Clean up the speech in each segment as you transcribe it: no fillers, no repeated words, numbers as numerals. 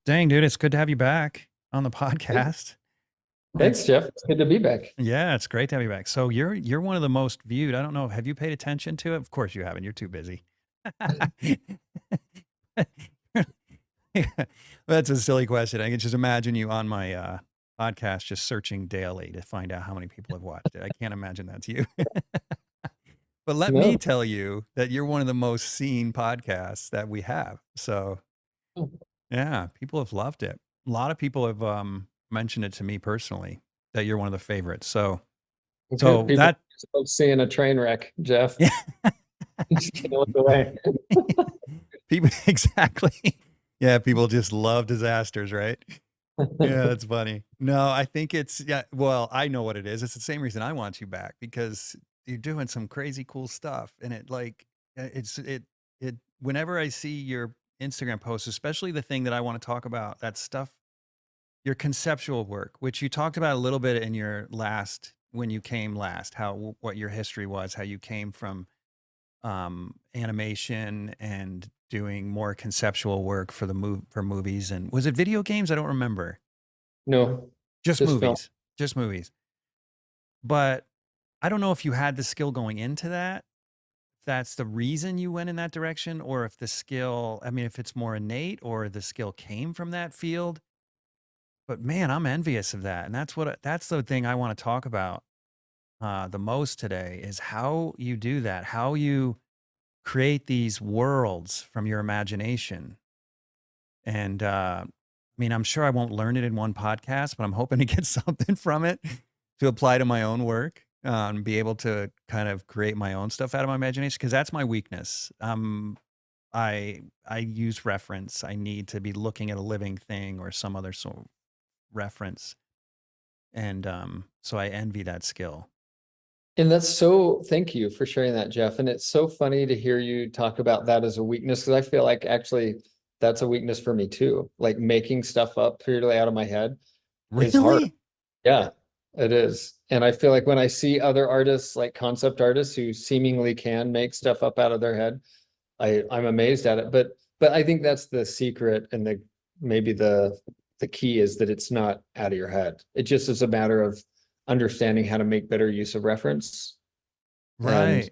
Dang, dude, it's good to have you back on the podcast. Thanks, Jeff. It's good to be back. Yeah, it's great to have you back. So you're one of the most viewed. I don't know. Have you paid attention to it? Of course you haven't. You're too busy. That's a silly question. I can just imagine you on my podcast just searching daily to find out how many people have watched it. I can't imagine that's you. But let me No. tell you that you're one of the most seen podcasts that we have. So yeah, people have loved it. A lot of people have mentioned it to me personally that you're one of the favorites. So Good people that are seeing a train wreck, Jeff. yeah, Just can't look away. people exactly. Yeah, people just love disasters, right? Yeah, that's funny. No, I think it's yeah. Well, I know what it is. It's the same reason I want you back because you're doing some crazy cool stuff, and it like it. Whenever I see your Instagram posts, especially the thing that I want to talk about, that stuff, your conceptual work, which you talked about a little bit in your last when you came last, how what your history was, how you came from animation and doing more conceptual work for for movies, and was it video games? I don't remember. No, Just just film. movies. Just movies. But I don't know if you had the skill going into that. If that's the reason you went in that direction, or if the skill, I mean, if it's more innate or the skill came from that field. But man, I'm envious of that. And that's the thing I want to talk about the most today is how you do that, how you create these worlds from your imagination. And I mean, I'm sure I won't learn it in one podcast, but I'm hoping to get something from it to apply to my own work and be able to kind of create my own stuff out of my imagination because that's my weakness. I use reference. I need to be looking at a living thing or some other sort of reference, and so I envy that skill. And that's so, thank you for sharing that, Jeff. And it's so funny to hear you talk about that as a weakness because I feel like actually that's a weakness for me too. Like making stuff up purely out of my head is hard. Really? Yeah, it is. And I feel like when I see other artists, like concept artists who seemingly can make stuff up out of their head, I'm amazed at it. But I think that's the secret and maybe the key is that it's not out of your head. It just is a matter of understanding how to make better use of reference and Right.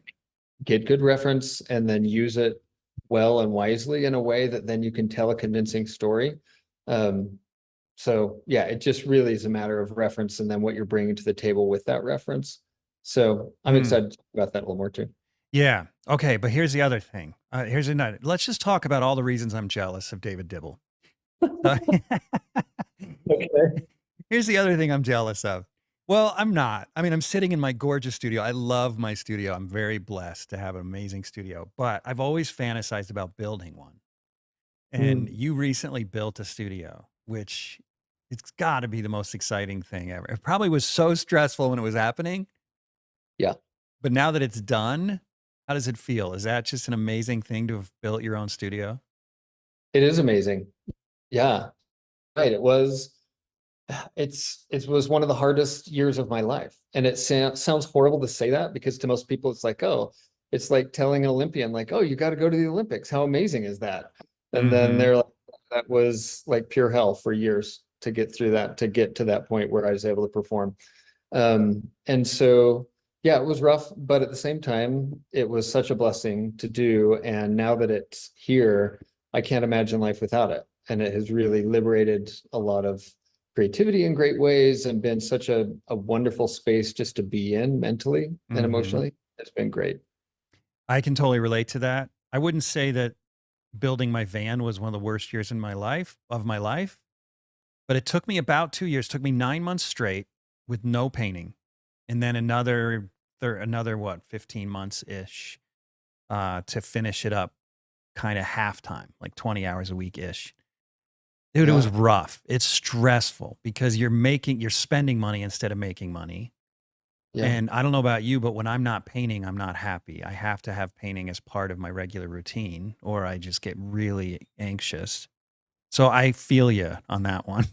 get good reference and then use it well and wisely in a way that then you can tell a convincing story. So yeah, it just really is a matter of reference and then what you're bringing to the table with that reference. So I'm Mm. excited to talk about that a little more too. Yeah. Okay. But here's the other thing. Here's another. Let's just talk about all the reasons I'm jealous of David Dibble. So- Okay. Here's the other thing I'm jealous of. Well, I'm not. I mean, I'm sitting in my gorgeous studio. I love my studio. I'm very blessed to have an amazing studio, but I've always fantasized about building one. And Mm, you recently built a studio, which it's got to be the most exciting thing ever. It probably was so stressful when it was happening, yeah, but now that it's done, how does it feel? Is that just an amazing thing to have built your own studio? it is amazing. Yeah, right. It was one of the hardest years of my life. And it sounds horrible to say that because to most people, it's like, oh, it's like telling an Olympian, like, oh, you got to go to the Olympics. How amazing is that? And then Mm-hmm. they're like, that was like pure hell for years to get through that, to get to that point where I was able to perform. And so, yeah, it was rough, but at the same time, it was such a blessing to do. And now that it's here, I can't imagine life without it. And it has really liberated a lot of creativity in great ways and been such a wonderful space just to be in mentally and Mm-hmm. emotionally. It's been great. I can totally relate to that. I wouldn't say that building my van was one of the worst years in my life, but it took me about 2 years. It took me 9 months straight with no painting, and then another what 15 months ish to finish it up, kind of half time, like 20 hours a week ish. Dude, it was Yeah. rough. It's stressful because you're spending money instead of making money. Yeah. And I don't know about you, but when I'm not painting, I'm not happy. I have to have painting as part of my regular routine, or I just get really anxious. So I feel you on that one.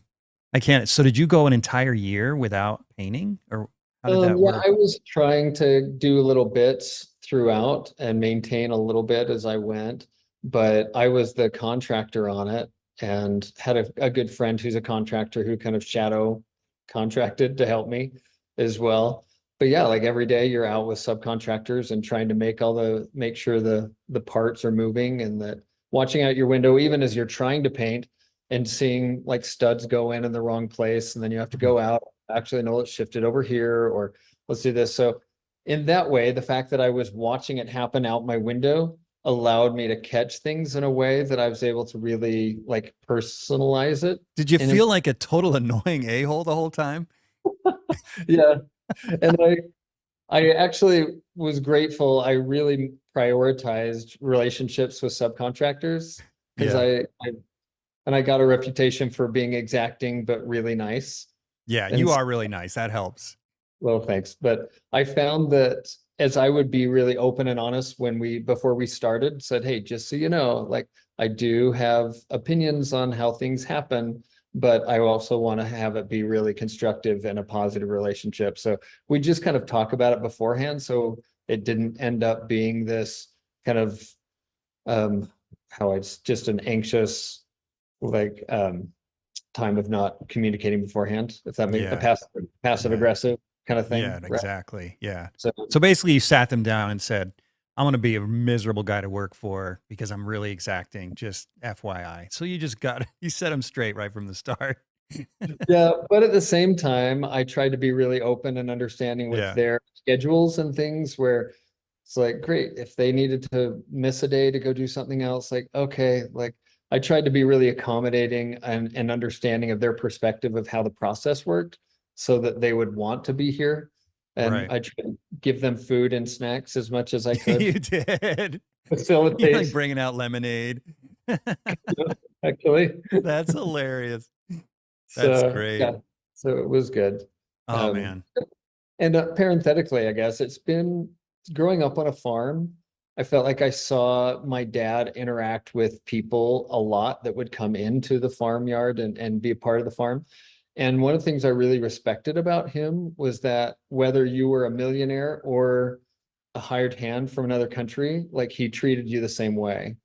I can't. So did you go an entire year without painting, or how did that Yeah, work? I was trying to do little bits throughout and maintain a little bit as I went, but I was the contractor on it and had a good friend who's a contractor who kind of shadow contracted to help me as well. But yeah, like every day you're out with subcontractors and trying to make sure the parts are moving and that watching out your window, even as you're trying to paint and seeing like studs go in the wrong place, and then you have to Mhm. go out actually no, let's shift it over here, or let's do this. So in that way, the fact that I was watching it happen out my window allowed me to catch things in a way that I was able to really like personalize it. Did you And feel like a total annoying a-hole the whole time? yeah, and I actually was grateful. I really prioritized relationships with subcontractors because Yeah. I got a reputation for being exacting but really nice. Yeah, And you are really nice. That helps. well, thanks. But I found that as I would be really open and honest before we started, said, hey, just so you know, like I do have opinions on how things happen, but I also want to have it be really constructive and a positive relationship. So we just kind of talk about it beforehand. So it didn't end up being this kind of um how it's just an anxious like time of not communicating beforehand, if that makes a Yeah. passive Yeah. aggressive kind of Yeah, thing, right? exactly. Yeah. So So basically you sat them down and said, I'm going to be a miserable guy to work for because I'm really exacting, just FYI. So you just got, you set them straight right from the start. yeah, but at the same time, I tried to be really open and understanding with Yeah. their schedules and things where it's like, great, if they needed to miss a day to go do something else, like, okay, like I tried to be really accommodating and understanding of their perspective of how the process worked so that they would want to be here. And Right. I tried to give them food and snacks as much as I You could, did. You like facilitate, bringing out lemonade. actually. That's hilarious. That's So great. yeah, so it was good. Oh Um, man. And parenthetically, I guess it's been growing up on a farm. I felt like I saw my dad interact with people a lot that would come into the farmyard and be a part of the farm. And one of the things I really respected about him was that whether you were a millionaire or a hired hand from another country, like he treated you the same way.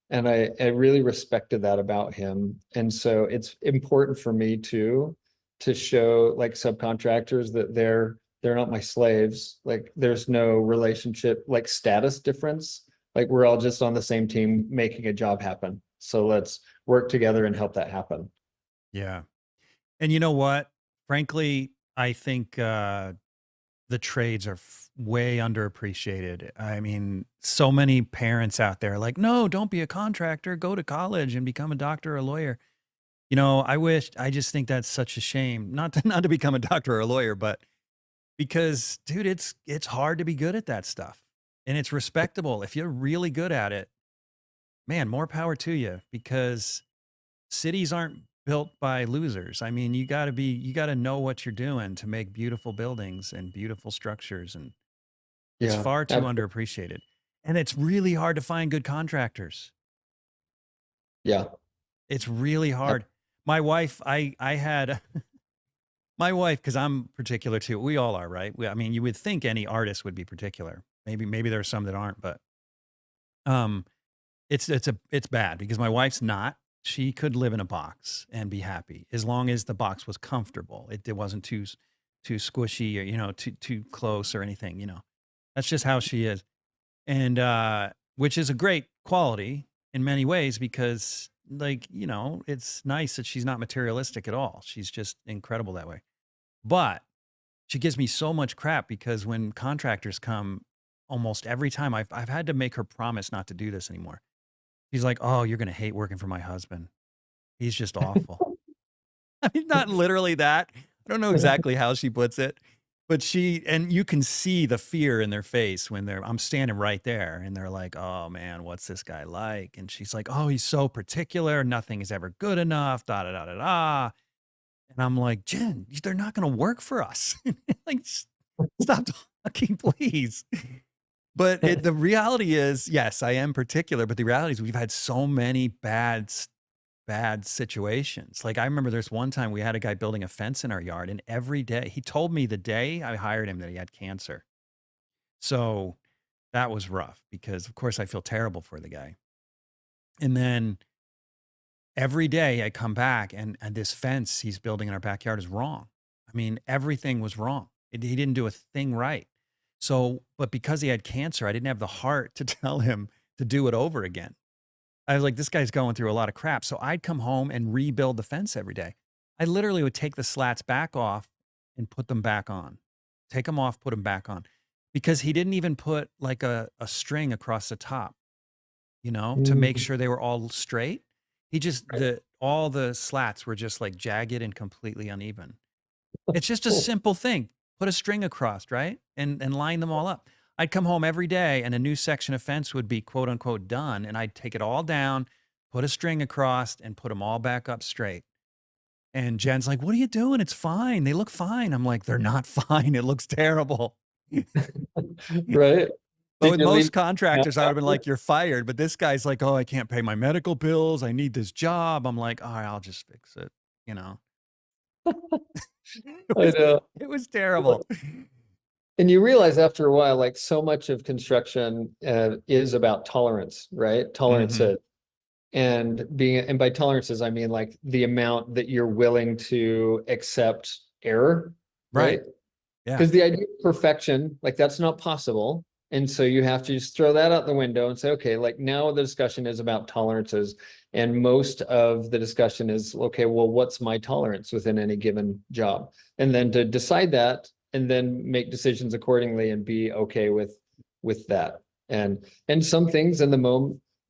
And I really respected that about him. And so it's important for me too, to show like subcontractors that they're not my slaves. Like there's no relationship, like status difference. Like we're all just on the same team making a job happen. So let's work together and help that happen. Yeah. And you know what? Frankly, I think the trades are way underappreciated. I mean, so many parents out there are like, no, don't be a contractor. Go to college and become a doctor or a lawyer. You know, I just think that's such a shame. Not to become a doctor or a lawyer, but because, dude, it's hard to be good at that stuff, and it's respectable if you're really good at it. Man, more power to you because cities aren't built by losers. I mean, you got to know what you're doing to make beautiful buildings and beautiful structures, and it's Yeah, far too absolutely. underappreciated. And it's really hard to find good contractors. Yeah. It's really hard. My wife, I had my wife, because I'm particular too. We all are, right? I mean, you would think any artist would be particular. Maybe there are some that aren't, but um, it's bad because my wife's not. She could live in a box and be happy as long as the box was comfortable. It wasn't too squishy or too close or anything. That's just how she is, and which is a great quality in many ways because it's nice that she's not materialistic at all. She's just incredible that way. But she gives me so much crap because when contractors come, almost every time I've had to make her promise not to do this anymore. She's like, "Oh, you're gonna hate working for my husband. He's just awful." I mean, not literally that. I don't know exactly how she puts it, but and you can see the fear in their face when I'm standing right there and they're like, "Oh man, what's this guy like?" And she's like, "Oh, he's so particular. Nothing is ever good enough. Da da da da da." And I'm like, "Jen, they're not gonna work for us." Like, Stop talking, please. But the reality is, yes, I am particular, but the reality is we've had so many bad situations. Like I remember there's one time we had a guy building a fence in our yard, and every day he told me the day I hired him that he had cancer. So that was rough because of course I feel terrible for the guy. And then every day I come back and this fence he's building in our backyard is wrong. I mean, everything was wrong. He didn't do a thing right. So, but because he had cancer, I didn't have the heart to tell him to do it over again. I was like, this guy's going through a lot of crap. So I'd come home and rebuild the fence every day. I literally would take the slats back off and put them back on. Take them off, put them back on. Because he didn't even put like a string across the top, to make Mm, sure they were all straight. He just right. all the slats were just like jagged and completely uneven. It's just a Cool. simple thing. Put a string across, right? And line them all up. I'd come home every day and a new section of fence would be quote unquote done. And I'd take it all down, put a string across, and put them all back up straight. And Jen's like, "What are you doing? It's fine. They look fine." I'm like, "They're not fine. It looks terrible." Right. But Did with you leave most contractors, I would have been after? like, "You're fired." But this guy's like, "Oh, I can't pay my medical bills. I need this job." I'm like, "All right, I'll just fix it." You know, it I was know. it was terrible. And you realize after a while, like so much of construction is about tolerance, right? Hmm. And by tolerances, I mean like the amount that you're willing to accept error, Right. right? Yeah. Because the idea of perfection, like that's not possible. And so you have to just throw that out the window and say, okay, like now the discussion is about tolerances. And most of the discussion is, okay, well, what's my tolerance within any given job? And then to decide that and then make decisions accordingly and be okay with that. And some things in the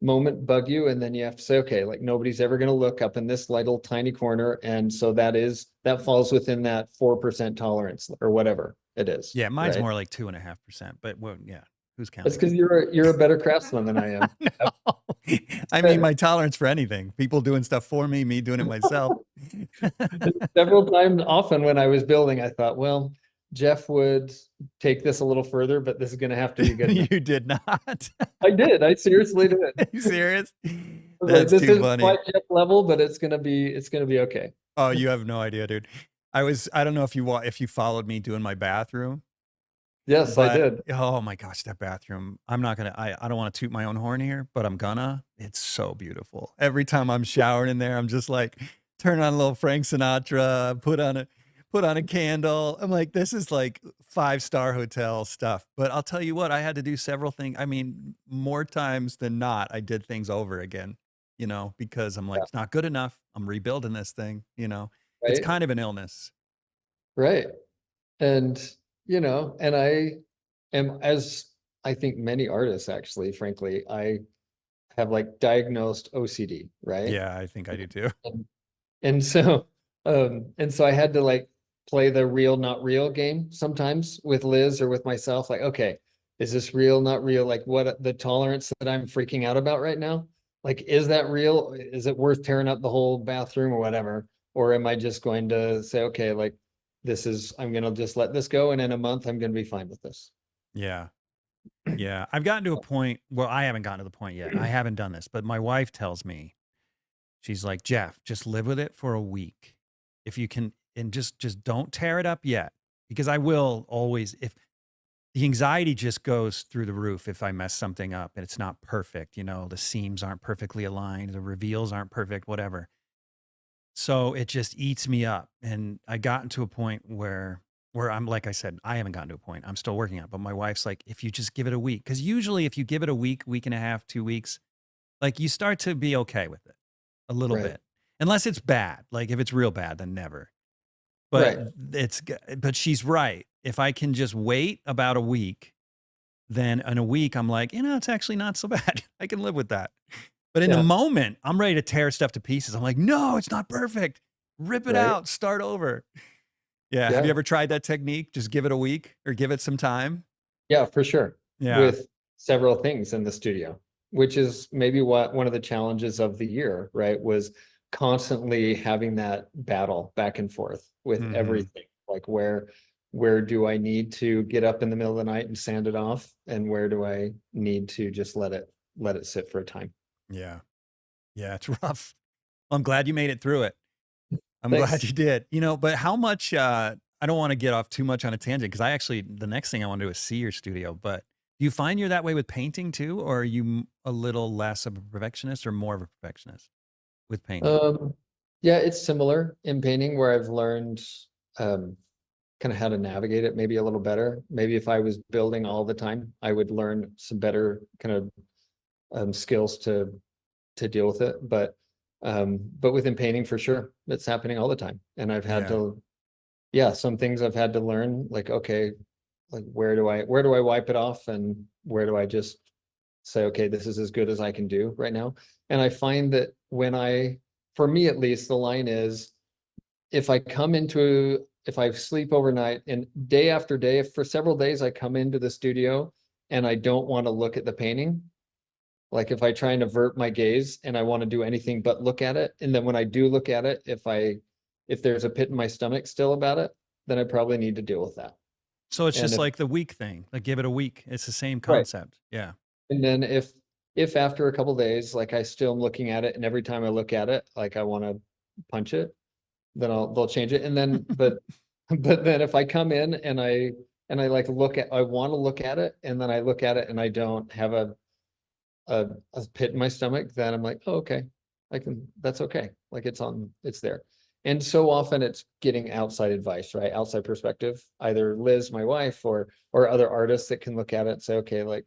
moment bug you, and then you have to say, okay, like nobody's ever going to look up in this little tiny corner. And so that falls within that 4% tolerance or whatever it is, Yeah. Mine's right? more like 2.5%, but well, yeah. Who's That's counting? because you're a better craftsman than I am. I've No. I mean, spent my tolerance for anything, people doing stuff for me doing it myself. several times, often when I was building, I thought, well, Jeff would take this a little further, but this is going to have to be good enough. You did not. I did. I seriously did. Are you serious? I was like, That's this too isn't funny. quite Jeff level, but it's gonna be okay. Oh, you have no idea, dude. I don't know if you followed me doing my bathroom, Yes, I but did. oh my gosh, that bathroom. I don't want to toot my own horn here, but I'm gonna. It's so beautiful. Every time I'm showering in there, I'm just like turn on a little Frank Sinatra, put on a candle. I'm like, this is like five-star hotel stuff. But I'll tell you what, I had to do several things. I mean, more times than not, I did things over again, because I'm like, Yeah, it's not good enough. I'm rebuilding this thing. It's right, kind of an illness. right. And and I am, as I think many artists actually, frankly, I have like diagnosed OCD, right? Yeah, I think I do too. And, and so I had to like play the real, not real game sometimes with Liz or with myself. Like, okay, is this real, not real? Like what the tolerance that I'm freaking out about right now? Like, is that real? Is it worth tearing up the whole bathroom or whatever? Or am I just going to say, okay, like I'm gonna just let this go, and in a month I'm gonna be fine with this. Yeah. Yeah. I've gotten to a point, well, I haven't gotten to the point yet. I haven't done this, but my wife tells me, she's like, "Jeff, just live with it for a week. If you can, and just don't tear it up yet, because I will always, if the anxiety just goes through the roof if I mess something up and it's not perfect, the seams aren't perfectly aligned, the reveals aren't perfect, whatever. So it just eats me up. And I gotten to a point where I'm like I said, I haven't gotten to a point. I'm still working on it. But my wife's like, if you just give it a week, because usually if you give it a week, week and a half, 2 weeks, like you start to be okay with it a little Right, bit. Unless it's bad. Like if it's real bad, then never. But right. but she's right. If I can just wait about a week, then in a week I'm like, it's actually not so bad. I can live with that. But in the Yeah, moment, I'm ready to tear stuff to pieces. I'm like, no, it's not perfect. Rip it right. out, start over. Yeah. Have you Yeah. ever tried that technique? Just give it a week or give it some time. Yeah, for sure. Yeah. With several things in the studio, which is maybe what one of the challenges of the year, right? Was constantly having that battle back and forth with Hmm. everything. Like, where Where do I need to get up in the middle of the night and sand it off? And where do I need to just let it sit for a time? Yeah. Yeah, it's rough. I'm glad you made it through it. I'm glad Thanks. you did. You know, but how much I don't want to get off too much on a tangent because I actually the next thing I want to do is see your studio, but do you find you're that way with painting too, or are you a little less of a perfectionist or more of a perfectionist with painting? Um, yeah, it's similar in painting where I've learned um kind of how to navigate it maybe a little better. Maybe if I was building all the time, I would learn some better kind of skills to deal with it. But within painting for sure, it's happening all the time. And I've had Yeah. to, yeah, some things I've had to learn, like, okay, like where do I wipe it off and where do I just say, okay, this is as good as I can do right now. And I find that for me at least, the line is if I sleep overnight and day after day, if for several days I come into the studio and I don't want to look at the painting, like if I try and avert my gaze and I want to do anything but look at it, and then when I do look at it, if there's a pit in my stomach still about it, then I probably need to deal with that. So it's And just if like the week thing. Like give it a week. It's the same right, concept. Yeah. and then if after a couple days, like I still am looking at it, and every time I look at it, like I want to punch it, then they'll change it. And then but then if I come in and I like I want to look at it, and then I look at it and I don't have a pit in my stomach, then I'm like, oh, okay, that's okay. Like it's there. And so often it's getting outside advice, right? Outside perspective, either Liz, my wife, or other artists that can look at it and say, okay, like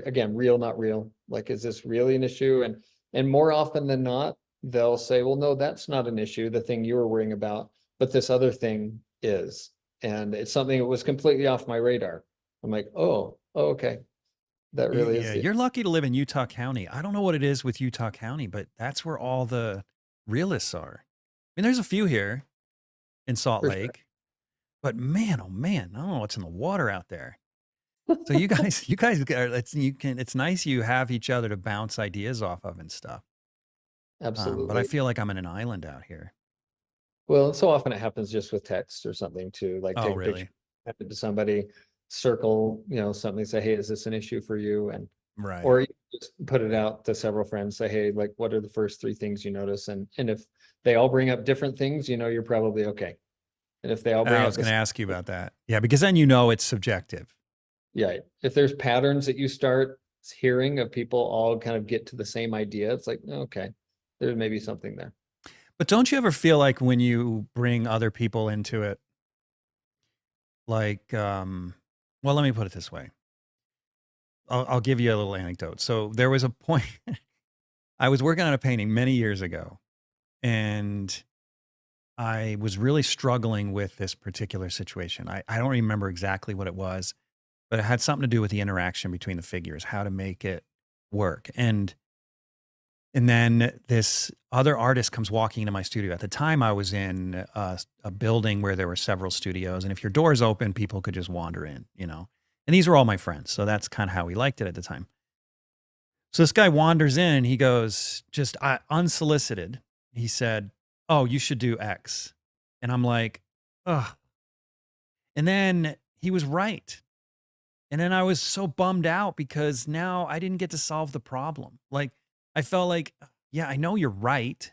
again, real, not real. Like, is this really an issue? And more often than not, they'll say, well, no, that's not an issue, the thing you were worrying about, but this other thing is. And it's something that was completely off my radar. I'm like, oh, okay. That really is Yeah, the you're lucky to live in Utah County. I don't know what it is with Utah County, but that's where all the realists are. I mean, there's a few here in Salt for sure. Lake, but man, oh man, I don't know what's in the water out there. So you guys, you guys, it's nice you have each other to bounce ideas off of and stuff. But I Absolutely. feel like I'm in an island out here. Well, so often it happens just with text or something too, like Oh, take a picture, really? send it to somebody, circle, something, say, hey, is this an issue for you? Right. Or you just put it out to several friends, say, hey, like, what are the first three things you notice? And if they all bring up different things, you're probably okay. And if they all bring I up was the going to same, ask you about that. Yeah, because then you know it's subjective. yeah, if there's patterns that you start hearing of people all kind of get to the same idea, it's like, okay, there's maybe something there. But don't you ever feel like when you bring other people into it, like, well, let me put it this way. I'll give you a little anecdote. So there was a point I was working on a painting many years ago, and I was really struggling with this particular situation. I don't remember exactly what it was, but it had something to do with the interaction between the figures, how to make it work. And then this other artist comes walking into my studio. At the time, I was in a building where there were several studios, and if your door's open, people could just wander in, you know. And these were all my friends, so that's kind of how we liked it at the time. So this guy wanders in, and he goes, just unsolicited. He said, "Oh, you should do X," and I'm like, "Ugh." And then he was right. And then I was so bummed out because now I didn't get to solve the problem. Like I felt like, yeah, I know you're right.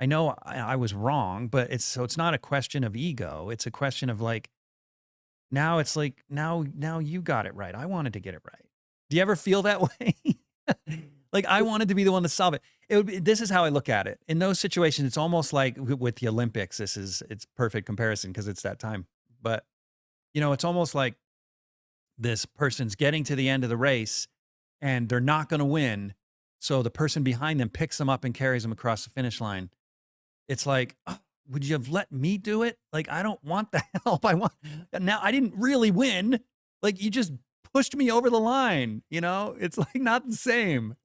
I know I was wrong, but it's not a question of ego. It's a question of like now it's like now you got it right. I wanted to get it right. Do you ever feel that way? Like I wanted to be the one to solve it. This is how I look at it. In those situations, it's almost like with the Olympics. It's perfect comparison because it's that time. But it's almost like this person's getting to the end of the race and they're not going to win. So the person behind them picks them up and carries them across the finish line. It's like, "Oh, would you have let me do it? Like, I don't want the help. I want now. I didn't really win. Like, you just pushed me over the line. It's like not the same.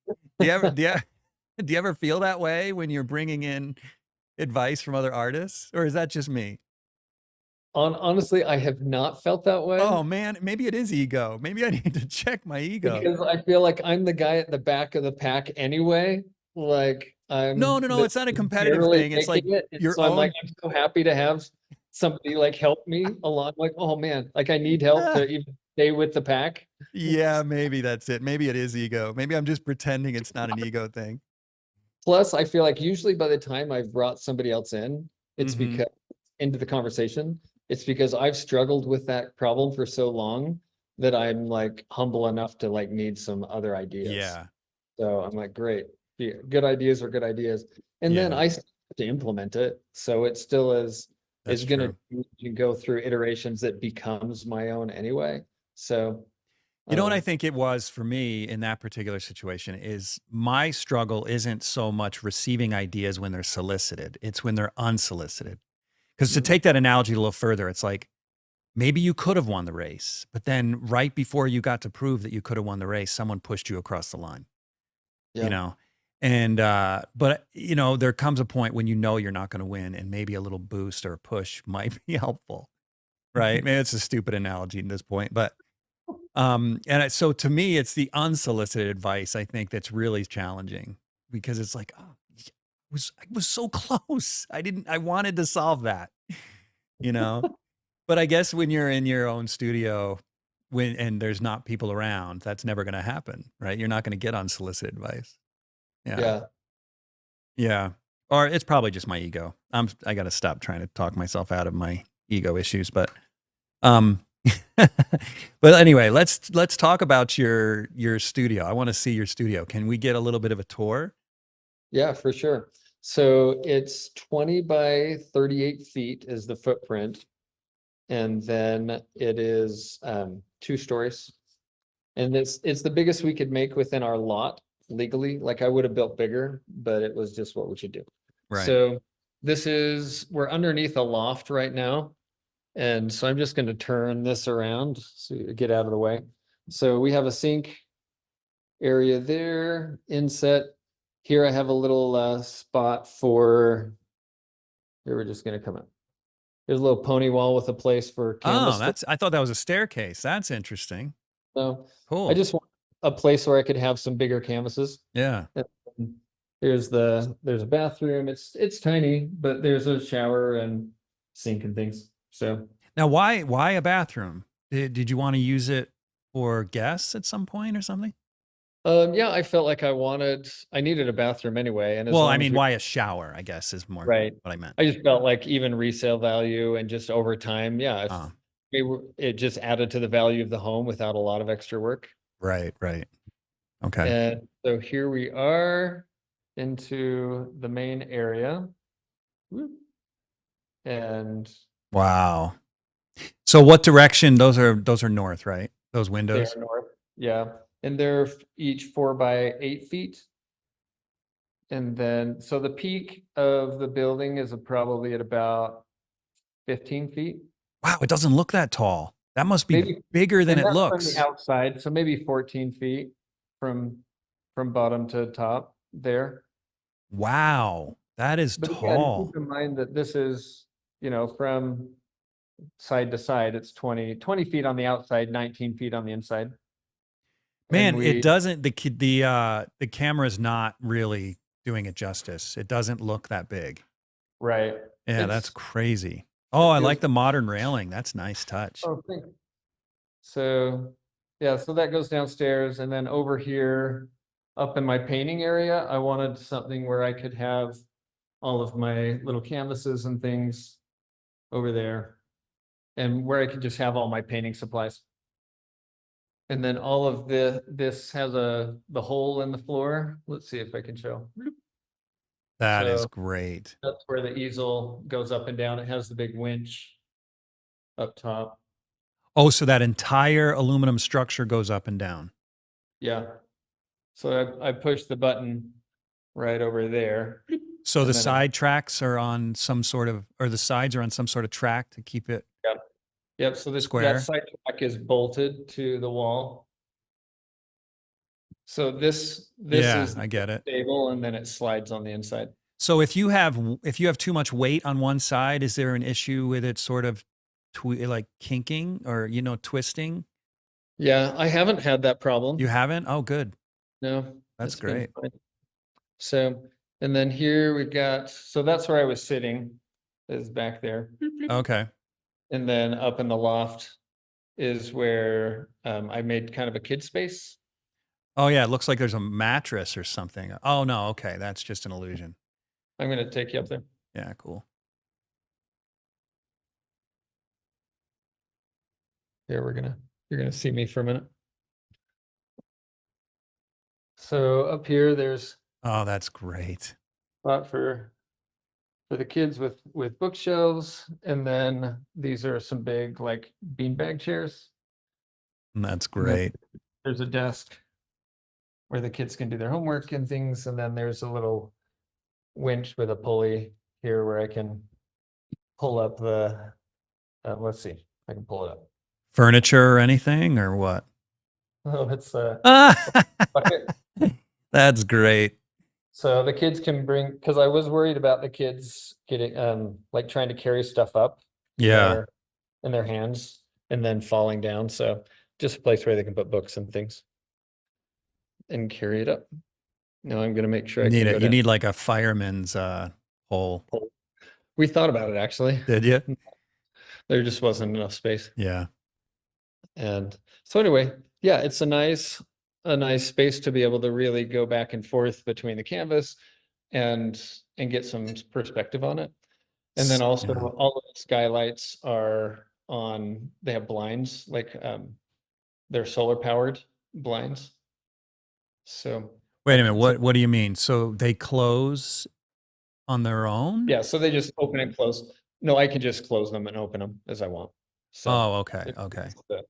Do you ever, do you, do you ever feel that way when you're bringing in advice from other artists, or is that just me? Honestly, I have not felt that way. Oh man, maybe it is ego. Maybe I need to check my ego. Because I feel like I'm the guy at the back of the pack anyway. Like No, I'm no, no, the it's not a competitive barely thing. It's making like it. And your so I'm like, own. I'm so happy to have somebody like help me along, like, oh man, like I need help to even stay with the pack. Yeah, maybe that's it. Maybe it is ego. Maybe I'm just pretending it's not an ego thing. Plus, I feel like usually by the time I've brought somebody else in, it's Mhm. because into the conversation, it's because I've struggled with that problem for so long that I'm like humble enough to like need some other ideas. Yeah. So I'm like, great, yeah, good ideas are good ideas. And then Yeah. I still have to implement it. So it still That's is gonna true. go through iterations that becomes my own anyway. So You know what I um think it was for me in that particular situation is my struggle isn't so much receiving ideas when they're solicited, it's when they're unsolicited. Because to mm, take that analogy a little further, it's like maybe you could have won the race, but then right before you got to prove that you could have won the race, someone pushed you across the line, you yeah, know? And, but you know, there comes a point when you know you're not going to win and maybe a little boost or a push might be helpful, right? Maybe it's a stupid analogy at this point, but so to me, it's the unsolicited advice I think that's really challenging because it's like, oh, I was so close. I wanted to solve that, you know? But I guess when you're in your own studio and there's not people around, that's never going to happen, right? You're not going to get unsolicited advice. Yeah. yeah. Yeah. Or it's probably just my ego. I got to stop trying to talk myself out of my ego issues, but um, but anyway, let's talk about your studio. I want to see your studio. Can we get a little bit of a tour? Yeah, for sure. So it's 20 by 38 feet is the footprint. And then it is 2 stories. And it's the biggest we could make within our lot legally. Like I would have built bigger, but it was just what we should do. Right. So we're underneath a loft right now. And so I'm just going to turn this around so you get out of the way. So we have a sink area there, inset. Here I have a little spot for, here we're just gonna come up. There's a little pony wall with a place for Oh, canvas. that's I thought that was a staircase. That's interesting. So I Cool. just want a place where I could have some bigger canvases. Yeah. And there's a bathroom. It's tiny, but there's a shower and sink and things. So Now, why a bathroom? Did you want to use it for guests at some point or something? yeah, I felt like I needed a bathroom anyway. And as Well, I long as mean, we why a shower, I guess is more right. what I meant. I just felt like even resale value and just over time, yeah, if Uh, it just added to the value of the home without a lot of extra work. right, right. Okay. And so here we are into the main area. Whoop. And Wow. So what direction? Those are north, right? Those they are windows? north. Yeah. And they're each 4 by 8 feet. And then, so the peak of the building is probably at about 15 feet. Wow, it doesn't look that tall. That must be Maybe, bigger than and it that's from the looks. outside. So maybe 14 feet from bottom to top there. Wow, that is But again, keep tall. in mind that this is, from side to side, it's 20 feet on the outside, 19 feet on the inside. And Man, it we, doesn't the camera's not really doing it justice. It doesn't look that big. right, Yeah, that's crazy. Oh, it I feels, like the modern railing. That's nice touch. oh, thank you. So, yeah, so that goes downstairs and then over here, up in my painting area, I wanted something where I could have all of my little canvases and things over there. And where I could just have all my painting supplies. And then all of this has the hole in the floor. Let's see if I can show. That is So great. that's where the easel goes up and down. It has the big winch up top. Oh, so that entire aluminum structure goes up and down. Yeah. So I pushed the button right over there. So the And then it, side tracks are on some sort of or the sides are on some sort of track to keep it yep. Yep. So that square? side track is bolted to the wall. So this Yeah, is I the get it. table and then it slides on the inside. So if you have too much weight on one side, is there an issue with it sort of like kinking or twisting? Yeah, I haven't had that You problem. haven't? Oh, good. No, That's it's been great. fine. So, and then here we've got, so that's where I was sitting. is back there. Okay. And then up in the loft is where I made kind of a kid space. Oh yeah, it looks like there's a mattress or something. Oh no, okay, that's just an illusion. I'm gonna take you up there. Yeah, cool. Here, you're gonna see me for a minute. So up here, there's Oh, that's great. a spot for the kids with bookshelves, and then these are some big like beanbag chairs. That's And then great. there's a desk where the kids can do their homework and things, and then there's a little winch with a pulley here where I can pull up the, let's see, if I can pull it up. Furniture or anything or what? Oh, it's a Ah, bucket. that's great. So the kids can bring, because I was worried about the kids getting, like trying to carry stuff up in Yeah. their hands and then falling down. So just a place where they can put books and things and carry it up. Now I'm gonna make sure You I need can go it. You down. need like a fireman's pole. We thought about it actually. Did you? There just wasn't enough space. Yeah. And so anyway, yeah, it's a nice space to be able to really go back and forth between the canvas and get some perspective on it. And then also Yeah. all of the skylights are they have blinds, like they're solar powered blinds. So Wait I a minute. can, so What do you mean? So they close on their own? yeah, so they just open and close. No, I can just close them and open them as I want. So Oh, okay. it's Okay. the,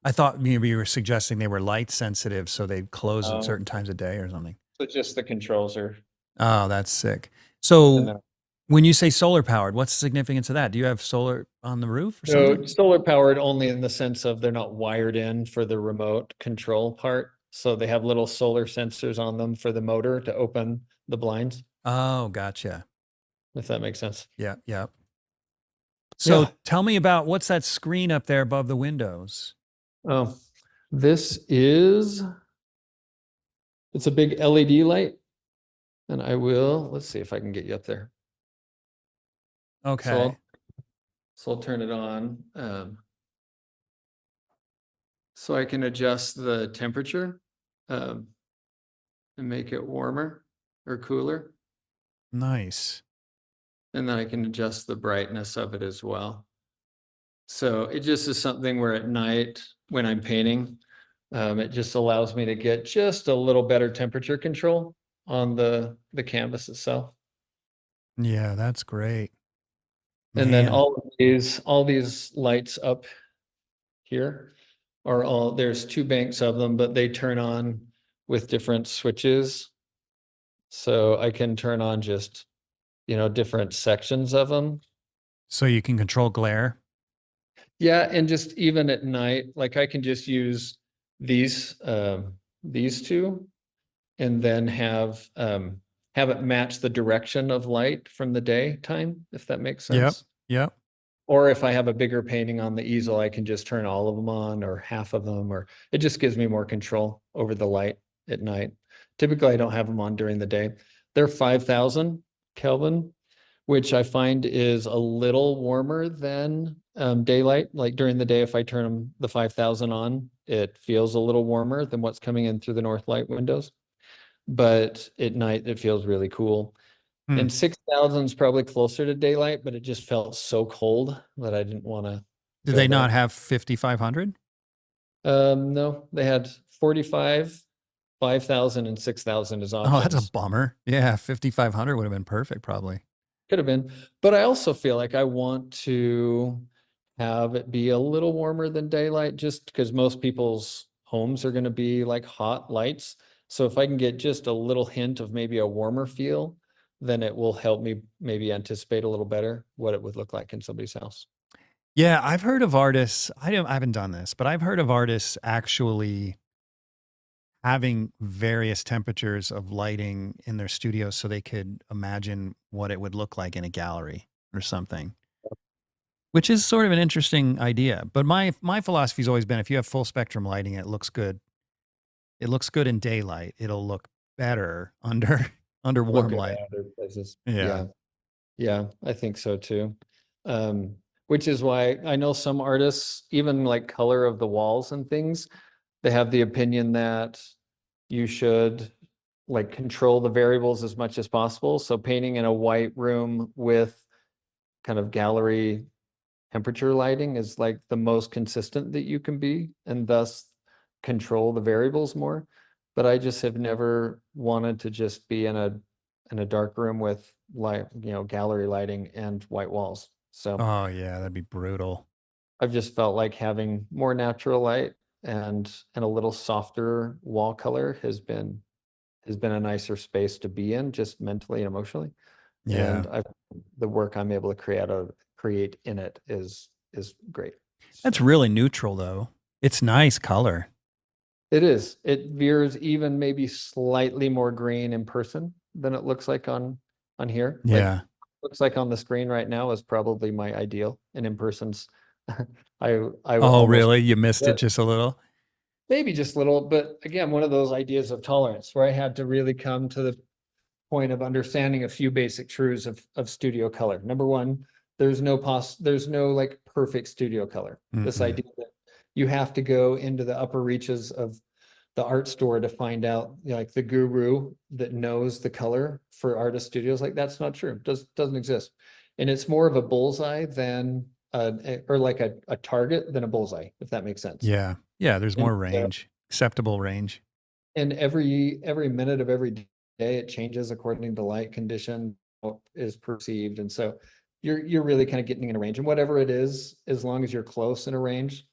I thought maybe you were suggesting they were light sensitive, so they close at um, certain times of day or something. so just the controls are, Oh, that's sick. and So then when you say solar powered, what's the significance of that? Do you have solar on the roof or so something? solar powered only in the sense of they're not wired in for the remote control part. So they have little solar sensors on them for the motor to open the blinds, Oh, gotcha. if that makes sense. Yeah, yeah. So Yeah. tell me about what's that screen up there above the windows? Oh, this is, it's a big LED light. And let's see if I can get you up there. So Okay. I'll turn it on. So I can adjust the temperature um, and make it warmer or cooler. Nice. And then I can adjust the brightness of it as well. So it just is something where at night when I'm painting, it just allows me to get just a little better temperature control on the canvas itself. Yeah, that's great. And then Man. all these lights up here are all, there's two banks of them, but they turn on with different switches. So I can turn on just, different sections of them. So you can control glare? Yeah, and just even at night, like I can just use these two and then have it match the direction of light from the daytime, if that makes Yep. sense. Yep. Or if I have a bigger painting on the easel, I can just turn all of them on or half of them, or it just gives me more control over the light at night. Typically, I don't have them on during the day. They're 5,000 Kelvin, which I find is a little warmer than daylight. Like during the day, if I turn them the 5,000 on, it feels a little warmer than what's coming in through the north light windows. But at night, it feels really cool. Hmm. And 6,000 is probably closer to daylight, but it just felt so cold that I didn't want to Did go they there. not have 5,500? No, they had 45, 5,000 and 6,000 as Oh, that's a options. bummer. Yeah, 5,500 would have been perfect probably. Could have been, but I also feel like I want to have it be a little warmer than daylight just because most people's homes are going to be like hot lights. So if I can get just a little hint of maybe a warmer feel, then it will help me maybe anticipate a little better what it would look like in somebody's house. Yeah, I've heard of artists. I haven't done this, but I've heard of artists actually having various temperatures of lighting in their studios so they could imagine what it would look like in a gallery or something. Which is sort of an interesting idea. But my philosophy's always been if you have full spectrum lighting, it looks good. It looks good in daylight. It'll look better under under Look warm good light. at other places. Yeah. Yeah. Yeah, I think so too. Um, which is why I know some artists, even like color of the walls and things, they have the opinion that you should like control the variables as much as possible. So painting in a white room with kind of gallery temperature lighting is like the most consistent that you can be, and thus control the variables more. But I just have never wanted to just be in a dark room with light, gallery lighting and white walls. So Oh yeah, that'd be brutal. I've just felt like having more natural light and a little softer wall color has been a nicer space to be in, just mentally and emotionally. Yeah. And I the work I'm able to create in it is great. That's So really neutral though. It's nice color. it is. It veers even maybe slightly more green in person than it looks like on here. Like Yeah. looks like on the screen right now is probably my ideal, and in person's I Oh, almost really? You missed it but just a little? maybe just a little, but again, one of those ideas of tolerance where I had to really come to the point of understanding a few basic truths of studio color. Number one, there's no like perfect studio color. This Mm-mm. idea that you have to go into the upper reaches of the art store to find out, like the guru that knows the color for artist studios. Like that's not true. Doesn't exist. And it's more of a bullseye than or like a target than a bullseye, if that makes sense. Yeah. Yeah, there's And more range. Acceptable range. and every minute of every day it changes according to light condition is perceived. And so you're really kind of getting in a range. And whatever it is, as long as you're close in a range,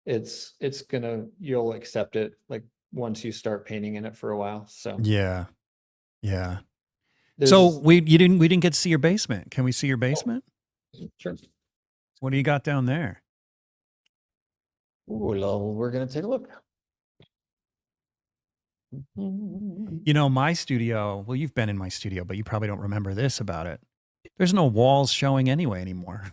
it's gonna you'll accept it like once you start painting in it for a while. So Yeah. Yeah. So there's we didn't get to see your basement. Can we see your oh, basement? sure. What do you got down there? Well, we're gonna take a look. You know, my studio, well, you've been in my studio, but you probably don't remember this about it. There's no walls showing anyway anymore.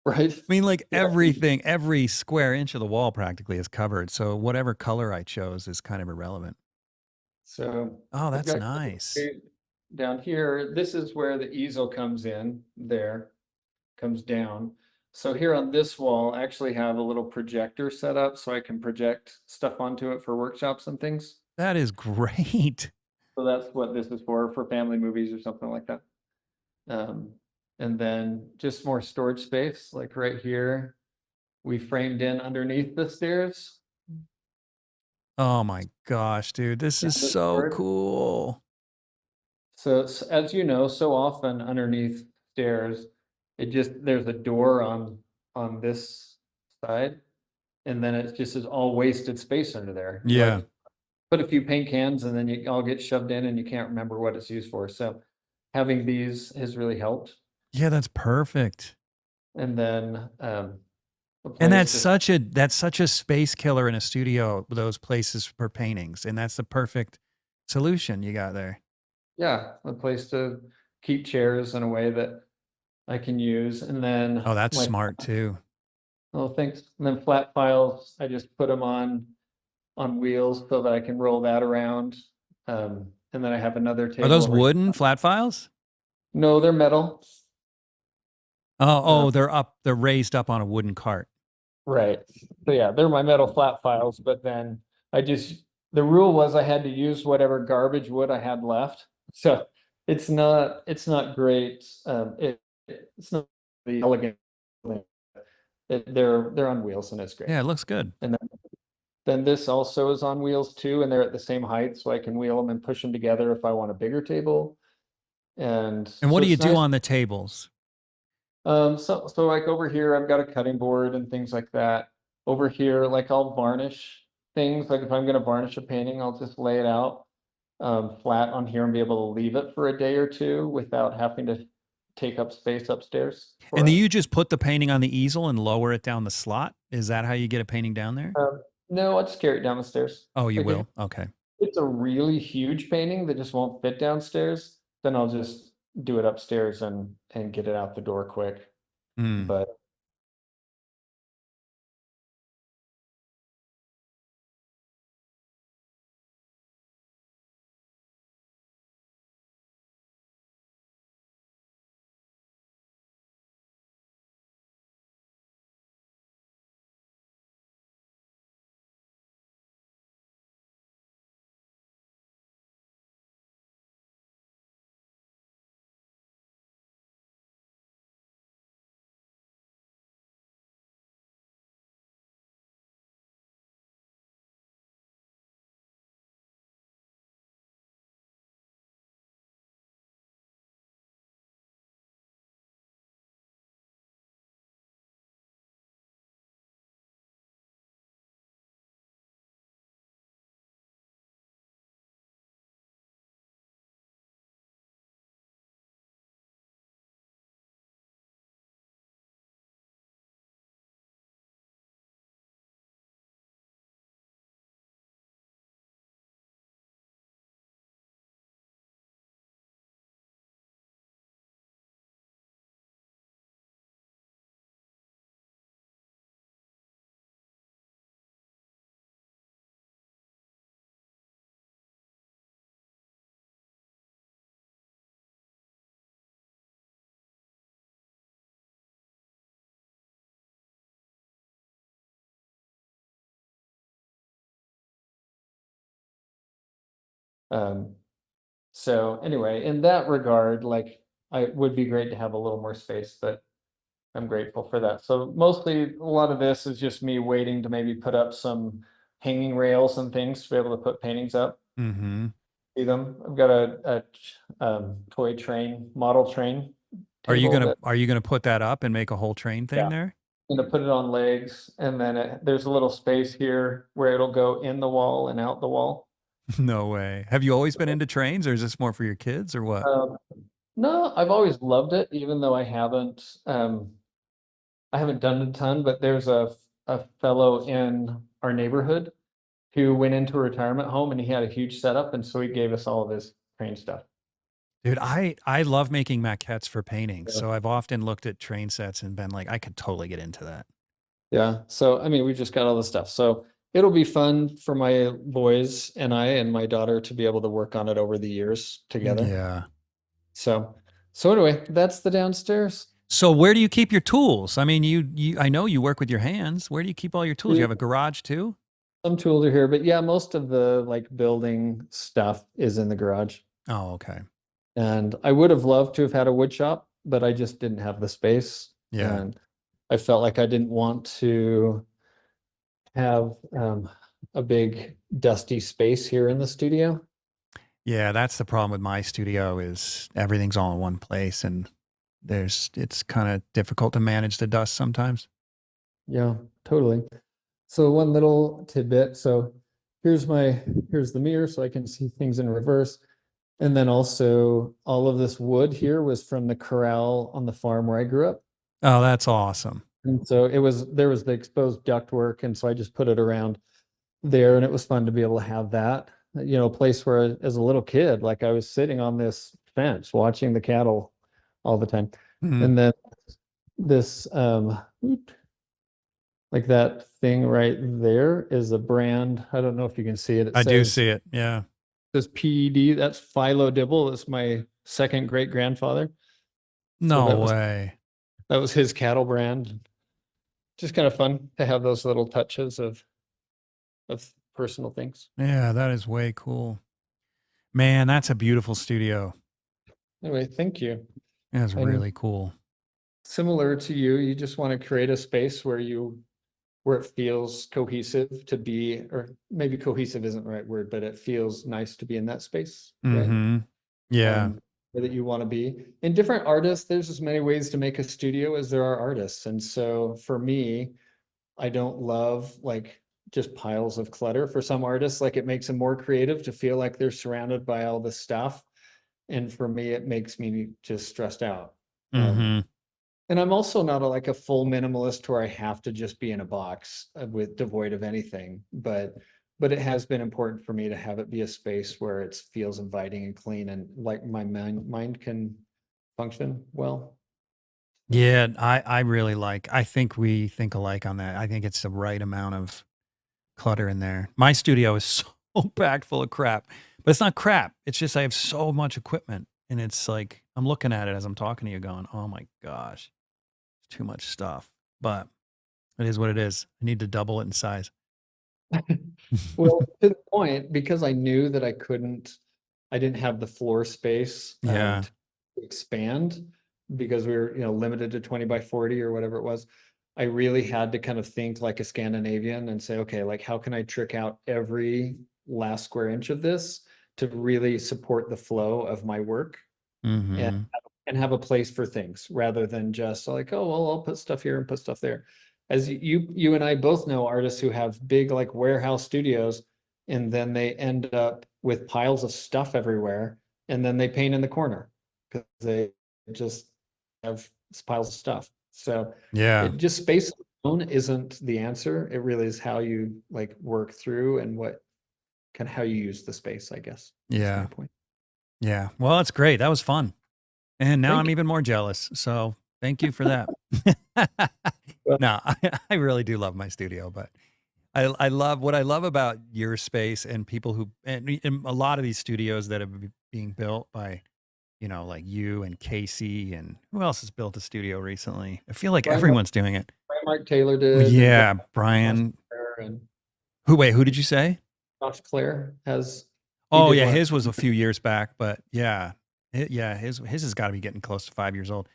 Right? I mean, like Yeah. everything, every square inch of the wall practically is covered. So whatever color I chose is kind of irrelevant. So Oh, I've that's got nice. down here, this is where the easel comes in there. Comes down. So here on this wall, I actually have a little projector set up so I can project stuff onto it for workshops and things. That is great. So that's what this is for family movies or something like that. Um, and then just more storage space, like right here, we framed in underneath the stairs. Oh my gosh, dude. This is Cabinet so storage. cool. So as you know, so often underneath stairs, it just there's a door on this side, and then it just is all wasted space under there. You Yeah. like put a few paint cans and then you all get shoved in and you can't remember what it's used for. So having these has really helped. Yeah, that's perfect. And then a And place to, that's such a space killer in a studio, those places for paintings. And that's the perfect solution you got there. yeah, a place to keep chairs in a way that I can use. And then Oh, that's my, smart too. oh, thanks. And then flat files, I just put them on wheels so that I can roll that around. And then I have another Are table those over here. wooden flat files? No, they're metal. Oh, Uh, oh, they're raised up on a wooden cart. Right. So yeah, they're my metal flat files, but then I just, the rule was I had to use whatever garbage wood I had left. So it's not great. It's not the elegant. They're on wheels and it's great. Yeah, it looks good. And then this also is on wheels too, and they're at the same height, so I can wheel them and push them together if I want a bigger table. And And what so do you it's do nice. on the tables? So like over here, I've got a cutting board and things like that. Over here, like I'll varnish things. Like if I'm gonna varnish a painting, I'll just lay it out flat on here and be able to leave it for a day or two without having to take up space upstairs And for then it. you just put the painting on the easel and lower it down the slot? Is that how you get a painting down there? No, I'll just carry it down the stairs. Oh, you Like if will. Okay. it's a really huge painting that just won't fit downstairs, then I'll just do it upstairs and get it out the door quick. Mm. But Um, so anyway, in that regard, like I would be great to have a little more space, but I'm grateful for that. So mostly a lot of this is just me waiting to maybe put up some hanging rails and things to be able to put paintings up. Mhm. See them. I've got toy train, model train table that, Are you gonna put that up and make a whole train yeah, thing there? I'm gonna put it on legs, and then there's a little space here where it'll go in the wall and out the wall. No way. Have you always been into trains, or is this more for your kids, or what? Um, no, I've always loved it, even though I haven't done a ton, but there's a fellow in our neighborhood who went into a retirement home and he had a huge setup, and so he gave us all of his train stuff. Dude, I love making maquettes for paintings, Yeah. so I've often looked at train sets and been like, I could totally get into that. Yeah. So, I mean, we just got all the stuff. So it'll be fun for my boys and I and my daughter to be able to work on it over the years together. Yeah. So, so anyway, that's the downstairs. So where do you keep your tools? I mean, you I know you work with your hands. Where do you keep all your tools? You have a garage too? Some tools are here, but yeah, most of the like building stuff is in the garage. Oh, okay. And I would have loved to have had a wood shop, but I just didn't have the space. Yeah. And I felt like I didn't want to have a big dusty space here in the studio. Yeah, that's the problem with my studio is everything's all in one place and it's kind of difficult to manage the dust sometimes. Yeah, totally. So one little tidbit. So here's here's the mirror so I can see things in reverse. And then also all of this wood here was from the corral on the farm where I grew up. Oh, that's awesome. And so there was the exposed ductwork. And so I just put it around there and it was fun to be able to have that, a place where as a little kid, like I was sitting on this fence watching the cattle all the time. Mhm. And then this, like that thing right there is a brand. I don't know if you can see it. It I do says see it. Yeah. PED. That's Philo Dibble. That's my second great grandfather. So No way. that was his cattle brand. Just kind of fun to have those little touches of personal things. Yeah, that is way cool. Man, that's a beautiful studio. Anyway, thank you. That's And really cool. similar to you, you just want to create a space where it feels cohesive to be, or maybe cohesive isn't the right word, but it feels nice to be in that space, right? Mhm. Yeah. Where that you want to be. In different artists, there's as many ways to make a studio as there are artists. And so for me, I don't love like just piles of clutter. For some artists, like it makes them more creative to feel like they're surrounded by all this stuff. And for me, it makes me just stressed out. Um, Mhm. and I'm also not like a full minimalist where I have to just be in a box with devoid of anything. But it has been important for me to have it be a space where it feels inviting and clean and like my mind can function well. Yeah, I really I think we think alike on that. I think it's the right amount of clutter in there. My studio is so packed full of crap, but it's not crap. It's just I have so much equipment and it's like I'm looking at it as I'm talking to you going, "Oh my gosh, it's too much stuff." But it is what it is. I need to double it in size. Well, to the point, because I knew that I didn't have the floor space Yeah. to expand because we were, limited to 20 by 40 or whatever it was. I really had to kind of think like a Scandinavian and say, okay, like how can I trick out every last square inch of this to really support the flow of my work and Mhm. have a place for things rather than just like, oh, well, I'll put stuff here and put stuff there. As you and I both know artists who have big like warehouse studios and then they end up with piles of stuff everywhere and then they paint in the corner because they just have piles of stuff. So Yeah. it just space alone isn't the answer. It really is how you like work through and what kind of how you use the space, I guess, is my Yeah. point. Yeah. Well, that's great. That was fun. And now Thank I'm you. even more jealous. So thank you for that. Well, No, I really do love my studio, but I love what I love about your space and people who and a lot of these studios that are being built by, like you and Casey and who else has built a studio recently? I feel like Brian everyone's doing it. Brian Mark Taylor did, and Yeah, Josh Brian. Clare and Who did you say? Josh Clare has. He Oh did yeah, one. his was a few years back, but yeah, yeah, his has got to be getting close to 5 years old.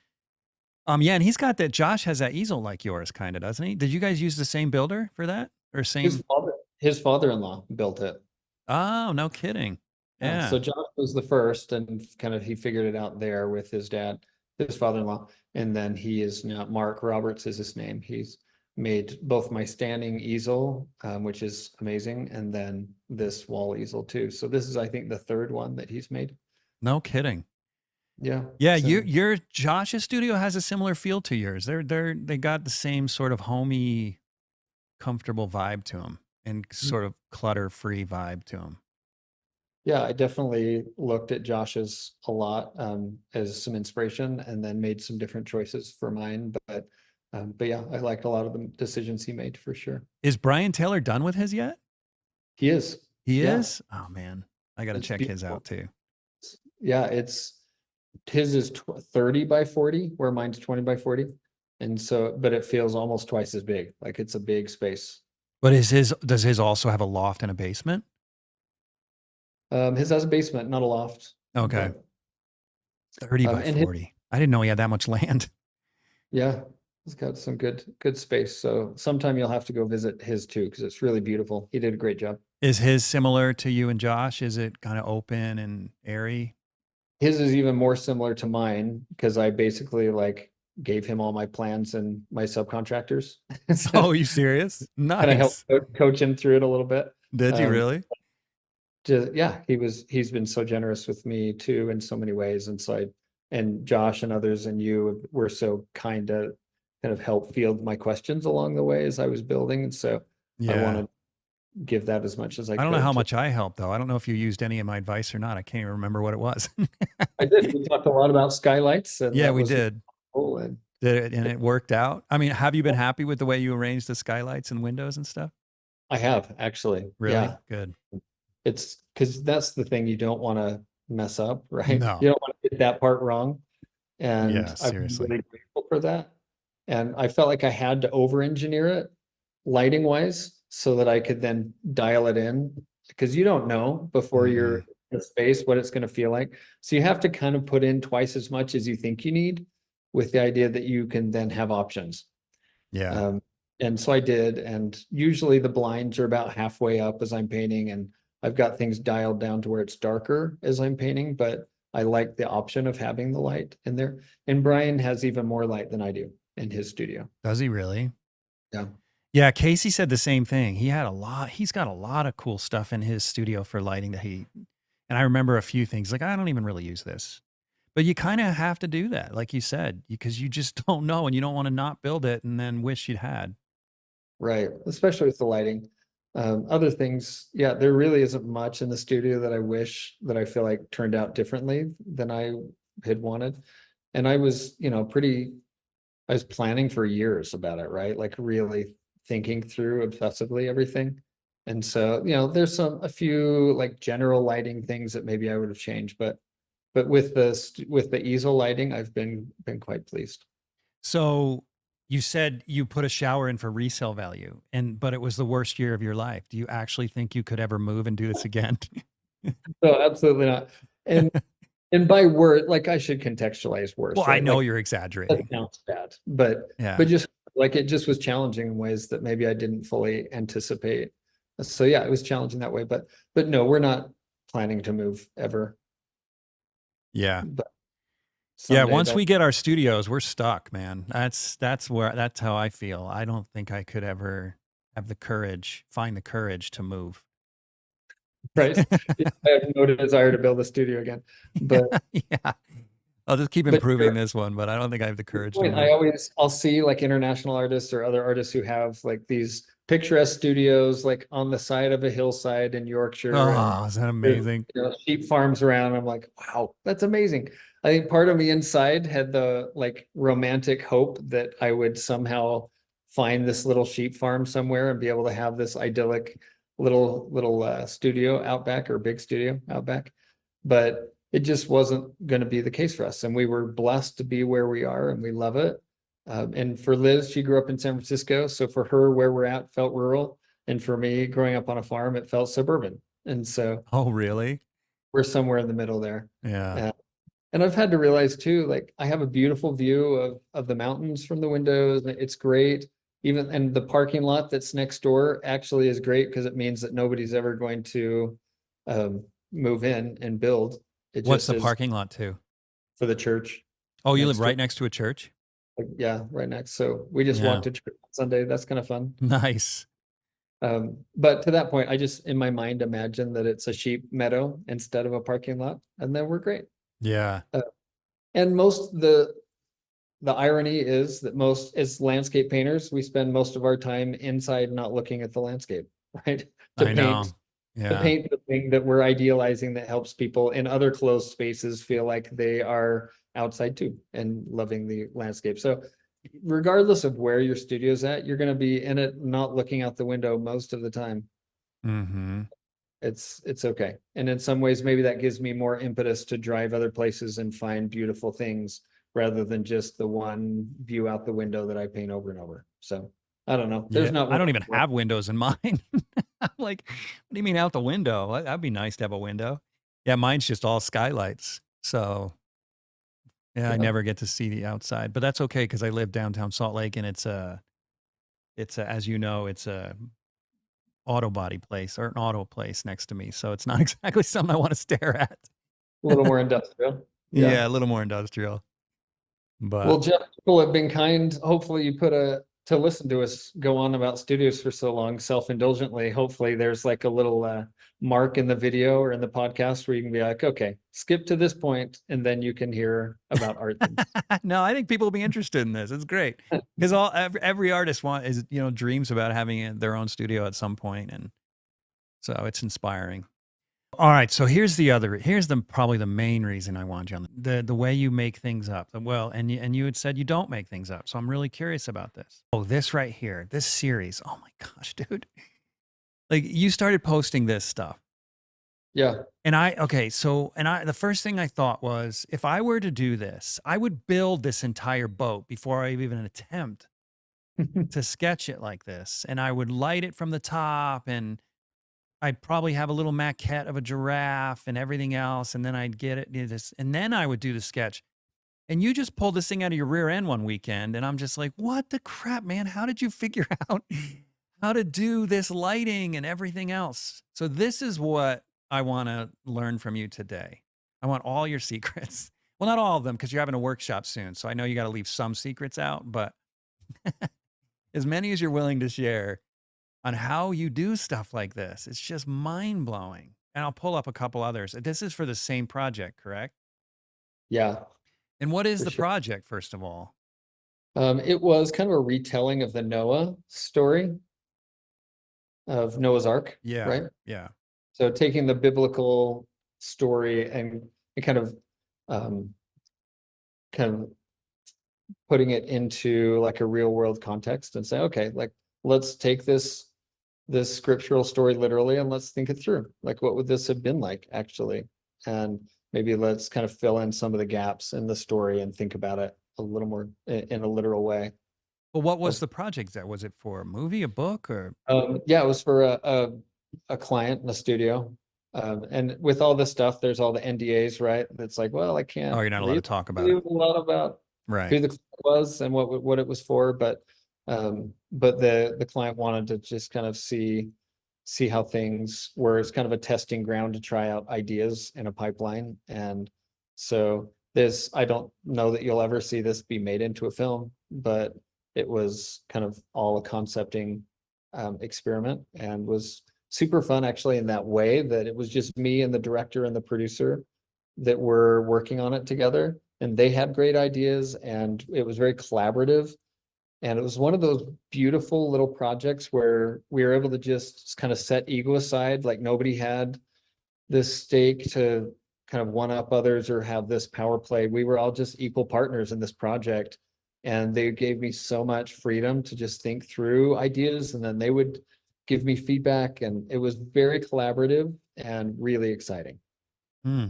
Yeah, and he's got that. Josh has that easel like yours, kind of, doesn't he? Did you guys use the same builder for that, or His same? father, his father-in-law built it. Oh, no kidding. Yeah, Yeah, so Josh was the first and kind of he figured it out there with his dad, his father-in-law. And then he is now Mark Roberts is his name. He's made both my standing easel, which is amazing, and then this wall easel too. So this is, I think, the third one that he's made. no kidding. Yeah. Yeah, So your Josh's studio has a similar feel to yours. They got the same sort of homey, comfortable vibe to them, and sort of clutter free vibe to them. yeah, I definitely looked at Josh's a lot as some inspiration and then made some different choices for mine. But yeah, I liked a lot of the decisions he made for sure. Is Brian Taylor done with his yet? He is. He Yeah, is. Oh man, I got to it's check his beautiful. out too. Yeah, it's his is 30 by 40, where mine's 20 by 40. And so, but it feels almost twice as big. Like it's a big space. But is his does his also have a loft and a basement? His has a basement, not a loft, Okay, but 30 by and his, 40. I didn't know he had that much land. yeah, he's got some good space. So sometime you'll have to go visit his too, because it's really beautiful. He did a great job. Is his similar to you and Josh? Is it kind of open and airy? His is even more similar to mine because I basically like gave him all my plans and my subcontractors. Oh, So are you serious? kind of helped Nice. coach him through it a little bit. Did you Um, really? just yeah, he's been so generous with me too in so many ways. And so and Josh and others and you were so kind to kind of help field my questions along the way as I was building. And so I want Yeah. to give that as much as I I don't know could how to much I helped though. I don't know if you used any of my advice or not. I can't even remember what it was. I did. We talked a lot about skylights and Yeah, that we was did. cool. And Did it, and it worked out? I mean, have you been happy with the way you arranged the skylights and windows and stuff? I have actually. Really? Yeah. Good. It's because that's the thing you don't want to mess up, right? No. You don't want to get that part wrong. And Yeah, I've been seriously. really grateful for that. And I felt like I had to over engineer it lighting wise so that I could then dial it in because you don't know before you're Mm-mm. in space what it's going to feel like. So you have to kind of put in twice as much as you think you need with the idea that you can then have options. Yeah. Um, and so I did, and usually the blinds are about halfway up as I'm painting, and I've got things dialed down to where it's darker as I'm painting, but I like the option of having the light in there. And Brian has even more light than I do in his studio. Does he really? Yeah. Yeah, Casey said the same thing. He's got a lot of cool stuff in his studio for lighting that and I remember a few things like I don't even really use this. But you kind of have to do that, like you said, because you just don't know and you don't want to not build it and then wish you'd had. Right, especially with the lighting. Other things, yeah, there really isn't much in the studio that I wish that I feel like turned out differently than I had wanted. And I was, I was planning for years about it, right? Like really thinking through obsessively everything. And so, there's a few like general lighting things that maybe I would have changed, but with the easel lighting, I've been quite pleased. So you said you put a shower in for resale value but it was the worst year of your life. Do you actually think you could ever move and do this again? So absolutely not. And and by word, like I should contextualize Well, worse, I right? know Like you're that exaggerating. sounds bad, but Yeah. just like it just was challenging in ways that maybe I didn't fully anticipate. So yeah, it was challenging that way, but no, we're not planning to move ever. Yeah. But Yeah, someday once that we get our studios, we're stuck, man. That's how I feel. I don't think I could ever find the courage to move. right. Yeah, I have no desire to build a studio again. But Yeah. I'll just keep but improving you're this one, but I don't think I have the courage to point, move. I'll see like international artists or other artists who have like these picturesque studios like on the side of a hillside in Yorkshire and Oh, is that there's amazing? sheep farms around. I'm like, wow, that's amazing. I think part of me inside had the like romantic hope that I would somehow find this little sheep farm somewhere and be able to have this idyllic little studio out back or big studio out back. But it just wasn't going to be the case for us. And we were blessed to be where we are and we love it. And for Liz, she grew up in San Francisco. So for her, where we're at felt rural. And for me, growing up on a farm, it felt suburban. And so Oh, really? we're somewhere in the middle there. Yeah. And I've had to realize too, like I have a beautiful view of the mountains from the windows. It's great. Even and the parking lot that's next door actually is great because it means that nobody's ever going to move in and build. It What's just the is parking lot to? for the church Oh, you live next door. right next to a church? Like, yeah, right next. So we just Yeah. walk to church on Sunday. That's kind of fun. Nice. But to that point, I just in my mind imagine that it's a sheep meadow instead of a parking lot, and then we're great. Yeah. Uh, and most the irony is that most as landscape painters, we spend most of our time inside not looking at the landscape, right? To I know. Yeah. paint the thing that we're idealizing that helps people in other closed spaces feel like they are outside too and loving the landscape. So regardless of where your studio's at, you're going to be in it not looking out the window most of the time. Mm-hmm. It's okay. And in some ways, maybe that gives me more impetus to drive other places and find beautiful things rather than just the one view out the window that I paint over and over. So I don't know. There's Yeah. not I one. don't even have windows in mine. I'm like, what do you mean out the window? That'd be nice to have a window. Yeah, mine's just all skylights. So yeah, I Yeah. never get to see the outside, but that's okay because I live downtown Salt Lake and as you know, it's a auto body place or an auto place next to me. So it's not exactly something I want to stare at. A little more industrial. Yeah. Yeah, a little more industrial. Well, But Jeff, people have been kind. Hopefully you put to listen to us go on about studios for so long, self-indulgently. Hopefully there's like a little mark in the video or in the podcast where you can be like, okay, skip to this point, and then you can hear about art things. no, I think people will be interested in this. It's great because every artist dreams about having their own studio at some point, and so it's inspiring. All right, so here's the probably the main reason I want you on the way you make things up. Well, and you had said you don't make things up, so I'm really curious about this. Oh, this right here, this series. Oh my gosh, dude! Like you started posting this stuff. Yeah. And the first thing I thought was, if I were to do this, I would build this entire boat before I even attempt to sketch it like this. And I would light it from the top, and I'd probably have a little maquette of a giraffe and everything else. And then I'd get it, and then I would do the sketch. And you just pulled this thing out of your rear end one weekend. And I'm just like, what the crap, man? How did you figure out how to do this lighting and everything else? So this is what I want to learn from you today. I want all your secrets. Well, not all of them because you're having a workshop soon. So I know you got to leave some secrets out, but as many as you're willing to share on how you do stuff like this. It's just mind blowing. And I'll pull up a couple others. This is for the same project, correct? Yeah, And what is for the sure. project, first of all? It was kind of a retelling of the Noah story of Noah's Ark, Yeah. right? Yeah. So taking the biblical story and um, kind of putting it into like a real world context and say, okay, like let's take this scriptural story literally and let's think it through. Like, what would this have been like actually? And maybe let's kind of fill in some of the gaps in the story and think about it a little more in a literal way. Well, what was That's the project that was it for? A movie, a book, or yeah, it was for a client in the studio. And with all this stuff, there's all the NDAs, right? That's like, well, I oh, can't you're not allowed to really talk about tell you it. a lot about Right. who the client was and what it was for, but the client wanted to just kind of see how things were. It's kind of a testing ground to try out ideas in a pipeline. And so this, I don't know that you'll ever see this be made into a film, but it was kind of all a concepting experiment and was super fun actually in that way that it was just me and the director and the producer that were working on it together, and they had great ideas and it was very collaborative. And it was one of those beautiful little projects where we were able to just kind of set ego aside, like nobody had this stake to kind of one up others or have this power play. We were all just equal partners in this project. And they gave me so much freedom to just think through ideas, and then they would give me feedback. And it was very collaborative and really exciting. Hmm.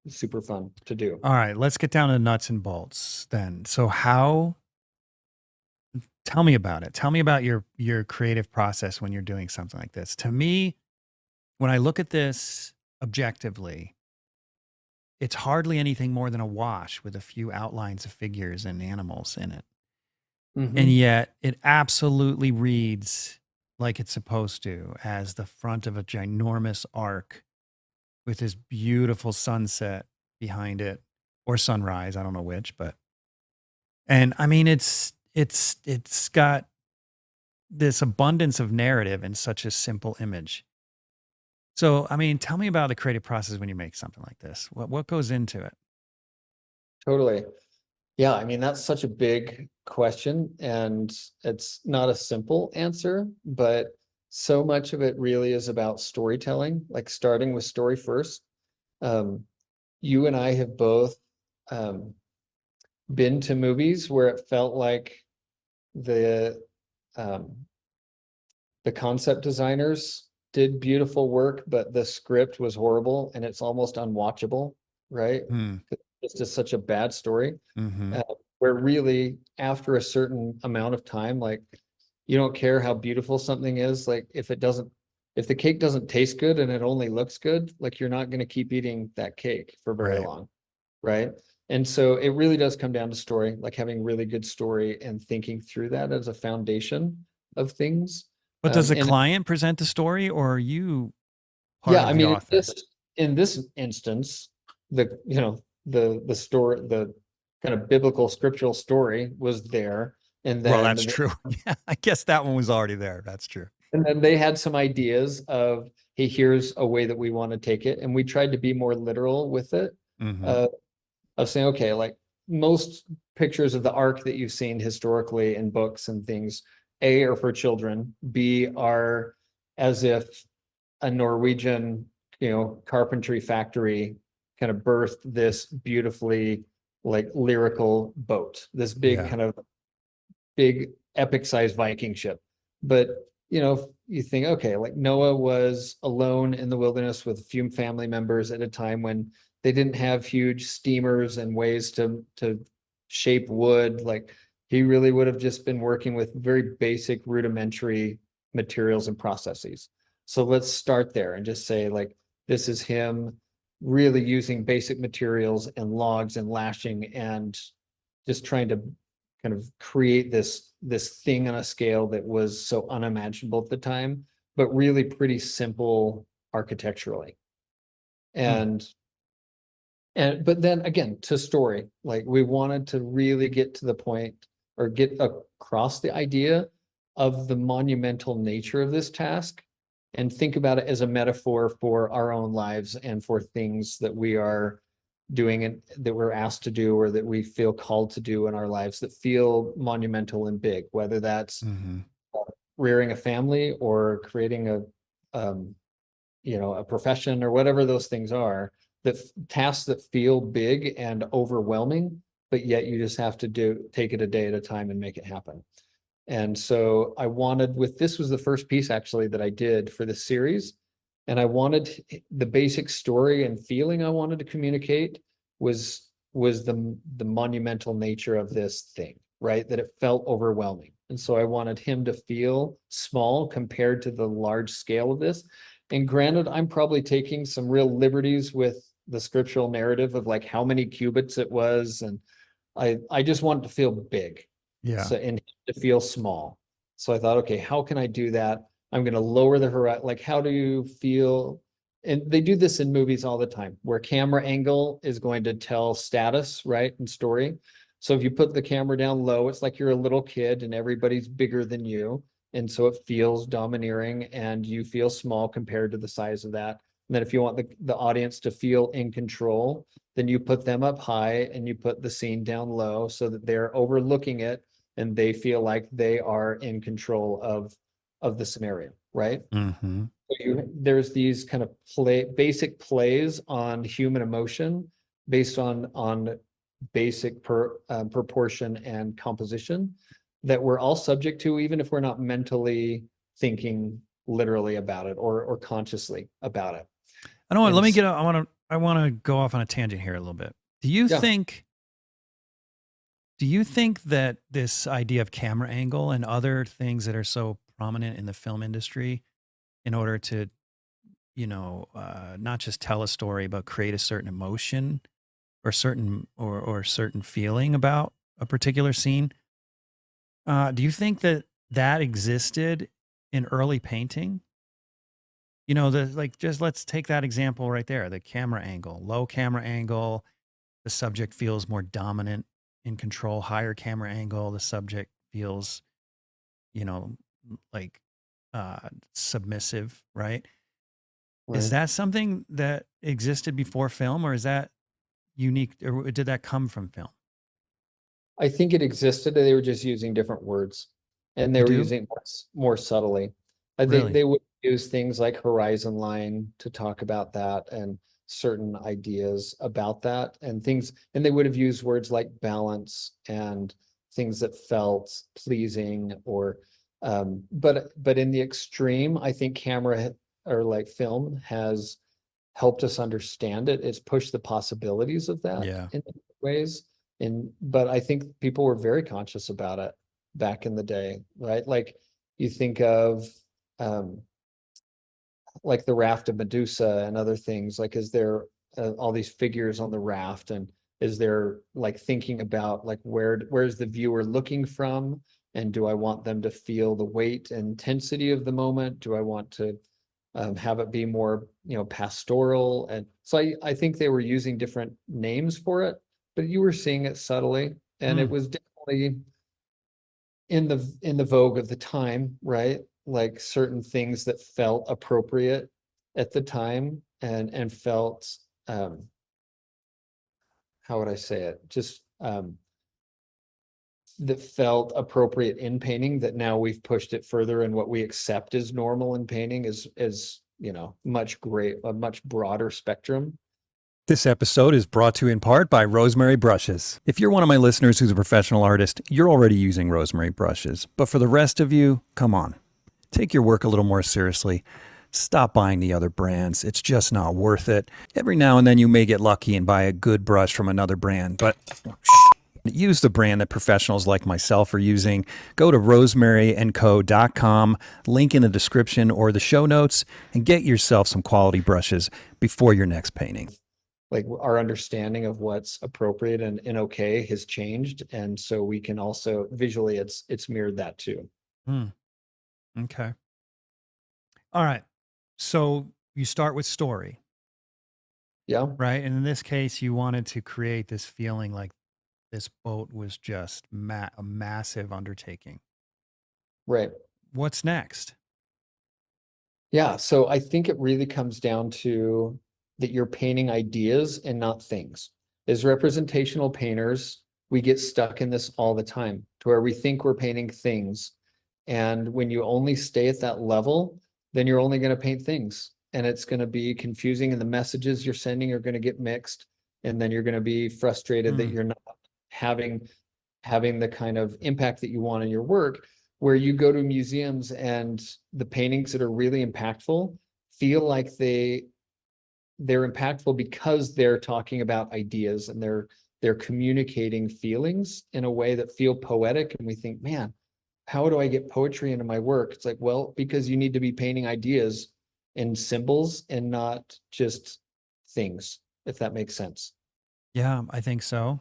Super fun to do. All right, let's get down to nuts and bolts then. So tell me about it. Tell me about your creative process when you're doing something like this. To me, when I look at this, objectively, it's hardly anything more than a wash with a few outlines of figures and animals in it. And Hmm. yet it absolutely reads like it's supposed to, as the front of a ginormous arc with this beautiful sunset behind it, or sunrise, I don't know which, but and I mean it's got this abundance of narrative in such a simple image. So, I mean, tell me about the creative process when you make something like this. What goes into it? Totally. Yeah, I mean, that's such a big question, and it's not a simple answer, but so much of it really is about storytelling, like starting with story first. Um, you and I have both um, been to movies where it felt like the um, the concept designers did beautiful work, but the script was horrible and it's almost unwatchable, right? Hmm. It's just such a bad story. Mm-hmm. uh, where really after a certain amount of time, like you don't care how beautiful something is, like if the cake doesn't taste good and it only looks good, like you're not going to keep eating that cake for very Right. long, right? And so it really does come down to story, like having really good story and thinking through that as a foundation of things. But does the And client present the story, or are you part yeah, of I the mean, author? in this instance, the story, the kind of biblical scriptural story was there, and Well, then that's true. Yeah, I guess that one was already there. That's true. they had some ideas of, hey, here's a way that we want to take it, and we tried to be more literal with it. Mm-hmm. Uh, of saying, okay, like most pictures of the ark that you've seen historically in books and things, A, are for children, B, are as if a Norwegian, carpentry factory kind of birthed this beautifully like lyrical boat, this Yeah. big epic sized Viking ship. But you think, okay, like Noah was alone in the wilderness with a few family members at a time when they didn't have huge steamers and ways to shape wood. Like he really would have just been working with very basic rudimentary materials and processes. So let's start there and just say like this is him really using basic materials and logs and lashing and just trying to kind of create this thing on a scale that was so unimaginable at the time, but really pretty simple architecturally. Hmm. And but then again, to story, like we wanted to really get to the point or get across the idea of the monumental nature of this task and think about it as a metaphor for our own lives and for things that we are doing and that we're asked to do or that we feel called to do in our lives that feel monumental and big, whether that's Mm-hmm. rearing a family or creating um, a profession or whatever those things are, that tasks that feel big and overwhelming, but yet you just have to take it a day at a time and make it happen. And so I wanted, with this was the first piece actually that I did for the series. And I wanted the basic story and feeling I wanted to communicate was the monumental nature of this thing, right? That it felt overwhelming. And so I wanted him to feel small compared to the large scale of this. And granted, I'm probably taking some real liberties with the scriptural narrative of like how many cubits it was. And I just wanted to feel big. Yeah. So and to feel small. So I thought, okay, how can I do that? I'm going to lower the horizon. Like, how do you feel? And they do this in movies all the time, where camera angle is going to tell status, right, and story. So if you put the camera down low, it's like you're a little kid and everybody's bigger than you, and so it feels domineering, and you feel small compared to the size of that. And then if you want the audience to feel in control, then you put them up high and you put the scene down low so that they're overlooking it and they feel like they are in control of the scenario, right? Mm-hmm. There's these kind of basic plays on human emotion based on basic proportion and composition that we're all subject to, even if we're not mentally thinking literally about it or consciously about it. I don't want. And Let me get. I want to go off on a tangent here a little bit. Do you yeah, think? Do you think that this idea of camera angle and other things that are so prominent in the film industry, in order to not just tell a story, but create a certain emotion or certain feeling about a particular scene. Do you think that that existed in early painting? Just let's take that example right there, the camera angle, low camera angle, the subject feels more dominant in control, higher camera angle, the subject feels, you know, like submissive, right? Is Right. that something that existed before film, or is that unique, or did that come from film? I think it existed. They were just using different words, and they You were do? using it more subtly. They Really? would use things like horizon line to talk about that and certain ideas about that and things, and they would have used words like balance and things that felt pleasing or but in the extreme, I think or like film has helped us understand it. It's pushed the possibilities of that Yeah. in ways. But I think people were very conscious about it back in the day, right? Like you think of um, like the raft of Medusa and other things. Like, is there all these figures on the raft, and is there like thinking about like where's the viewer looking from, and do I want them to feel the weight and intensity of the moment? Do I want to have it be more, pastoral? And so I think they were using different names for it, but you were seeing it subtly, and it Hmm. was definitely in the vogue of the time, right? Like certain things that felt appropriate at the time and felt how would I say it? Just that felt appropriate in painting that now we've pushed it further, and what we accept as normal in painting is a much broader spectrum. This episode is brought to you in part by Rosemary Brushes. If you're one of my listeners who's a professional artist, you're already using Rosemary brushes. But for the rest of you, come on, take your work a little more seriously. Stop buying the other brands. It's just not worth it. Every now and then you may get lucky and buy a good brush from another brand, but use the brand that professionals like myself are using. Go to rosemaryandco.com, link in the description or the show notes, and get yourself some quality brushes before your next painting. Like our understanding of what's appropriate and okay has changed, and so we can also visually it's mirrored that too. Hmm. Okay. All right. So you start with story, Yeah, right? And in this case, you wanted to create this feeling like this boat was just a massive undertaking. right. What's next? Yeah, so I think it really comes down to that you're painting ideas and not things. As representational painters, we get stuck in this all the time to where we think we're painting things. And when you only stay at that level, then you're only going to paint things. And it's going to be confusing, and the messages you're sending are going to get mixed. And then you're going to be frustrated that Hmm. you're not having the kind of impact that you want in your work, where you go to museums and the paintings that are really impactful feel like they're impactful because they're talking about ideas, and they're communicating feelings in a way that feel poetic, and we think, man, how do I get poetry into my work? It's like, well, because you need to be painting ideas and symbols and not just things, if that makes sense. Yeah, I think so.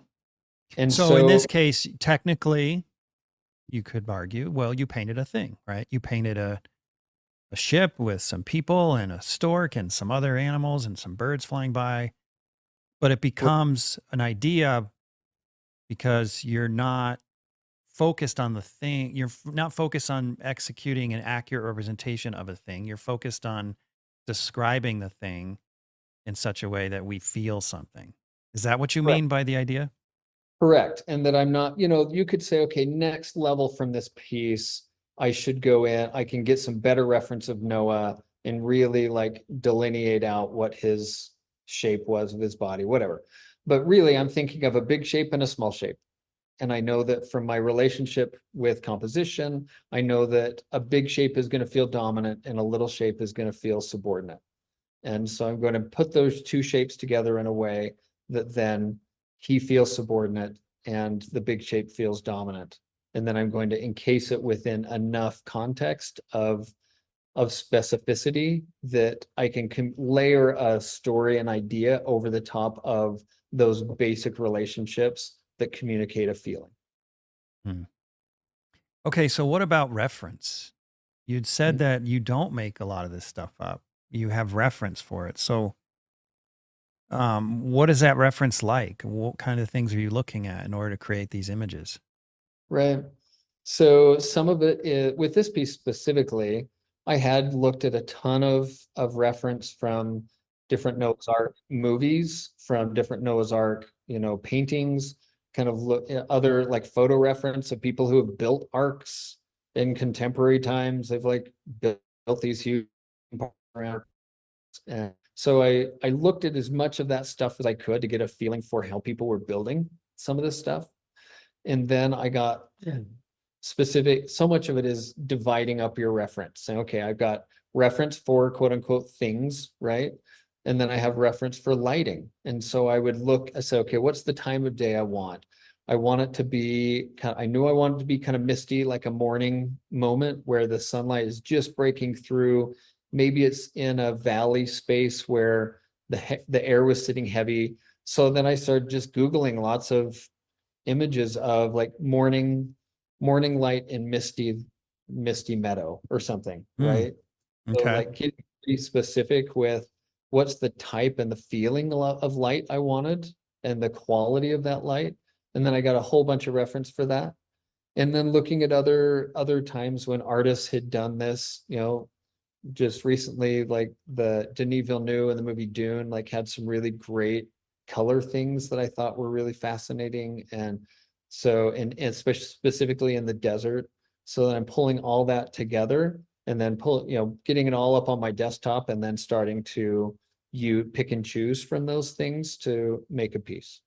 And So in this so case, technically, you could argue, well, you painted a thing, right? You painted a ship with some people and a stork and some other animals and some birds flying by, but it becomes an idea because you're not focused on the thing. You're not focused on executing an accurate representation of a thing. You're focused on describing the thing in such a way that we feel something. Is that what you mean by the idea? correct. And that I'm not, you could say, okay, next level from this piece, I should go in, I can get some better reference of Noah and really like delineate out what his shape was of his body, whatever. But really, I'm thinking of a big shape and a small shape. And I know that from my relationship with composition, I know that a big shape is going to feel dominant and a little shape is going to feel subordinate. And so I'm going to put those two shapes together in a way that then he feels subordinate and the big shape feels dominant. And then I'm going to encase it within enough context of of specificity that I can layer a story and idea over the top of those basic relationships that communicate a feeling. Hmm. Okay, so what about reference? You'd said Mhm. that you don't make a lot of this stuff up. You have reference for it. So, what is that reference like? What kind of things are you looking at in order to create these images? Right. So some of it is with this piece specifically, I had looked at a ton of reference from different Noah's Ark movies, from different Noah's Ark, paintings, kind of look other like photo reference of people who have built arks in contemporary times. They've like built these huge arks. And so I looked at as much of that stuff as I could to get a feeling for how people were building some of this stuff. And then I got specific, so much of it is dividing up your reference. Saying, okay, I've got reference for quote unquote things, right? And then I have reference for lighting. And so I would look, I say, okay, what's the time of day I want? I want it to be I knew I wanted to be kind of misty, like a morning moment where the sunlight is just breaking through. Maybe it's in a valley space where the air was sitting heavy. So then I started just Googling lots of images of like morning light in misty meadow or something, Hmm. right? So Okay. like getting pretty specific with what's the type and the feeling of light I wanted and the quality of that light. And then I got a whole bunch of reference for that. And then looking at other times when artists had done this, just recently, like the Denis Villeneuve in the movie Dune, like had some really great color things that I thought were really fascinating. And so, and especially specifically in the desert. So then I'm pulling all that together and then getting it all up on my desktop and then starting to you pick and choose from those things to make a piece.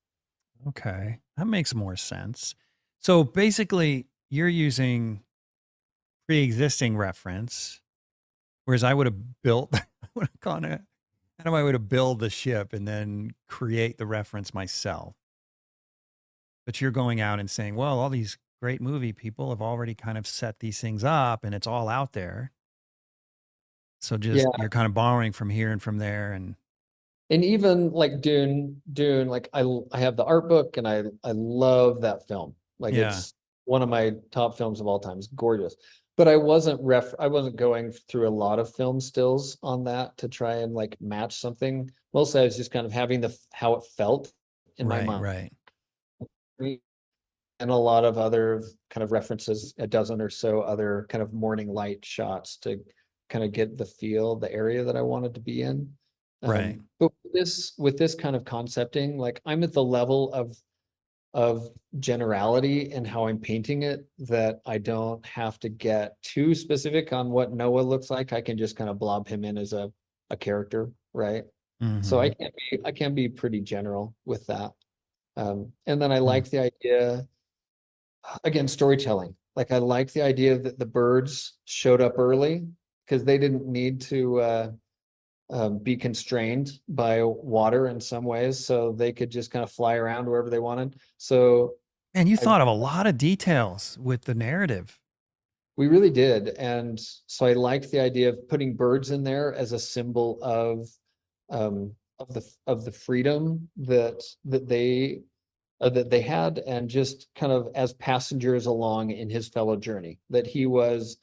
Okay. That makes more sense. So basically, you're using pre-existing reference, whereas I would have built, I would have gone, how do I would have build the ship and then create the reference myself? But you're going out and saying, well, all these great movie people have already kind of set these things up and it's all out there. So just Yeah. you're kind of borrowing from here and from there. And And even like Dune, like I have the art book and I love that film. Like yeah. it's one of my top films of all time. It's gorgeous. But I wasn't going through a lot of film stills on that to try and like match something. Mostly I was just kind of having the how it felt in my Right. mind. Right. And a lot of other kind of references, a dozen or so other kind of morning light shots to kind of get the feel, the area that I wanted to be in. Right. But with this kind of concepting, like I'm at the level of generality in how I'm painting it that I don't have to get too specific on what Noah looks like. I can just kind of blob him in as a character, right? So Mm-hmm. I can be pretty general with that. And then I like the idea again, storytelling. Like I like the idea that the birds showed up early because they didn't need to be constrained by water in some ways, so they could just kind of fly around wherever they wanted. So And you I thought of a lot of details with the narrative. we really did, and so I liked the idea of putting birds in there as a symbol of the freedom that they had, and just kind of as passengers along in his fellow journey, that he was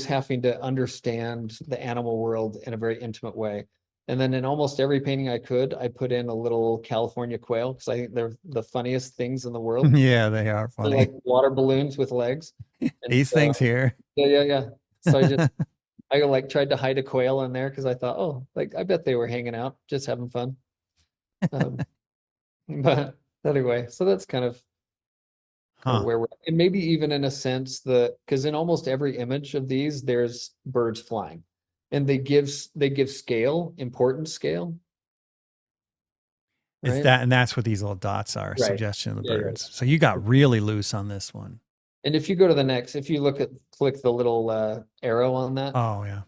having to understand the animal world in a very intimate way. And then in almost every painting I put in a little California quail because I think they're the funniest things in the world. Yeah, they are They're like funny. water balloons with legs. And These things so, here. yeah. So I like tried to hide a quail in there because I thought, oh, like I bet they were hanging out, just having fun. Um, but anyway, so that's kind of Huh. where we're and maybe even in a sense that because in almost every image of these there's birds flying and they give scale, important scale, Is right? that and that's what these little dots are, a Right. suggestion of the Yeah. birds. So you got really loose on this one. And if you go to the next, if you click the little arrow on that, Oh yeah.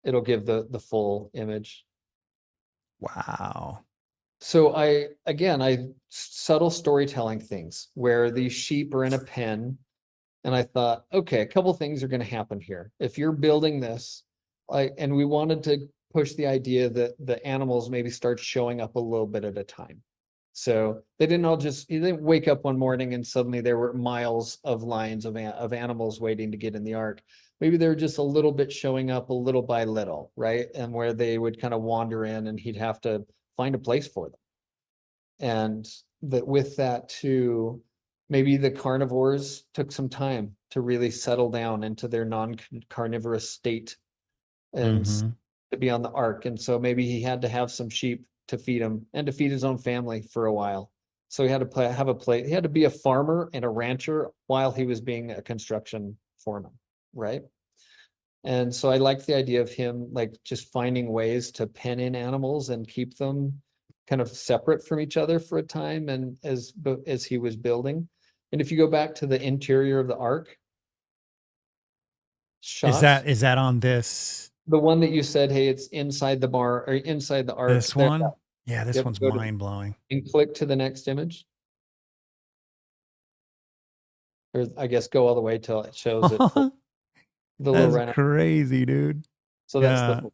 it'll give the full image. Wow. So I subtle storytelling things where these sheep are in a pen And I thought, okay, a couple things are going to happen here. If you're building this, like, and we wanted to push the idea that the animals maybe start showing up a little bit at a time. So they didn't all just, you didn't wake up one morning and suddenly there were miles of lines of animals waiting to get in the ark. Maybe they were just a little bit showing up a little by little, right? And where they would kind of wander in and he'd have to find a place for them. And that with that too, maybe the carnivores took some time to really settle down into their non-carnivorous state and Mhm. to be on the ark. And so maybe he had to have some sheep to feed him and to feed his own family for a while. So he had to have a place. He had to be a farmer and a rancher while he was being a construction foreman, right? And so I like the idea of him like just finding ways to pen in animals and keep them kind of separate from each other for a time and as he was building. And if you go back to the interior of the ark shot, Is that on this the one that you said, hey, it's inside the bar or inside the ark this there. one? Yeah, this Yep, one's go to mind blowing. and click to the next image. Or I guess go all the way till it shows it full, the little That's rhino. crazy, dude. So that's the Yeah. full.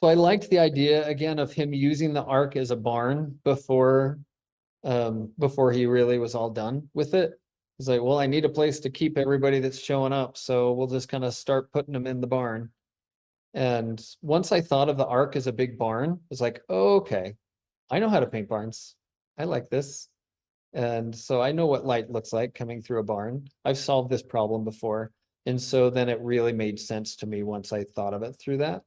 So I liked the idea again of him using the ark as a barn before he really was all done with it. He's like, well, I need a place to keep everybody that's showing up, so we'll just kind of start putting them in the barn. And once I thought of the ark as a big barn, it's like, oh, okay, I know how to paint barns. I like this. And so I know what light looks like coming through a barn. I've solved this problem before. And so then it really made sense to me once I thought of it through that.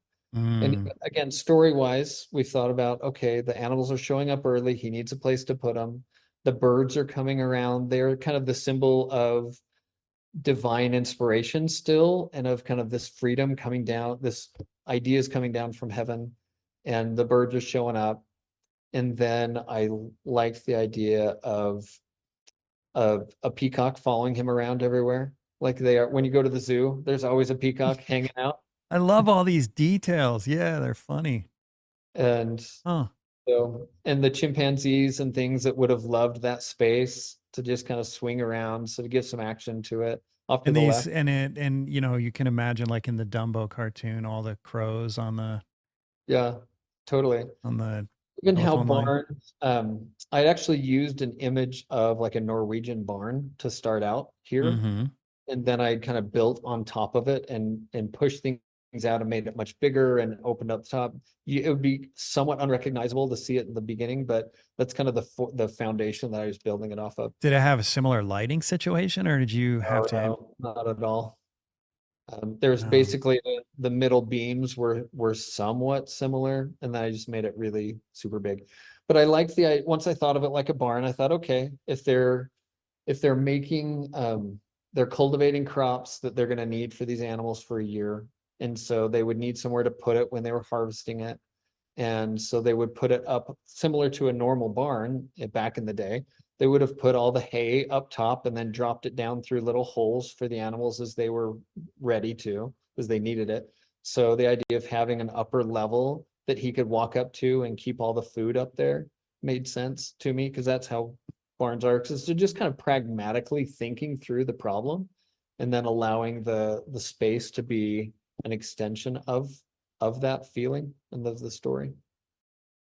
And Mm. again, story wise, we've thought about, okay, the animals are showing up early. He needs a place to put them. The birds are coming around. They're kind of the symbol of divine inspiration still, and of kind of this freedom coming down, this ideas coming down from heaven. And the birds are showing up. And then I liked the idea of a peacock following him around everywhere. Like they are, when you go to the zoo, there's always a peacock hanging out. I love all these details. Yeah, they're funny. And Huh. so, and the chimpanzees and things that would have loved that space to just kind of swing around, so to give some action to it. Off to And the these left. and you know, you can imagine like in the Dumbo cartoon, all the crows Yeah, totally. on the Even how telephone line. barns, I'd actually used an image of like a Norwegian barn to start out here. Mhm. And then I kind of built on top of it and pushed things out and made it much bigger and opened up the top. It would be somewhat unrecognizable to see it in the beginning, but that's kind of the foundation that I was building it off of. Did it have a similar lighting situation, or did you have Oh to no, not at all. There's oh, basically the middle beams were somewhat similar, and then I just made it really super big. But I liked once I thought of it like a barn, I thought, okay, if they're making they're cultivating crops that they're going to need for these animals for a year, and so they would need somewhere to put it when they were harvesting it. And so they would put it up similar to a normal barn back in the day. They would have put all the hay up top and then dropped it down through little holes for the animals as they were ready to, as they needed it. So the idea of having an upper level that he could walk up to and keep all the food up there made sense to me, because that's how barns are. Because they're just kind of pragmatically thinking through the problem and then allowing the space to be an extension of that feeling and of the story.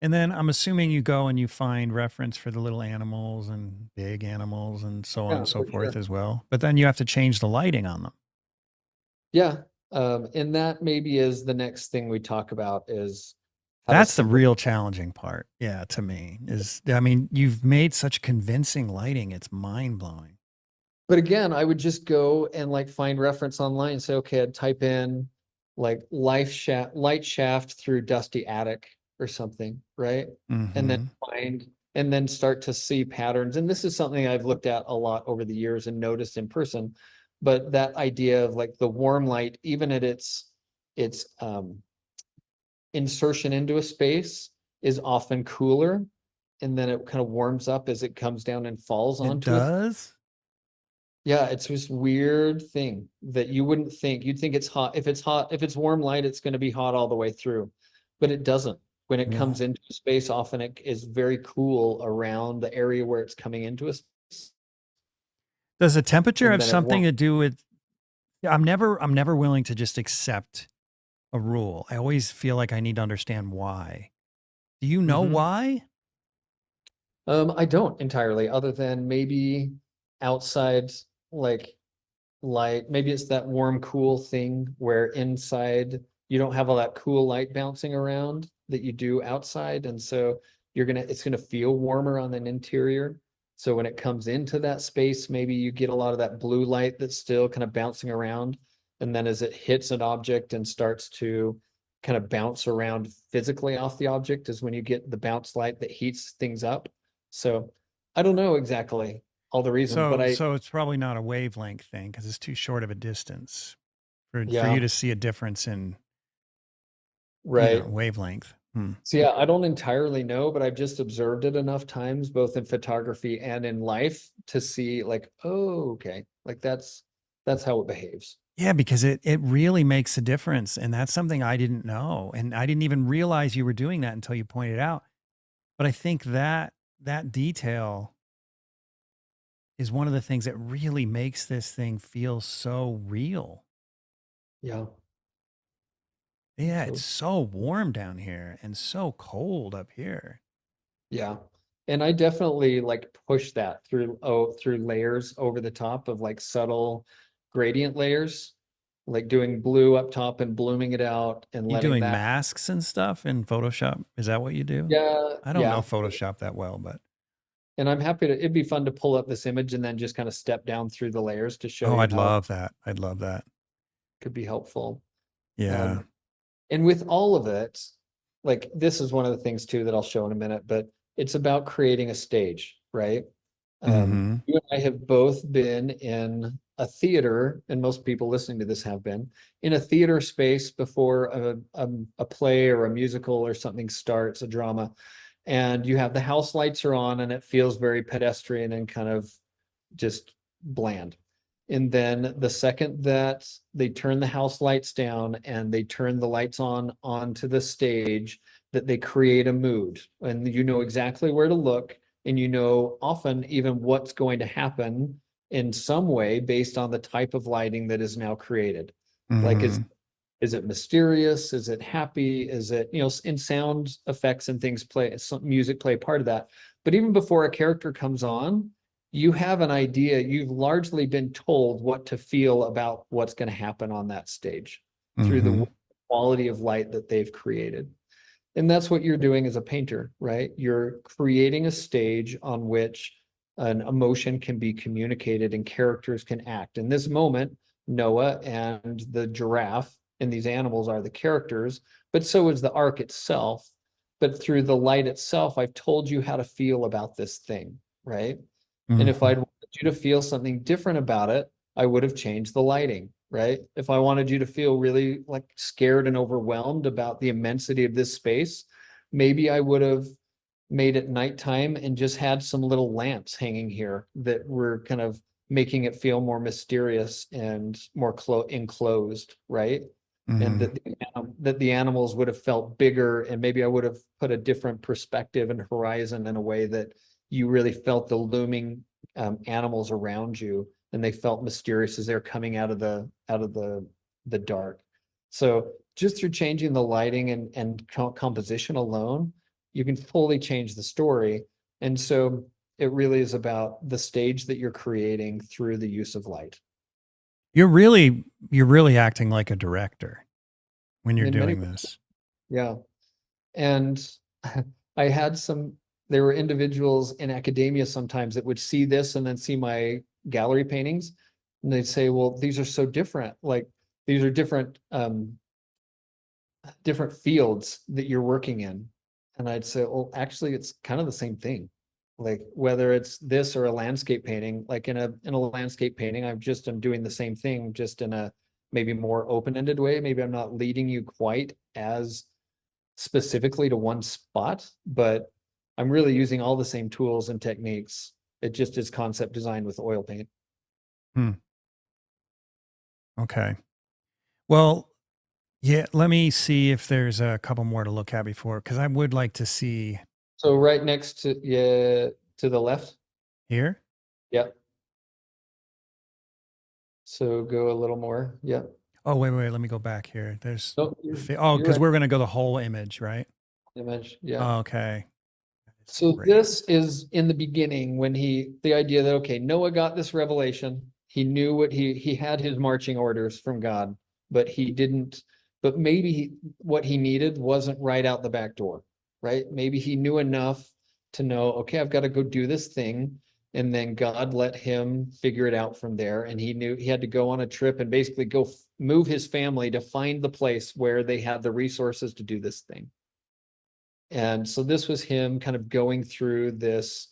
and then I'm assuming you go and you find reference for the little animals and big animals and so on Yeah, and so for forth sure. as well. But then you have to change the lighting on them. Yeah. And that maybe is the next thing we talk about is how to That's the simplify. real challenging part. Yeah, to me is I mean, you've made such convincing lighting. It's mind blowing. But again, I would just go and like find reference online. Say, okay, I'd type in like light shaft through dusty attic or something, right? And then Mhm. find and then start to see patterns. And this is something I've looked at a lot over the years and noticed in person. But that idea of like the warm light, even at its insertion into a space is often cooler. And then it kind of warms up as it comes down and falls It onto it. does? Yeah, it's this weird thing that you wouldn't think. You'd think it's hot. If it's hot, if it's warm light, it's going to be hot all the way through. But it doesn't. When it comes Well, into space, often it is very cool around the area where it's coming into a space. Does the temperature and have then it something won't. to do with I'm never willing to just accept a rule. I always feel like I need to understand why. Do you know Mhm. why? I don't entirely, other than maybe outside, like light, maybe it's that warm, cool thing where inside you don't have all that cool light bouncing around that you do outside. And so it's gonna feel warmer on an interior. So when it comes into that space, maybe you get a lot of that blue light that's still kind of bouncing around. And then as it hits an object and starts to kind of bounce around physically off the object is when you get the bounce light that heats things up. So I don't know exactly all the reasons, but So it's probably not a wavelength thing because it's too short of a distance for you yeah, to see a difference in, right. wavelength. Hmm. So yeah, I don't entirely know, but I've just observed it enough times, both in photography and in life, to see like, oh, okay, like that's how it behaves. Yeah, because it really makes a difference, and that's something I didn't know, and I didn't even realize you were doing that until you pointed out. But I think that detail is one of the things that really makes this thing feel so real. Yeah. Yeah, it's So so warm down here and so cold up here. yeah. And I definitely like push that through layers over the top of like subtle gradient layers, like doing blue up top and blooming it out and You letting doing that. masks and stuff in Photoshop? Is that what you do? Yeah, I don't know yeah. Photoshop that well, but And I'm happy to, it'd be fun to pull up this image and then just kind of step down through the layers to show oh, you I'd how it love that. I'd love that. could be helpful. Yeah. Um, and with all of it, like this is one of the things too that I'll show in a minute, but it's about creating a stage, right? Mhm. You and I have both been in a theater, and most people listening to this have been in a theater space before a play or a musical or something starts, a drama, and you have the house lights are on, and it feels very pedestrian and kind of just bland. And then the second that they turn the house lights down and they turn the lights on onto the stage, that they create a mood and you know exactly where to look and you know often even what's going to happen in some way based on the type of lighting that is now created. Like Mhm. is it mysterious? Is it happy? Is it, in sound effects and things play, some music play a part of that. But even before a character comes on, you have an idea. You've largely been told what to feel about what's going to happen on that stage through the Mhm. quality of light that they've created. And that's what you're doing as a painter, right? You're creating a stage on which an emotion can be communicated and characters can act. In this moment, Noah and the giraffe and these animals are the characters, but so is the arc itself. But through the light itself, I've told you how to feel about this thing, right? And if Mhm. I'd wanted you to feel something different about it, I would have changed the lighting, right? If I wanted you to feel really like scared and overwhelmed about the immensity of this space, maybe I would have made it nighttime and just had some little lamps hanging here that were kind of making it feel more mysterious and more enclosed, right? And Mhm. that the animals would have felt bigger, and maybe I would have put a different perspective and horizon in a way that you really felt the looming animals around you, and they felt mysterious as they're coming out of the dark. So just through changing the lighting and composition alone, you can fully change the story. And so it really is about the stage that you're creating through the use of light. You're really acting like a director when you're In many doing ways, this. yeah. And I had there were individuals in academia sometimes that would see this and then see my gallery paintings. And they'd say, well, these are so different. Like these are different fields that you're working in. And I'd say, well, actually, it's kind of the same thing. Like whether it's this or a landscape painting, like in a landscape painting, I'm doing the same thing, just in a maybe more open-ended way. Maybe I'm not leading you quite as specifically to one spot, but I'm really using all the same tools and techniques. It just is concept design with oil paint. Hmm. Okay. Well, yeah, let me see if there's a couple more to look at before, because I would like to see So right next to, yeah, to the left. here. Yep. So go a little more. Yep. Oh, wait, let me go back here. Oh, Oh, you're because right. we're gonna go the whole image, right? Image. Yeah. Okay. That is So great. this is in the beginning when the idea that, okay, Noah got this revelation. He knew what he had his marching orders from God, but he didn't, but maybe what he needed wasn't right out the back door, right? Maybe he knew enough to know, okay, I've got to go do this thing. And then God let him figure it out from there. And he knew he had to go on a trip and basically go move his family to find the place where they had the resources to do this thing. And so this was him kind of going through this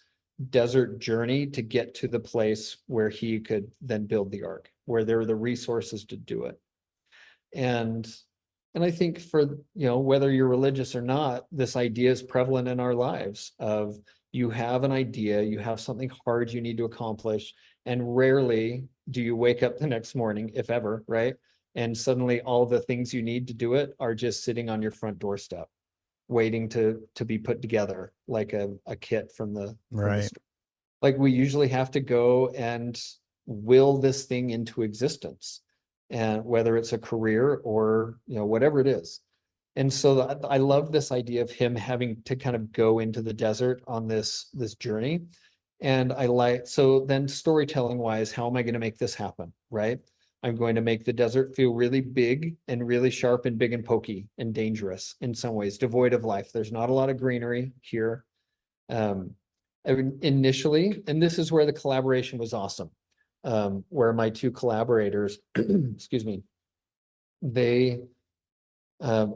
desert journey to get to the place where he could then build the ark, where there were the resources to do it. And and I think for, whether you're religious or not, this idea is prevalent in our lives of you have an idea, you have something hard you need to accomplish, and rarely do you wake up the next morning, if ever, right? And suddenly all the things you need to do it are just sitting on your front doorstep waiting to be put together like a kit from the Right. store. Like we usually have to go and will this thing into existence, and whether it's a career or whatever it is. And so I love this idea of him having to kind of go into the desert on this journey. And I like, so then storytelling wise, how am I going to make this happen? Right. I'm going to make the desert feel really big and really sharp and big and pokey and dangerous in some ways, devoid of life. There's not a lot of greenery here. Um, Initially, and this is where the collaboration was awesome. Where my two collaborators, excuse me, they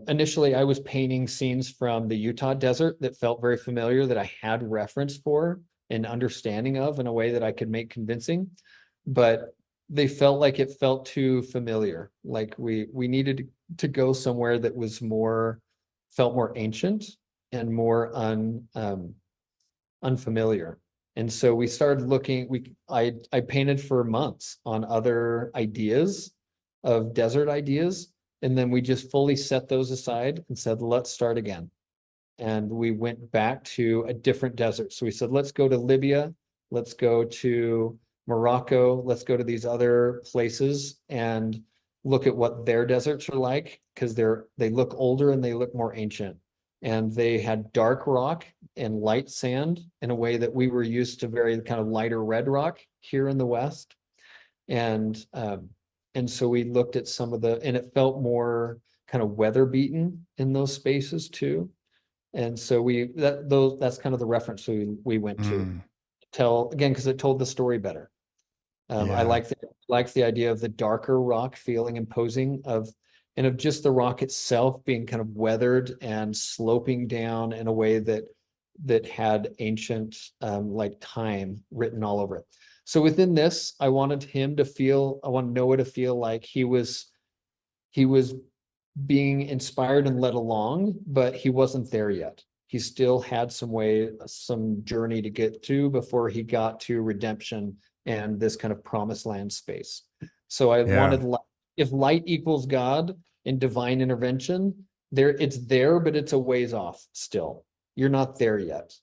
initially I was painting scenes from the Utah desert that felt very familiar, that I had reference for and understanding of in a way that I could make convincing, but they felt like it felt too familiar. Like we needed to go somewhere that was more, felt more ancient and more unfamiliar. And so we started looking, I painted for months on other ideas of desert ideas. And then we just fully set those aside and said, let's start again. And we went back to a different desert. So we said, let's go to Libya, let's go to Morocco, let's go to these other places and look at what their deserts are like, because they look older and they look more ancient. And they had dark rock and light sand in a way that we were used to very kind of lighter red rock here in the West. And and so we looked at some of and it felt more kind of weather beaten in those spaces too. And so that's kind of the reference we went to Mm, tell again, because it told the story better. I yeah. like the idea of the darker rock feeling imposing and of just the rock itself being kind of weathered and sloping down in a way that had ancient like time written all over it. So within this, I want Noah to feel like he was being inspired and led along, but he wasn't there yet. He still had some journey to get to before he got to redemption and this kind of promised land space. So I Yeah. wanted, if light equals God and divine intervention, it's there, but it's a ways off still. You're not there yet.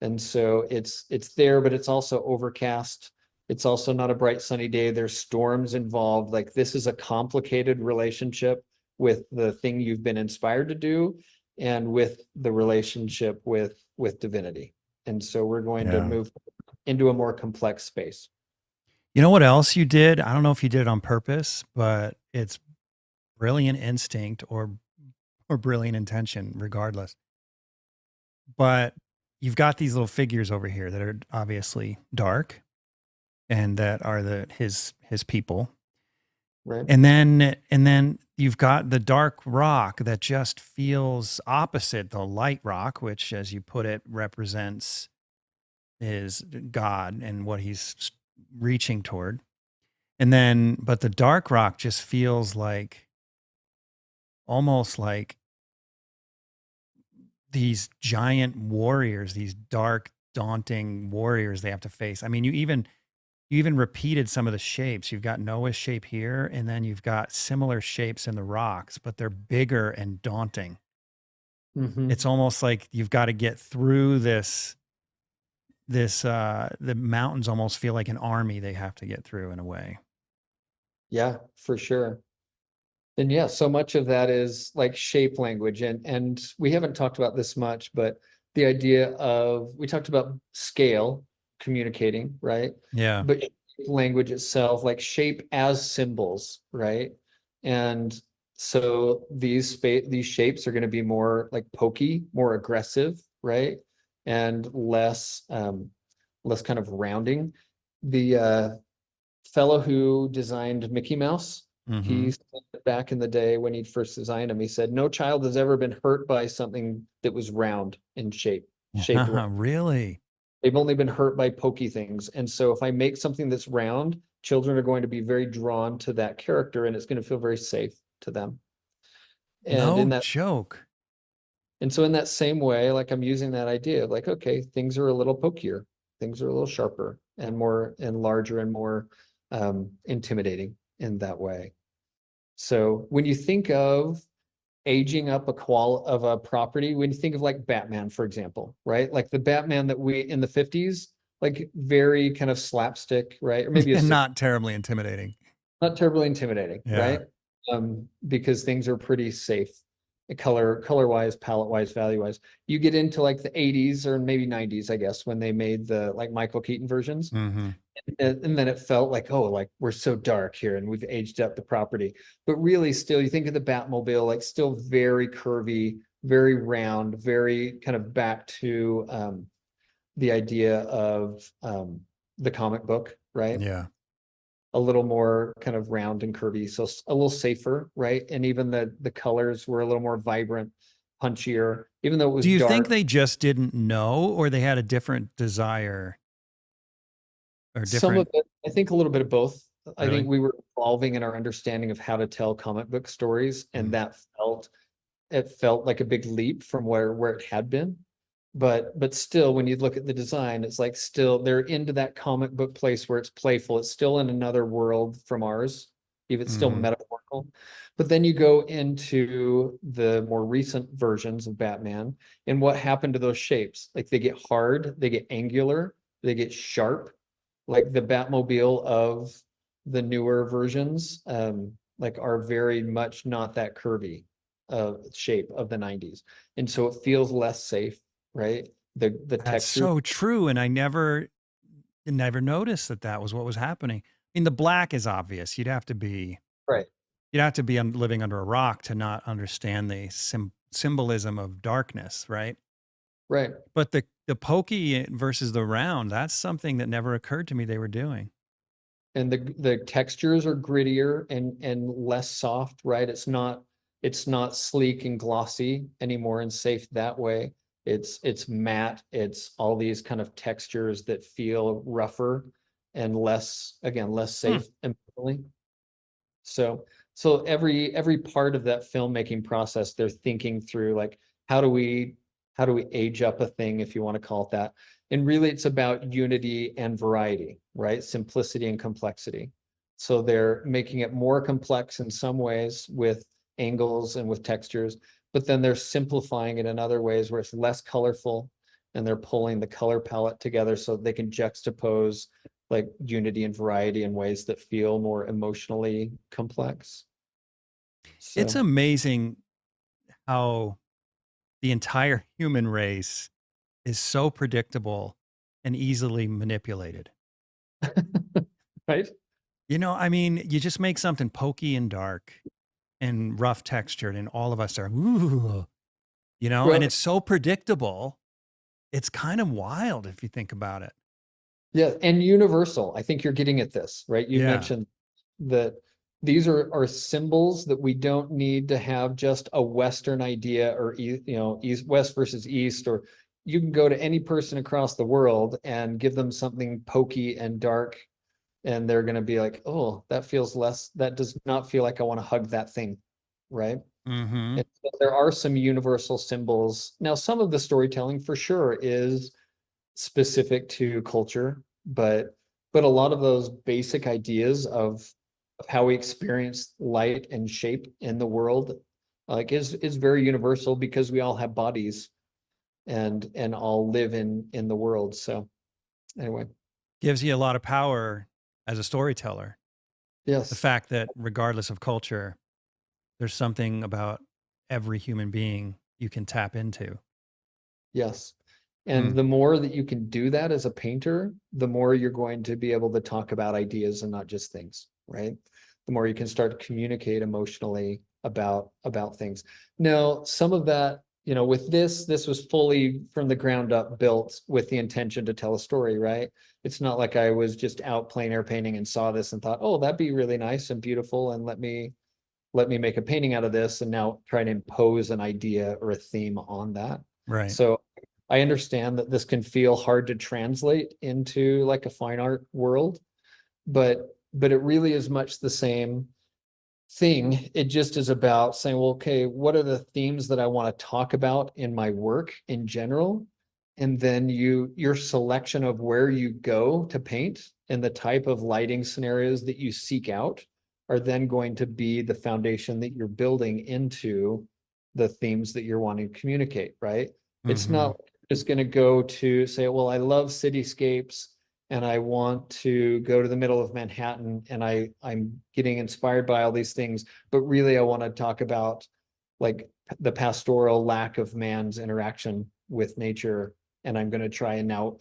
And so it's there, but it's also overcast. It's also not a bright sunny day. There's storms involved. Like this is a complicated relationship with the thing you've been inspired to do and with the relationship with divinity. And so we're going to Yeah. move into a more complex space. You know what else you did? I don't know if you did it on purpose, but it's brilliant instinct or brilliant intention, regardless. But you've got these little figures over here that are obviously dark and that are his people. Right. And then you've got the dark rock that just feels opposite the light rock, which, as you put it, represents is God and what he's reaching toward. But the dark rock just feels like almost like these giant warriors, these dark, daunting warriors they have to face. I mean, you even repeated some of the shapes. You've got Noah's shape here, and then you've got similar shapes in the rocks, but they're bigger and daunting. Mm-hmm. It's almost like you've got to get through the mountains almost feel like an army they have to get through in a way. Yeah, for sure. And yeah, so much of that is like shape language, and we haven't talked about this much, but the idea of, we talked about scale communicating, right? Yeah. But language itself, like shape as symbols, right? And so these shapes are going to be more like pokey, more aggressive, right? And less kind of rounding. The fellow who designed Mickey Mouse, he Mm-hmm. said back in the day when he first designed him, he said, no child has ever been hurt by something that was round in shape, shaped round. Really? They've only been hurt by pokey things. And so if I make something that's round, children are going to be very drawn to that character and it's going to feel very safe to them. And No in that, joke. and so in that same way, like I'm using that idea of like, okay, things are a little pokier, things are a little sharper and more and larger and more intimidating in that way. So when you think of aging up of a property, when you think of like Batman, for example, right? Like the Batman that we in the 50s, like very kind of slapstick, right? Or maybe a And not terribly intimidating. not terribly intimidating, Yeah. right? Because things are pretty safe, color wise, palette wise, value wise. You get into like the 80s or maybe 90s, I guess, when they made the like Michael Keaton versions. Mm-hmm. And then it felt like, oh, like we're so dark here and we've aged up the property. But really, still, you think of the Batmobile, like still very curvy, very round, very kind of back to the idea of the comic book, right? Yeah. A little more kind of round and curvy, so a little safer, right? And even the colors were a little more vibrant, punchier, even though it was Do you think dark. they just didn't know or they had a different desire or Some of different? it, I think a little bit of both. I think Really? we were evolving in our understanding of how to tell comic book stories, and Mm. that felt like a big leap from where it had been. But still, when you look at the design, it's like still they're into that comic book place where it's playful. It's still in another world from ours, if it's still Mm-hmm. metaphorical. But then you go into the more recent versions of Batman, and what happened to those shapes? Like they get hard, they get angular, they get sharp, like the Batmobile of the newer versions, like are very much not that curvy shape of the 90s. And so it feels less safe, right? The That's texture, so true. And I never noticed that that was what was happening. I mean, the black is obvious. right, You'd have to be living under a rock to not understand the symbolism of darkness, right? right. But the pokey versus the round, that's something that never occurred to me they were doing. And the textures are grittier and less soft, right? It's not sleek and glossy anymore and safe that way. It's matte. It's all these kind of textures that feel rougher and less, again, less Hmm. safe emotionally. So so every part of that filmmaking process, they're thinking through like how do we how do we age up a thing, if you want to call it that. And really it's about unity and variety, right? Simplicity and complexity. So they're making it more complex in some ways with angles and with textures, but then they're simplifying it in other ways where it's less colorful and they're pulling the color palette together so they can juxtapose like unity and variety in ways that feel more emotionally complex. It's So, amazing how the entire human race is so predictable and easily manipulated. right? I mean, you just make something pokey and dark and rough textured, and all of us are, ooh, and Well, it's so predictable. It's kind of wild if you think about it. yeah, and universal. I think you're getting at this, right? You Yeah. mentioned that these are symbols that we don't need to have just a Western idea or East West versus East, or you can go to any person across the world and give them something pokey and dark, and they're going to be like, oh, that does not feel like I want to hug that thing, right? Mm-hmm. And so there are some universal symbols. Now, some of the storytelling for sure is specific to culture, but a lot of those basic ideas of how we experience light and shape in the world, like is very universal because we all have bodies and all live in the world. So anyway, Gives you a lot of power as a storyteller. The Yes. fact that regardless of culture, there's something about every human being you can tap into. Yes. Hmm. And the more that you can do that as a painter, the more you're going to be able to talk about ideas and not just things, right? The more you can start to communicate emotionally about things. Now, some of that, with this was fully from the ground up built with the intention to tell a story, right? It's not like I was just out plein air painting and saw this and thought, oh, that'd be really nice and beautiful, and let me make a painting out of this and now try to impose an idea or a theme on that. Right. So I understand that this can feel hard to translate into like a fine art world, but it really is much the same thing. It just is about saying, well, okay, what are the themes that I want to talk about in my work in general? And then your selection of where you go to paint and the type of lighting scenarios that you seek out are then going to be the foundation that you're building into the themes that you're wanting to communicate, right? It's Hmm. not just going to go to say, well, I love cityscapes and I want to go to the middle of Manhattan and I'm getting inspired by all these things, but really I want to talk about like the pastoral lack of man's interaction with nature. And I'm going to try and now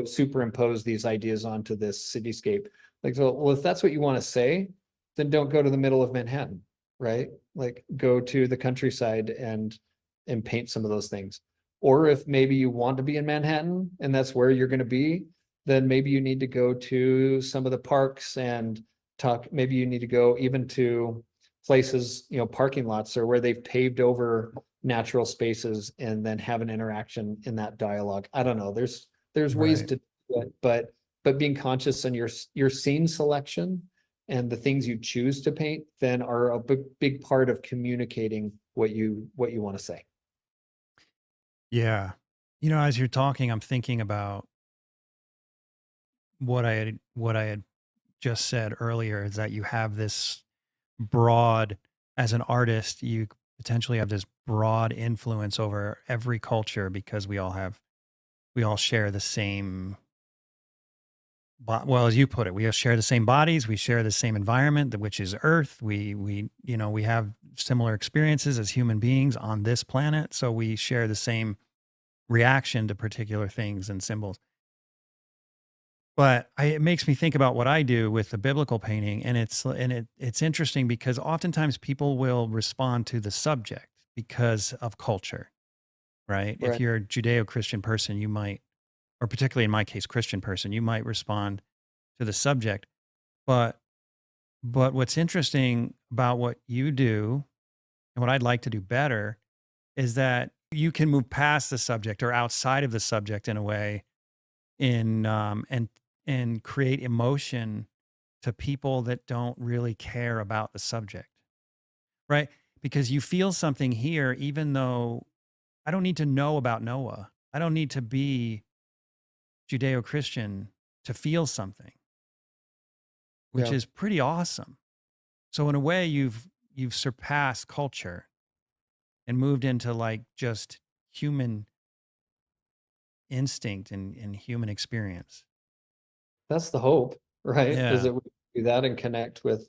superimpose these ideas onto this cityscape. Like, so, well, if that's what you want to say, then don't go to the middle of Manhattan, right? Like go to the countryside and paint some of those things. Or if maybe you want to be in Manhattan and that's where you're going to be, then maybe you need to go to some of the parks and talk. Maybe you need to go even to places, parking lots or where they've paved over natural spaces and then have an interaction in that dialogue. I don't know. There's ways Right. to do it, but being conscious in your scene selection and the things you choose to paint then are a big part of communicating what you want to say. Yeah. As you're talking, I'm thinking about what I had just said earlier is that you have this broad as an artist, you potentially have this broad influence over every culture because we all share the same well, as you put it, we all share the same bodies, we share the same environment, which is Earth. We have similar experiences as human beings on this planet, so we share the same reaction to particular things and symbols. But it makes me think about what I do with the biblical painting, and it's interesting because oftentimes people will respond to the subject because of culture, right? If Right. you're a Judeo-Christian person, you might, or particularly in my case, Christian person, you might respond to the subject. But what's interesting about what you do and what I'd like to do better is that you can move past the subject or outside of the subject in a way in and create emotion to people that don't really care about the subject, right? Because you feel something here, even though I don't need to know about Noah. I don't need to be Judeo Christian to feel something, which Yeah. is pretty awesome. So in a way, you've surpassed culture and moved into like just human instinct and human experience. That's the hope, right? Is Yeah, that we do that and connect with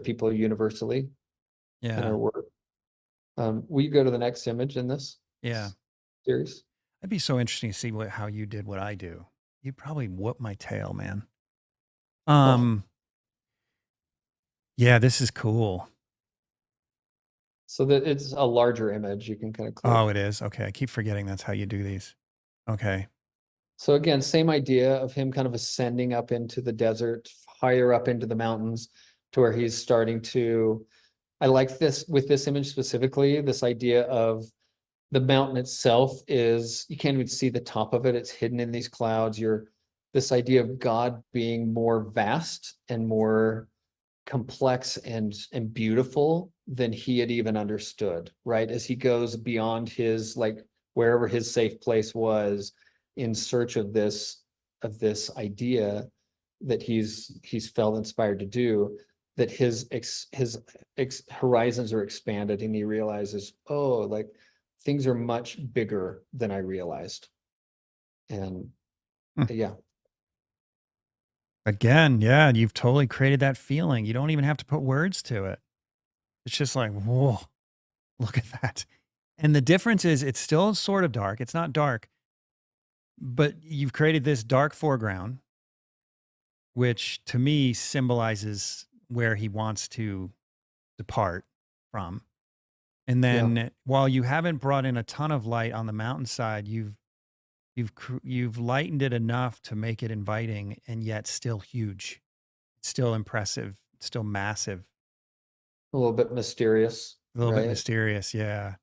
people universally in yeah, our work. Will you go to the next image in this yeah. series? It'd be so interesting to see how you did what I do. You'd probably whoop my tail, man. Oh, Um, yeah, this is cool. so that it's a larger image you can kind of Oh, click. it is? Okay, I keep forgetting that's how you do these. Okay. So again, same idea of him kind of ascending up into the desert, higher up into the mountains to where he's starting to. I like this with this image specifically, this idea of the mountain itself is you can't even see the top of it. It's hidden in these clouds. You're this idea of God being more vast and more complex and beautiful than he had even understood, right? As he goes beyond his like wherever his safe place was in search of this idea that he's felt inspired to do, that his horizons are expanded and he realizes, oh, like things are much bigger than I realized. And Hmm. yeah, Again, yeah, you've totally created that feeling. You don't even have to put words to it. It's just like, whoa, look at that. And the difference is it's still sort of dark. It's not dark, but you've created this dark foreground, which to me symbolizes where he wants to depart from. And Yeah, then while you haven't brought in a ton of light on the mountainside, you've lightened it enough to make it inviting and yet still huge, still impressive, still massive, a little bit mysterious, a little bit right? mysterious. Yeah.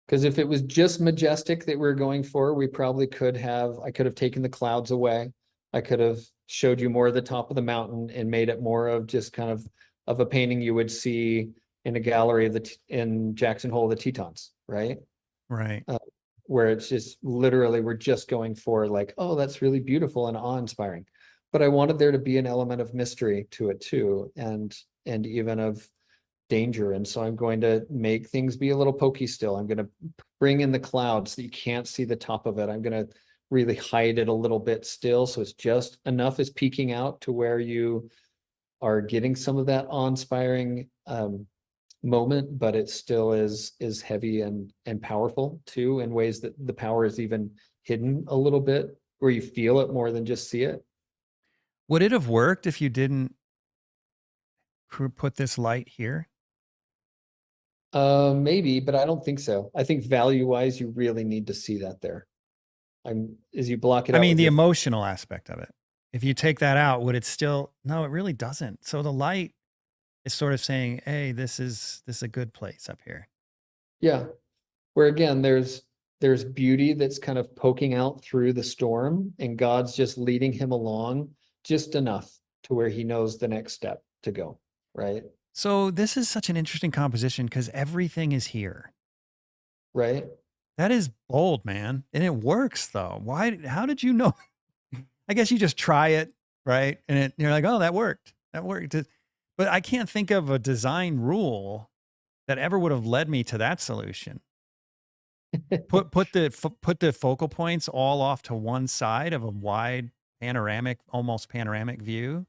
Because if it was just majestic that we are going for, we probably I could have taken the clouds away. I could have showed you more of the top of the mountain and made it more of just kind of a painting you would see in a gallery in Jackson Hole of the Tetons, right? Right. Uh, where it's just literally we're just going for like, oh, that's really beautiful and awe-inspiring. But I wanted there to be an element of mystery to it too, and even of danger. And so I'm going to make things be a little pokey still. I'm going to bring in the clouds that you can't see the top of it. I'm going to really hide it a little bit still. So it's just enough is peeking out to where you are getting some of that awe-inspiring moment, but it still is heavy and powerful too, in ways that the power is even hidden a little bit, where you feel it more than just see it. Would it have worked if you didn't put this light here? Maybe, but I don't think so. I think value wise, you really need to see that there. As you block it I out mean, with the your, emotional aspect of it. If you take that out, would it still? No, it really doesn't. So the light is sort of saying, "Hey, this is a good place up here." yeah, where again, there's beauty that's kind of poking out through the storm, and God's just leading him along just enough to where he knows the next step to go, right? So this is such an interesting composition because everything is here. Right? That is bold, man, and it works though. Why? How did you know? I guess you just try it, right? And you're like, "Oh, that worked. That worked." But I can't think of a design rule that ever would have led me to that solution. Put the focal points all off to one side of a wide panoramic, almost panoramic view.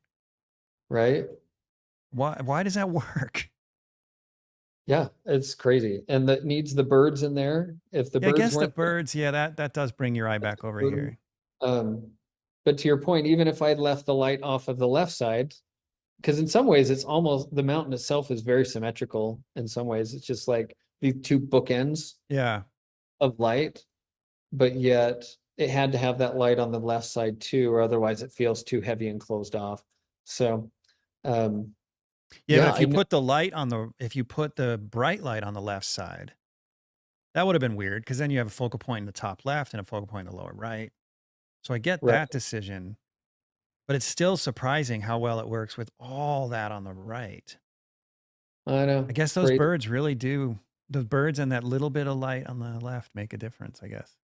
Right? Why does that work? Yeah, it's crazy. And that needs the birds in there. If the Yeah, I birds guess the weren't there, birds, yeah, that does bring your eye back over burden. here. Um, but to your point, even if I'd left the light off of the left side, because in some ways it's almost the mountain itself is very symmetrical. In some ways, it's just like the two bookends Yeah. of light, but yet it had to have that light on the left side too, or otherwise it feels too heavy and closed off. So um Yeah, but yeah, I know, if you put the bright light on the left side, that would have been weird because then you have a focal point in the top left and a focal point in the lower right. So I get right. that decision, but it's still surprising how well it works with all that on the right. I I know, guess those crazy. birds really do. The birds and that little bit of light on the left make a difference, I guess.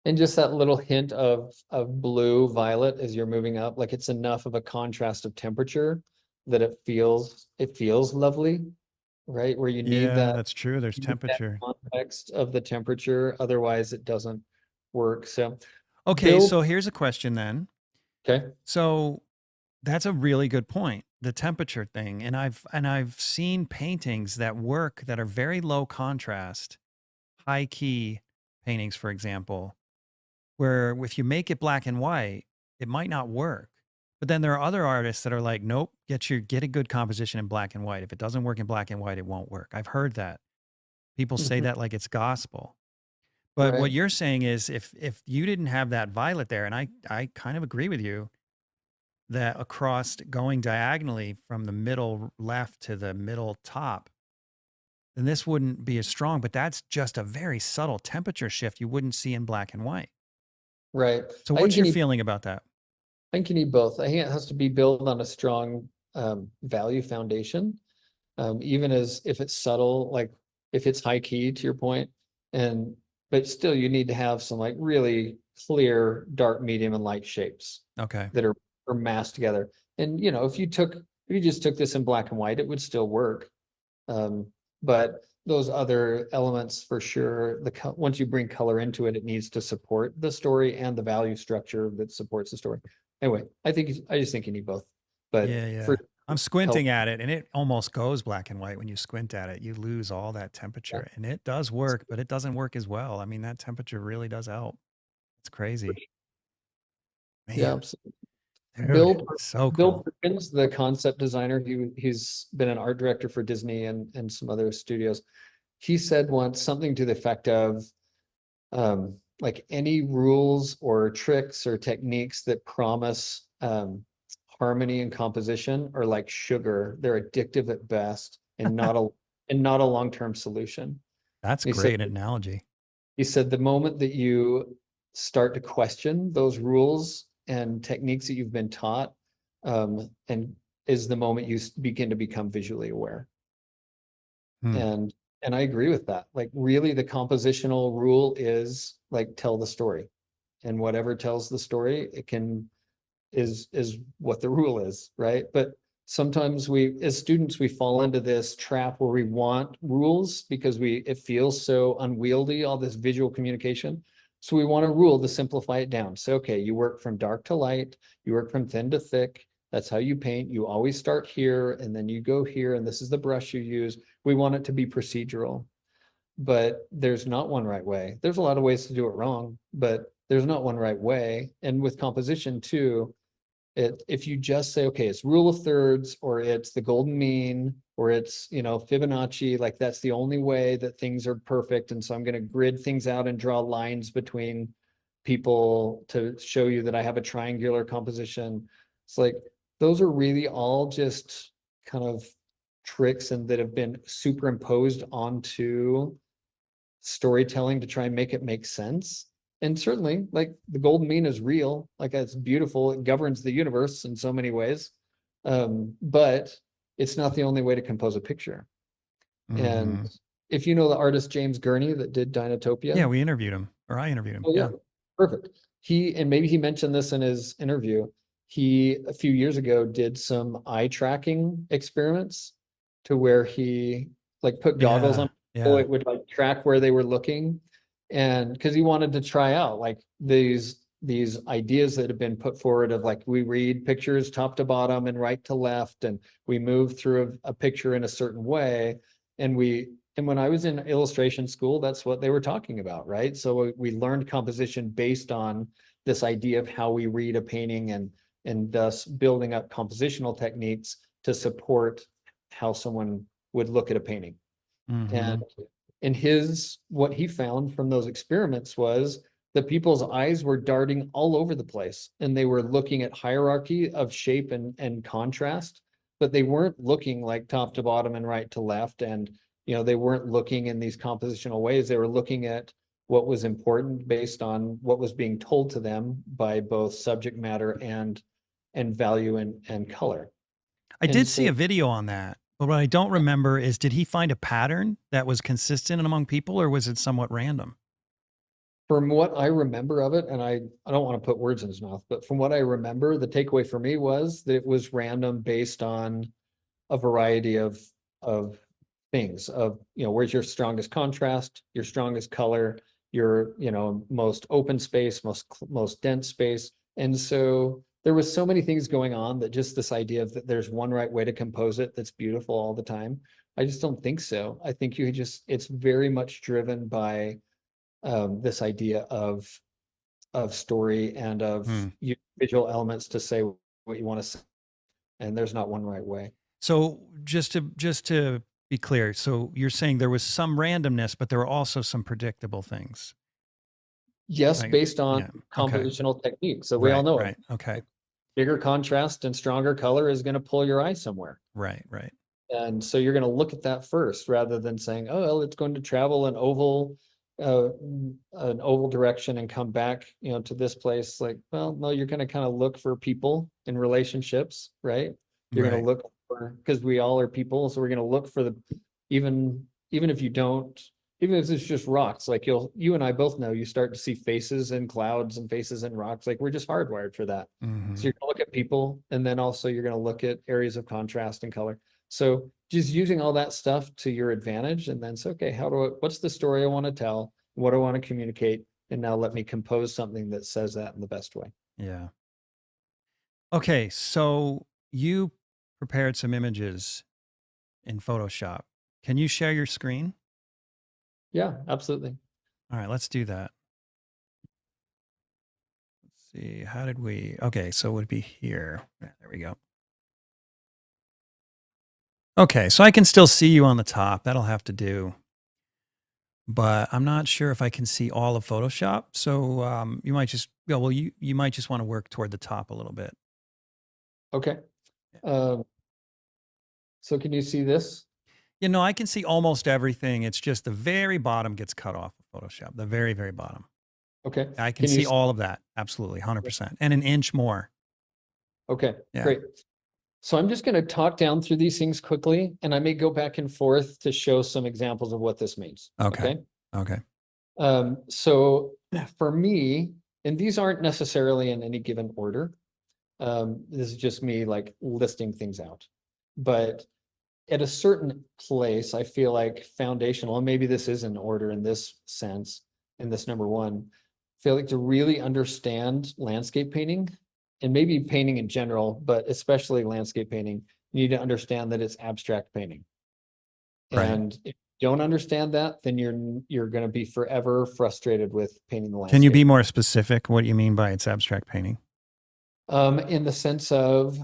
And just that little hint of blue violet as you're moving up, like it's enough of a contrast of temperature that it feels lovely, right? Where Yeah, that's true. There's you need that temperature. context of the temperature, otherwise it doesn't work. So Okay, build, so here's a question then. okay, So that's a really good point, the temperature thing. And I've seen paintings that work that are very low contrast, high key paintings, for example, where if you make it black and white, it might not work. But then there are other artists that are like, nope, get a good composition in black and white. If it doesn't work in black and white, it won't work. I've heard that. People say mhm, that like it's gospel. But what right, you're saying is if you didn't have that violet there, and I kind of agree with you that across going diagonally from the middle left to the middle top, then this wouldn't be as strong. But that's just a very subtle temperature shift you wouldn't see in black and white. right. So I think what's you your need feeling about that? I think you need both. I think it has to be built on a strong value foundation, even as if it's subtle, like if it's high key to your point, and but still you need to have some like really clear dark, medium, and light shapes Okay. that are massed together. And if you just took this in black and white, it would still work. Um, but those other elements for sure, once you bring color into it, it needs to support the story and the value structure that supports the story. Anyway, I just think you need both. But Yeah, for yeah. I'm help, squinting at it and it almost goes black and white when you squint at it. You lose all that yeah, temperature and it does work, but it doesn't work as well. I mean, that temperature really does help. It's crazy. yeah, Man, absolutely. dude, Bill so Bill cool. Perkins, the concept designer, he's been an art director for Disney and some other studios. He said once something to the effect of like any rules or tricks or techniques that promise harmony and composition are like sugar. They're addictive at best and not a long-term solution. That's a He said great analogy. he said the moment that you start to question those rules and techniques that you've been taught, and is the moment you begin to become visually aware. Hmm. And and I agree with that. Like really the compositional rule is like tell the story. And whatever tells the story, it can is what the rule is, right? But sometimes we, as students, we fall into this trap where we want rules because we it feels so unwieldy, all this visual communication. So we want a rule to simplify it down. So, okay, you work from dark to light, you work from thin to thick. That's how you paint. You always start here and then you go here, and this is the brush you use. We want it to be procedural, but there's not one right way. There's a lot of ways to do it wrong, but there's not one right way. And with composition too, if you just say, okay, it's rule of thirds, or it's the golden mean, or it's, Fibonacci, like that's the only way that things are perfect. And so I'm going to grid things out and draw lines between people to show you that I have a triangular composition. It's like, those are really all just kind of tricks and that have been superimposed onto storytelling to try and make it make sense. And certainly, like the golden mean is real, like it's beautiful, it governs the universe in so many ways. But it's not the only way to compose a picture. And Hmm. if you know the artist James Gurney that did Yeah, Dinotopia, we interviewed him, or I interviewed him. oh yeah, Yeah. perfect. And maybe he mentioned this in his interview. He a few years ago did some eye tracking experiments to where he like put goggles on Yeah. people, Yeah. it would like track where they were looking. And because he wanted to try out like these ideas that have been put forward of like we read pictures top to bottom and right to left, and we move through a picture in a certain way. And when I was in illustration school, that's what they were talking about, right? So we learned composition based on this idea of how we read a painting, and thus building up compositional techniques to support how someone would look at a painting. And Hmm. what he found from those experiments was that people's eyes were darting all over the place, and they were looking at hierarchy of shape and contrast, but they weren't looking like top to bottom and right to left. And, they weren't looking in these compositional ways. They were looking at what was important based on what was being told to them by both subject matter and value and color. I And did see so a video on that, but what I don't remember is did he find a pattern that was consistent among people or was it somewhat random? from what I remember of it, and I don't want to put words in his mouth, but from what I remember, the takeaway for me was that it was random based on a variety of things of, where's your strongest contrast, your strongest color, your, most open space, most dense space. And so there was so many things going on that just this idea of that there's one right way to compose it that's beautiful all the time. I just don't think so. I think it's very much driven by this idea of story and of Hmm. visual elements to say what you want to say, and there's not one right way. So just to be clear, so you're saying there was some randomness, but there were also some predictable things. Yes, Like, based on yeah. Okay. compositional techniques. So we all Right. know it. Right. Okay. Like bigger contrast and stronger color is going to pull your eye somewhere. Right. Right. And so you're going to look at that first rather than saying, oh, well, it's going to travel an oval direction and come back, to this place. Like, well, no, you're going to kind of look for people in relationships, right? You're going to Right. look for, because we all are people. So we're going to look for even if you don't, even if it's just rocks, like you and I both know, you start to see faces in clouds and faces in rocks. Like we're just hardwired for that. So Hmm. you're gonna look at people, and then also you're gonna look at areas of contrast and color. So just using all that stuff to your advantage, and then say, okay, what's the story I want to tell? What do I want to communicate? And now let me compose something that says that in the best way. Yeah. Okay, so you prepared some images in Photoshop. Can you share your screen? Yeah, absolutely. All right, let's do that. Let's see. How did we? Okay, so it would be here. Yeah, there we go. Okay, so I can still see you on the top. That'll have to do. But I'm not sure if I can see all of Photoshop. So you might just, yeah, well, you might just want to work toward the top a little bit. Okay. Um, so can you see this? You know, I can see almost everything. It's just the very bottom gets cut off of Photoshop, the very, very bottom. Okay. I can Can you see see? all of that. Absolutely, 100%. And an inch more. Okay, Yeah. great. So I'm just going to talk down through these things quickly, and I may go back and forth to show some examples of what this means. Okay. Okay. Okay. So for me, and these aren't necessarily in any given order. This is just me like listing things out. But at a certain place, I feel like foundational, and maybe this is in order in this sense, in this number one, I feel like to really understand landscape painting and maybe painting in general, but especially landscape painting, you need to understand that it's abstract painting. Right. And if you don't understand that, then you're going to be forever frustrated with painting the Can you be landscape. more specific what you mean by it's abstract painting? In the sense of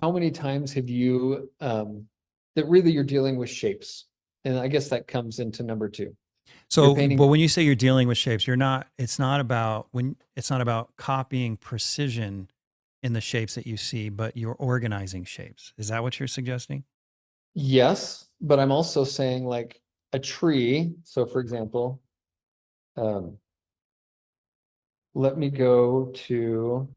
how many times have you that really you're dealing with shapes? And I guess that comes into number two. You're So, painting, but when you say you're dealing with shapes, you're not, it's not about copying precision in the shapes that you see, but you're organizing shapes. Is that what you're suggesting? yes, but I'm also saying like a tree. So for example, um, let me go to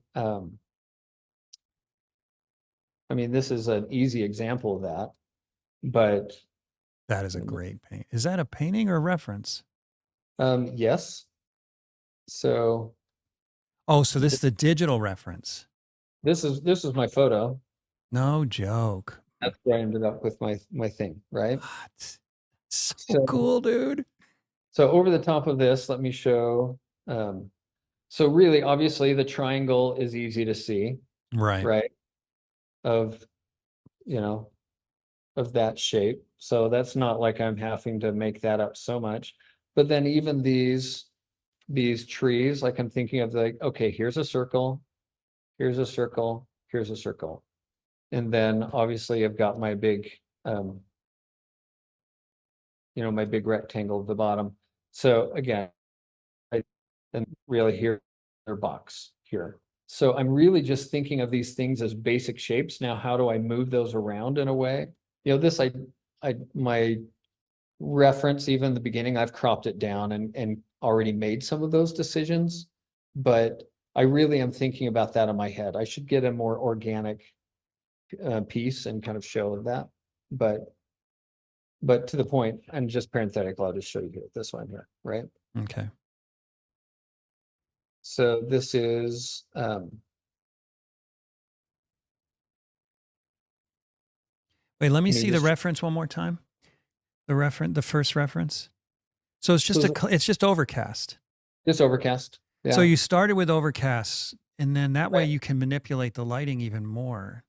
I mean, this is an easy example of that, but That is a great paint. Is that a painting or a reference? yes. So Oh, so this th- is the digital reference. this is my photo. No joke. That's where I ended up with my thing, right? What? So So cool, dude. so over the top of this, let me show so really obviously the triangle is easy to see, Right. right? Of you know, of that shape. So that's not like I'm having to make that up so much. But then even these trees, like I'm thinking of like, okay, here's a circle, here's a circle, here's a circle. And then obviously I've got my big my big rectangle at the bottom. So again, I and really here their box here. So I'm really just thinking of these things as basic shapes. Now, how do I move those around in a way? This I my reference, even in the beginning, I've cropped it down and already made some of those decisions. But I really am thinking about that in my head. I should get a more organic piece and kind of show that. But to the point, and just parenthetical, I'll just show you here this one here, right? Okay. So this is Wait, let me let me see the just reference one more time. The first reference. So it's so just it's just overcast. this overcast. So Yeah, you started with overcast, and then that way right. you can manipulate the lighting even more.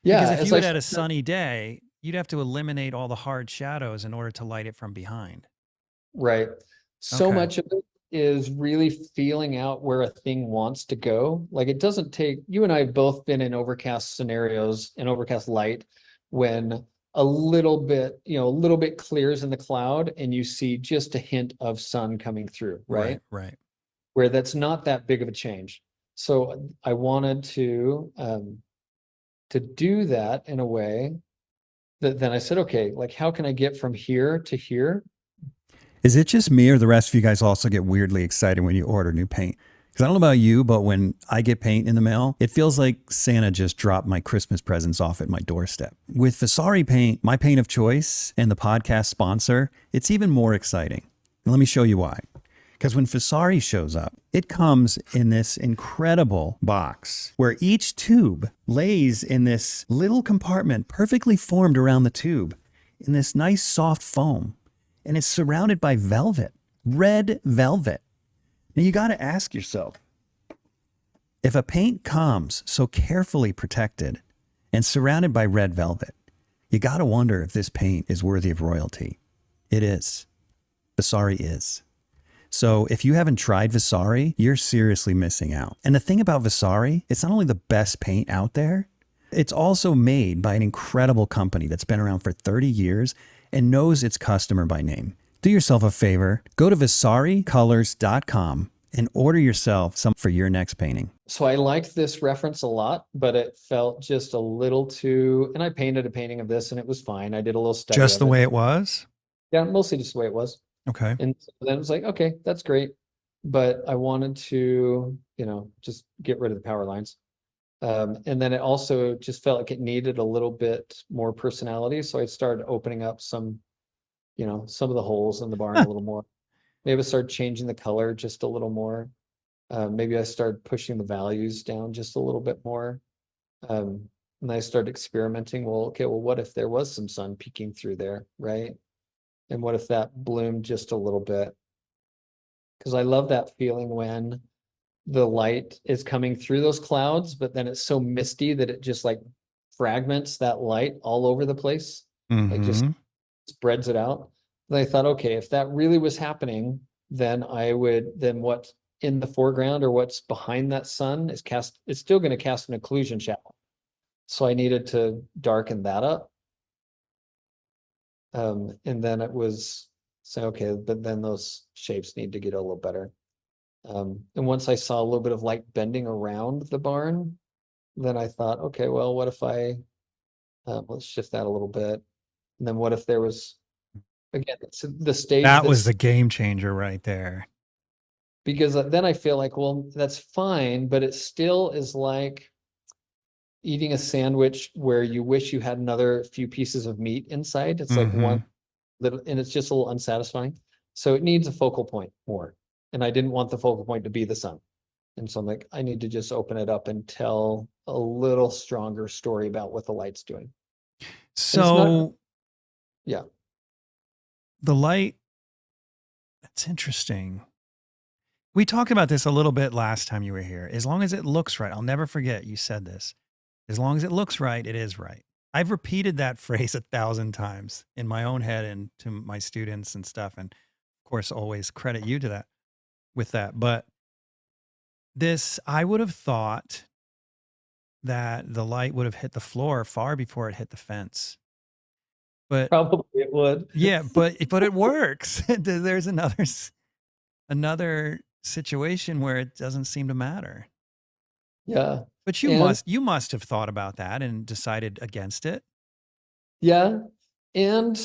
Because Yeah, if as you I had said, had a sunny day, you'd have to eliminate all the hard shadows in order to light it from behind. right. So Okay. much of it is really feeling out where a thing wants to go. Like it doesn't take, you and I have both been in overcast scenarios in overcast light when a little bit clears in the cloud and you see just a hint of sun coming through, right? Right, right. Where that's not that big of a change. So I wanted to do that in a way that then I said, okay, like how can I get from here to here? Is it just me or the rest of you guys also get weirdly excited when you order new paint? Because I don't know about you, but when I get paint in the mail, it feels like Santa just dropped my Christmas presents off at my doorstep. With Vasari Paint, my paint of choice and the podcast sponsor, it's even more exciting. And let me show you why. Because when Vasari shows up, it comes in this incredible box where each tube lays in this little compartment perfectly formed around the tube in this nice soft foam. And it's surrounded by velvet, red velvet. Now you got to ask yourself, If a paint comes so carefully protected and surrounded by red velvet, you got to wonder if this paint is worthy of royalty. It is. Vasari is. So if you haven't tried Vasari, you're seriously missing out. And the thing about Vasari, it's not only the best paint out there, it's also made by an incredible company that's been around for 30 years and knows its customer by name. Do yourself a favor, go to vasaricolors.com and order yourself some for your next painting. So I liked this reference a lot, but it felt just a little too, and I painted a painting of this and it was fine. I did a little study Just of the it. way it was? Yeah, mostly just the way it was. Okay. And so then it was like, okay, that's great. But I wanted to, just get rid of the power lines. And then it also just felt like it needed a little bit more personality. So I started opening up some of the holes in the barn a little more. Maybe I started changing the color just a little more. Maybe I started pushing the values down just a little bit more. And I started experimenting. Well, okay, well, what if there was some sun peeking through there, right? And what if that bloomed just a little bit? Because I love that feeling when the light is coming through those clouds, but then it's so misty that it just like fragments that light all over the place, like just Mm-hmm. spreads it out. And I thought, okay, if that really was happening, then then what in the foreground or what's behind that sun it's still going to cast an occlusion shadow. So I needed to darken that up. And then it was so, okay, but then those shapes need to get a little better. And once I saw a little bit of light bending around the barn, then I thought, okay, well, what if let's shift that a little bit. And then what if there was, again, the stage That was the game changer right there. because then I feel like, well, that's fine, but it still is like eating a sandwich where you wish you had another few pieces of meat inside. It's like Mm-hmm. one little, and it's just a little unsatisfying. So it needs a focal point more. And I didn't want the focal point to be the sun. And so I'm like, I need to just open it up and tell a little stronger story about what the light's doing. And it's not, So yeah, the light, that's interesting. We talked about this a little bit last time you were here. As long as it looks right, I'll never forget you said this. As long as it looks right, it is right. I've repeated that phrase 1,000 times in my own head and to my students and stuff. And of course, always credit you to that with that. But I would have thought that the light would have hit the floor far before it hit the fence. But probably it would. yeah, but it works. There's another situation where it doesn't seem to matter. Yeah. But And you must have thought about that and decided against it. yeah. And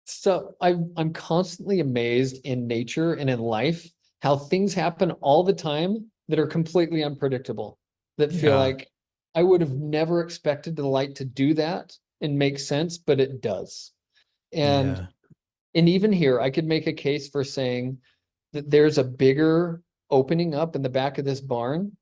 so I'm constantly amazed in nature and in life how things happen all the time that are completely unpredictable, that feel Yeah. like I would have never expected the light to do that and make sense, but it does. And Yeah. and even here, I could make a case for saying that there's a bigger opening up in the back of this barn,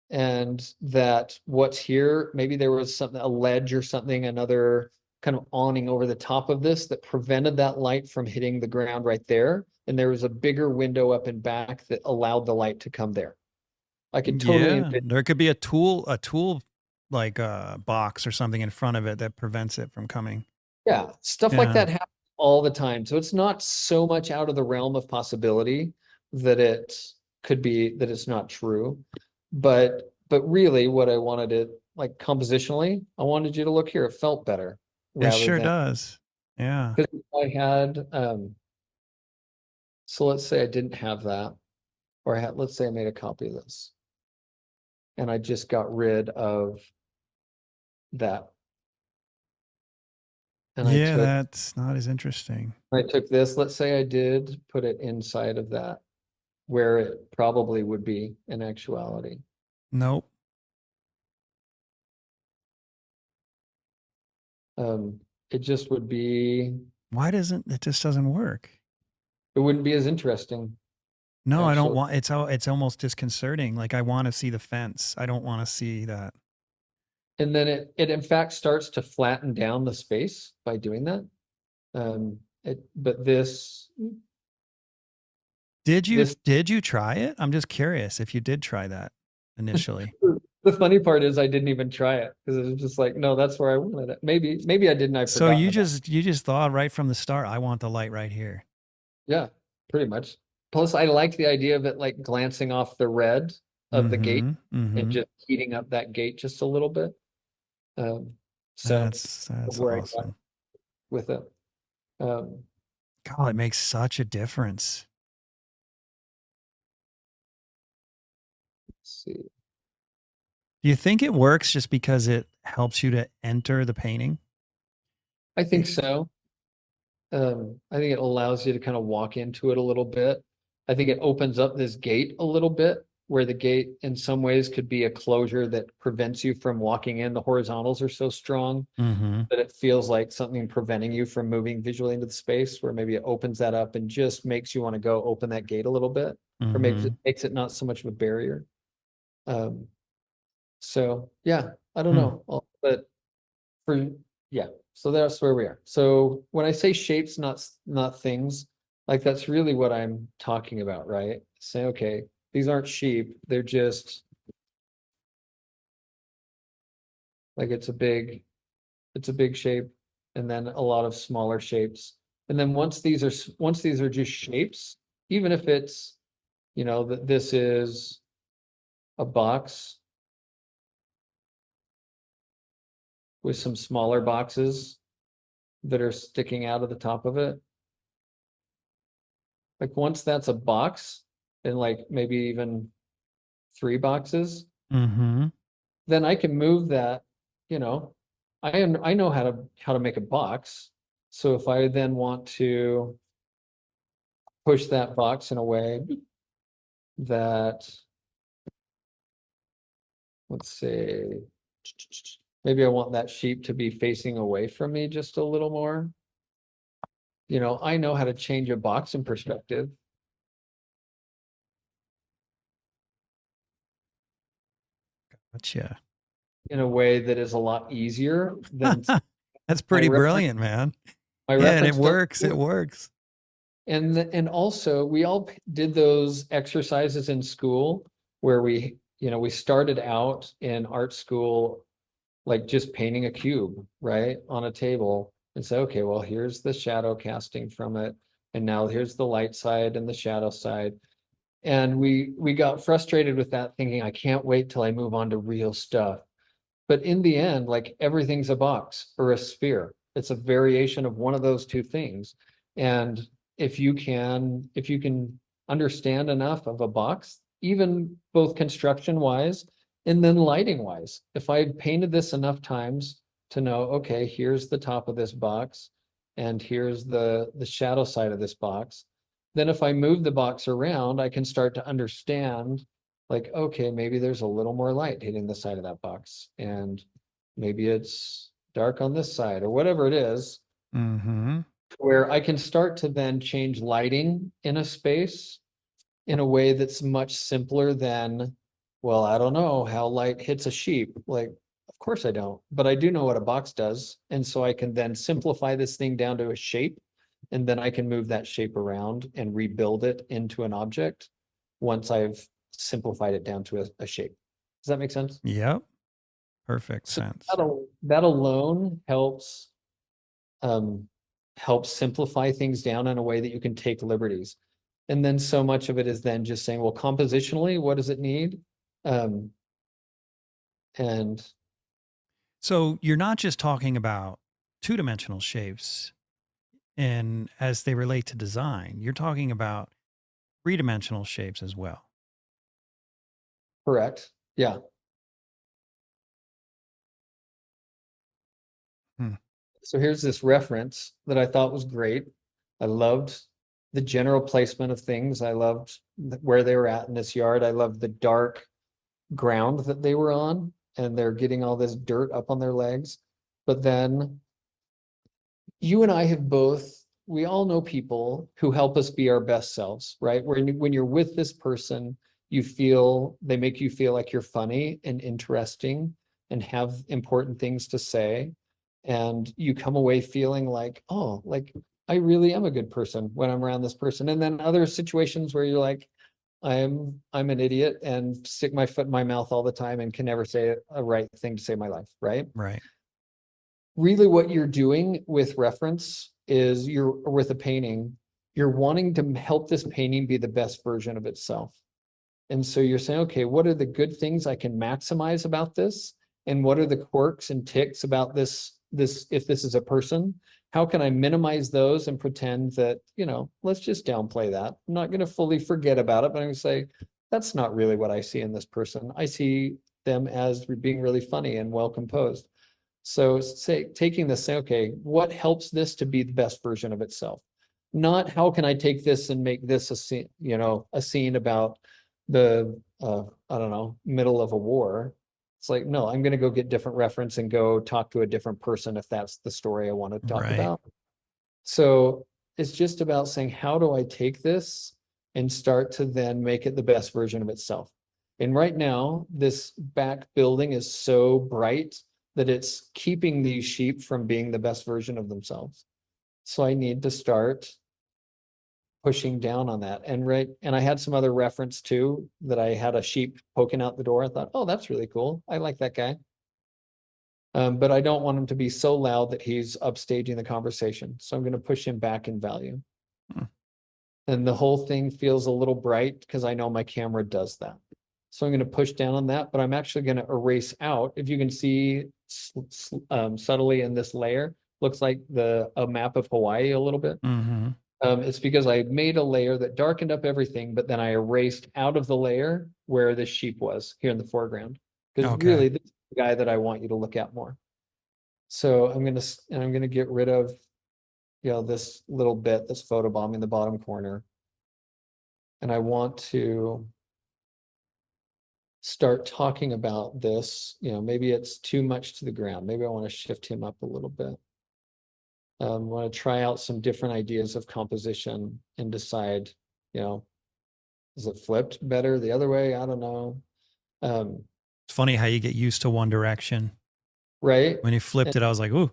and that what's here, maybe there was something, a ledge or something, another kind of awning over the top of this that prevented that light from hitting the ground right there. And there was a bigger window up and back that allowed the light to come there. I could totally Yeah. envision, There could be a tool like a box or something in front of it that prevents it from coming. yeah, stuff like Yeah. that happens all the time. So it's not so much out of the realm of possibility that it could be that it's not true. But really what I wanted it, like compositionally, I wanted you to look here. It felt better It rather sure than, does. Yeah. because I had so let's say I didn't have that, or let's say I made a copy of this and I just got rid of that. And Yeah, that's not as interesting. I took this, let's say I did put it inside of that where it probably would be in actuality. Nope. It just would be, Why doesn't it just doesn't work? it wouldn't be as interesting, No, I don't actually. want it's almost disconcerting. Like I want to see the fence. I don't want to see that. And then it in fact starts to flatten down the space by doing that. But this Did you try it? I'm just curious if you did try that. initially. The funny part is I didn't even try it because it was just like, no, that's where I wanted it. Maybe I didn't. I've So forgotten about you just thought right from the start, I want the light right here. it. Yeah, pretty much. Plus, I like the idea of it like glancing off the red of the gate Mm-hmm. and Mm-hmm. just heating up that gate just a little bit. Um, so That's where I got awesome. with it. Um, God, it makes such a difference. let's see. Do you think it works just because it helps you to enter the painting? I think It, so. I think it allows you to kind of walk into it a little bit. I think it opens up this gate a little bit, where the gate in some ways could be a closure that prevents you from walking in. The horizontals are so strong mm-hmm. that it feels like something preventing you from moving visually into the space, where maybe it opens that up and just makes you want to go open that gate a little bit, or Mm-hmm. makes it not so much of a barrier. Um, so yeah, I don't Hmm. know, but for yeah, so that's where we are. So when I say shapes, not things, like that's really what I'm talking about, right? Say, okay, these aren't sheep, they're just like it's a big shape, and then a lot of smaller shapes. And then once these are just shapes, even if it's, that this is a box with some smaller boxes that are sticking out of the top of it. Like once that's a box, and like maybe even three boxes, Mm-hmm. then I can move that, you know, I know how to make a box. So if I then want to push that box in a way that, let's say, maybe I want that sheep to be facing away from me just a little more. I know how to change a box in perspective Gotcha. in a way that is a lot easier than That's my pretty reference brilliant, man. my Yeah, and it reference doesn't works. do It it. works. And also we all did those exercises in school where we started out in art school like just painting a cube, right, on a table and say, okay, well, here's the shadow casting from it, and now here's the light side and the shadow side. And we got frustrated with that, thinking, I can't wait till I move on to real stuff. But in the end, like everything's a box or a sphere. It's a variation of one of those two things. And if you can understand enough of a box, even both construction wise and then lighting wise, if I painted this enough times to know, okay, here's the top of this box and here's the shadow side of this box, then if I move the box around, I can start to understand, like, okay, maybe there's a little more light hitting the side of that box, and maybe it's dark on this side or whatever it is, Mm-hmm. where I can start to then change lighting in a space in a way that's much simpler than, well, I don't know how light hits a sheep. Like, of course I don't, but I do know what a box does. And so I can then simplify this thing down to a shape, and then I can move that shape around and rebuild it into an object once I've simplified it down to a shape. Does that make sense? Yep. Perfect So sense. that alone um, helps simplify things down in a way that you can take liberties. And then so much of it is then just saying, well, compositionally, what does it need? Um, and So you're not just talking about two-dimensional shapes and as they relate to design, you're talking about three-dimensional shapes as well. correct. Yeah. Hmm. So here's this reference that I thought was great. I loved the general placement of things. I loved where they were at in this yard. I loved the dark ground that they were on, and they're getting all this dirt up on their legs. But then you and I have both, we all know people who help us be our best selves, right? When you're with this person, they make you feel like you're funny and interesting and have important things to say. And you come away feeling like, oh, like I really am a good person when I'm around this person. And then other situations where you're like, I'm an idiot and stick my foot in my mouth all the time and can never say a right thing to save my life, right? Right. Really what you're doing with reference is you're with a painting, you're wanting to help this painting be the best version of itself. And so you're saying, okay, what are the good things I can maximize about this? And what are the quirks and ticks about this, if this is a person? How can I minimize those and pretend that, let's just downplay that. I'm not going to fully forget about it, but I'm going to say, that's not really what I see in this person. I see them as being really funny and well composed. So say taking this, say, okay, what helps this to be the best version of itself? Not how can I take this and make this a scene, a scene about the I don't know, middle of a war. It's like, no, I'm gonna go get different reference and go talk to a different person if that's the story I want to talk Right. about. So it's just about saying, how do I take this and start to then make it the best version of itself? And right now, this back building is so bright that it's keeping these sheep from being the best version of themselves. So I need to start pushing down on that. And I had some other reference too, that I had a sheep poking out the door. I thought, oh, that's really cool. I like that guy. But I don't want him to be so loud that he's upstaging the conversation. So I'm going to push him back in value. Hmm. And the whole thing feels a little bright because I know my camera does that. So I'm going to push down on that, but I'm actually going to erase out. If you can see subtly in this layer, looks like a map of Hawaii a little bit. Mm-hmm. It's because I made a layer that darkened up everything, but then I erased out of the layer where the sheep was here in the foreground. Because Okay. really, this is the guy that I want you to look at more. So I'm gonna get rid of, this little bit, this photobomb in the bottom corner. And I want to start talking about this. Maybe it's too much to the ground. Maybe I want to shift him up a little bit. Want to try out some different ideas of composition and decide, you know, is it flipped better the other way? I don't know. Um, It's funny how you get used to one direction. right? When you And flipped it, I was like, ooh,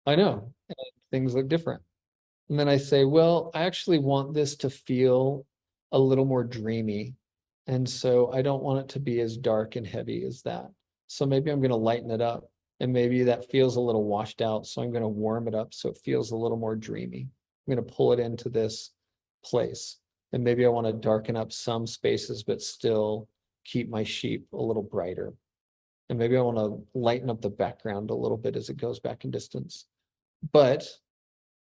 I know, and things look different. And then I say, well, I actually want this to feel a little more dreamy. And so I don't want it to be as dark and heavy as that. So maybe I'm going to lighten it up. And maybe that feels a little washed out. So I'm going to warm it up so it feels a little more dreamy. I'm going to pull it into this place. And maybe I want to darken up some spaces, but still keep my sheep a little brighter. And maybe I want to lighten up the background a little bit as it goes back in distance. But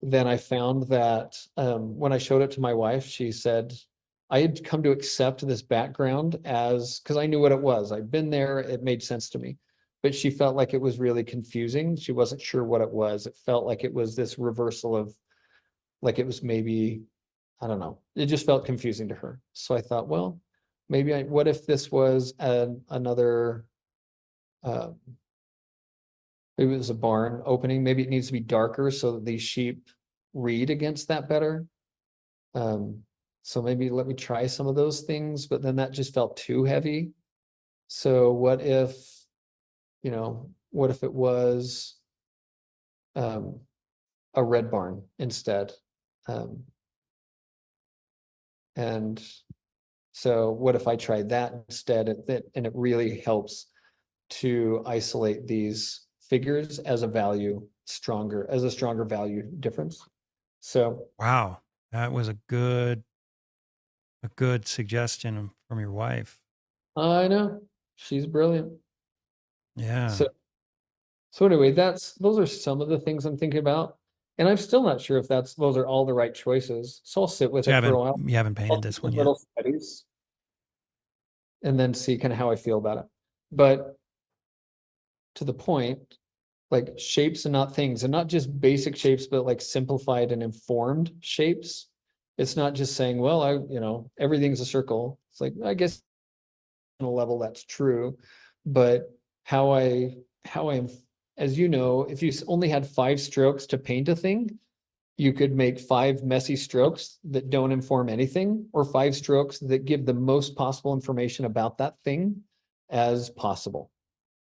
then I found that when I showed it to my wife, she said, I had come to accept this background as, because I knew what it was. I'd been there, it made sense to me. But she felt like it was really confusing. She wasn't sure what it was. It felt like it was this reversal of, like it was maybe, I don't know. It just felt confusing to her. So I thought, well, what if this was another, uh, maybe it was a barn opening. Maybe it needs to be darker so that these sheep read against that better. Um, so maybe let me try some of those things, but then that just felt too heavy. So what if it was um, a red barn instead? Um, and so what if I tried that instead? And it really helps to isolate these figures as as a stronger value difference. So wow, that was a good suggestion from your wife. I know she's brilliant. Yeah. So so anyway, those are some of the things I'm thinking about. And I'm still not sure if those are all the right choices. So I'll sit with So you it for a haven't while. you haven't I'll painted do this one some yet. little studies and then see kind of how I feel about it. But to the point, like shapes and not things, and not just basic shapes, but like simplified and informed shapes. It's not just saying, well, everything's a circle. It's like, I guess on a level that's true, but how I as you know, if you only had 5 strokes to paint a thing, you could make 5 messy strokes that don't inform anything, or 5 strokes that give the most possible information about that thing as possible.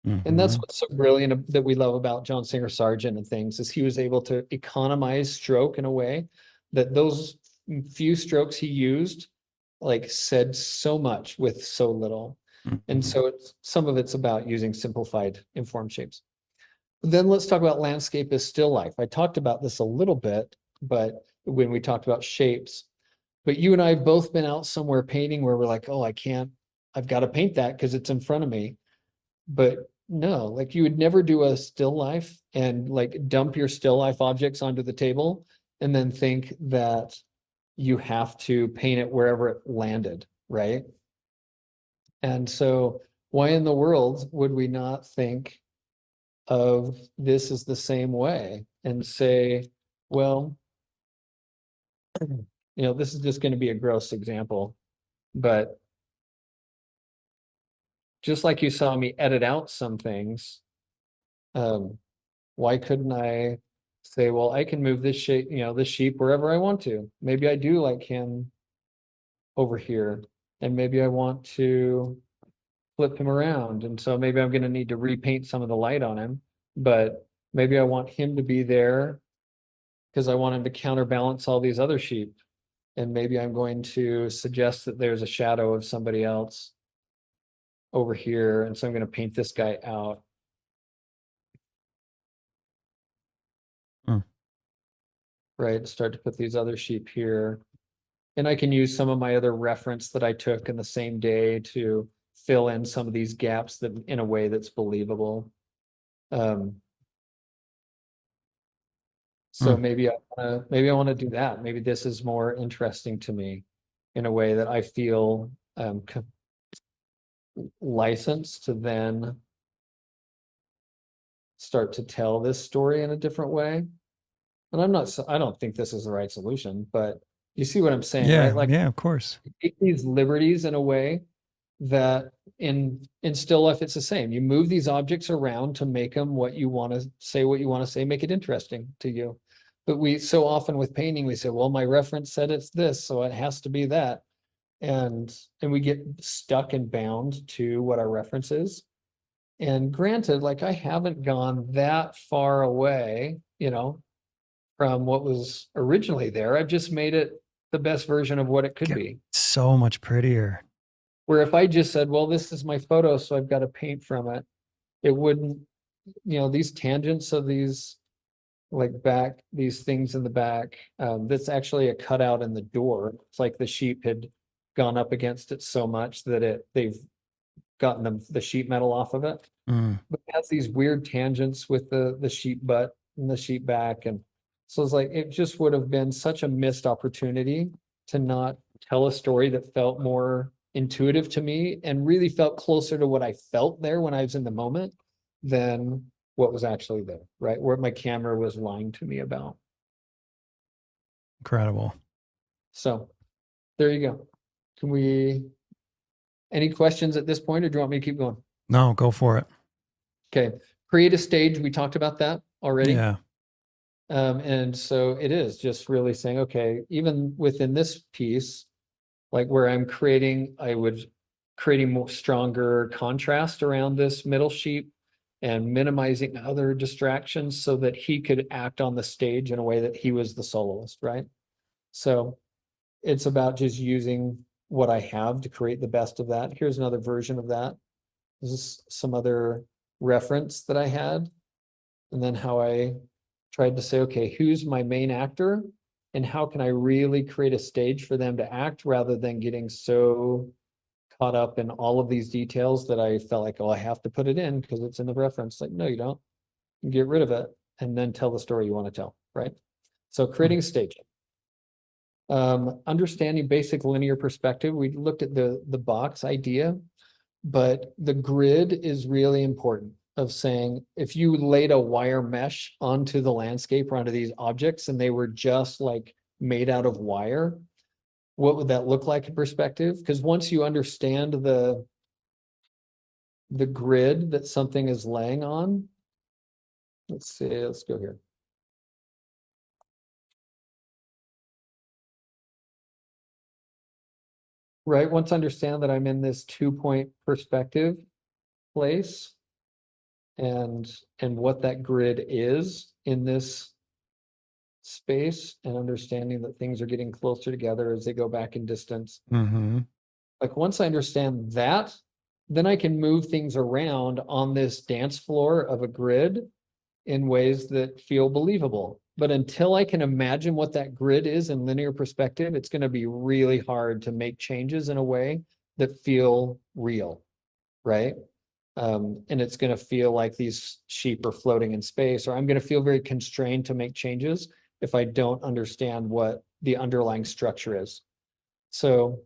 And that's Mm-hmm. what's so brilliant that we love about John Singer Sargent and things, is he was able to economize stroke in a way that those few strokes he used like said so much with so little. And Mhm. so some of it's about using simplified informed shapes. Then let's talk about landscape as still life. I talked about this a little bit, but when we talked about shapes, but you and I have both been out somewhere painting where we're like, oh, I can't, I've got to paint that because it's in front of me. But no, like you would never do a still life and like dump your still life objects onto the table and then think that you have to paint it wherever it landed, right? And so why in the world would we not think of this as the same way and say, well, this is just going to be a gross example, but just like you saw me edit out some things, um, why couldn't I say, well, I can move this shape, this sheep wherever I want to. Maybe I do like him over here, and maybe I want to flip him around. And so maybe I'm going to need to repaint some of the light on him, but maybe I want him to be there because I want him to counterbalance all these other sheep. And maybe I'm going to suggest that there's a shadow of somebody else over here. And so I'm going to paint this guy out, Mm. right? Start to put these other sheep here. And I can use some of my other reference that I took in the same day to fill in some of these gaps that in a way that's believable. Um, so Mm. maybe I want to do that. Maybe this is more interesting to me in a way that I feel licensed to then start to tell this story in a different way. And I don't think this is the right solution, but you see what I'm saying, right? Yeah, Like yeah, of course. take these liberties in a way that in still life it's the same. You move these objects around to make them what you want to say, make it interesting to you. But we so often with painting, we say, well, my reference said it's this, so it has to be that. And we get stuck and bound to what our reference is. And granted, like I haven't gone that far away, from what was originally there. I've just made it the best version of what it could Get be. so much prettier. Where if I just said, well, this is my photo, so I've got to paint from it, it wouldn't, these tangents of these these things in the back, that's actually a cutout in the door. It's like the sheep had gone up against it so much that they've gotten the sheet metal off of it. Mm. But it has these weird tangents with the sheep butt and the sheep back. And so it's like it just would have been such a missed opportunity to not tell a story that felt more intuitive to me and really felt closer to what I felt there when I was in the moment than what was actually there, right? What my camera was lying to me about. Incredible. So there you go. Can we, any questions at this point, or do you want me to keep going? No, go for it. Okay. Create a stage. We talked about that already. Yeah. And so it is just really saying, okay, even within this piece, like where I would creating more stronger contrast around this middle sheep and minimizing other distractions so that he could act on the stage in a way that he was the soloist, right? So it's about just using what I have to create the best of that. Here's another version of that. This is some other reference that I had, and then how I tried to say, okay, who's my main actor and how can I really create a stage for them to act rather than getting so caught up in all of these details that I felt like, oh, I have to put it in because it's in the reference. Like, no, you don't. You get rid of it and then tell the story you want to tell, right? So Mm. creating a stage. Understanding basic linear perspective. We looked at the box idea, but the grid is really important of saying if you laid a wire mesh onto the landscape or onto these objects and they were just like made out of wire, what would that look like in perspective? Because once you understand the grid that something is laying on, let's see, let's go here. Right, once I understand that I'm in this 2-point perspective place and what that grid is in this space and understanding that things are getting closer together as they go back in distance. Mm-hmm. Like once I understand that, then I can move things around on this dance floor of a grid in ways that feel believable. But until I can imagine what that grid is in linear perspective, it's going to be really hard to make changes in a way that feel real, right? And it's going to feel like these sheep are floating in space, or I'm going to feel very constrained to make changes if I don't understand what the underlying structure is. So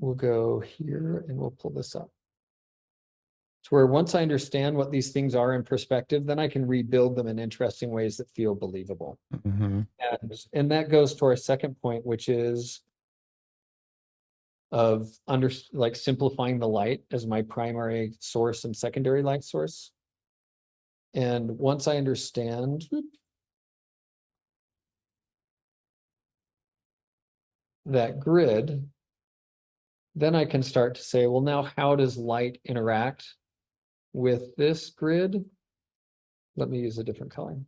we'll go here and we'll pull this up. To where once I understand what these things are in perspective, then I can rebuild them in interesting ways that feel believable. Mm-hmm. And that goes to our second point, which is of like simplifying the light as my primary source and secondary light source. And once I understand that grid, then I can start to say, well, now how does light interact with this grid? Let me use a different color.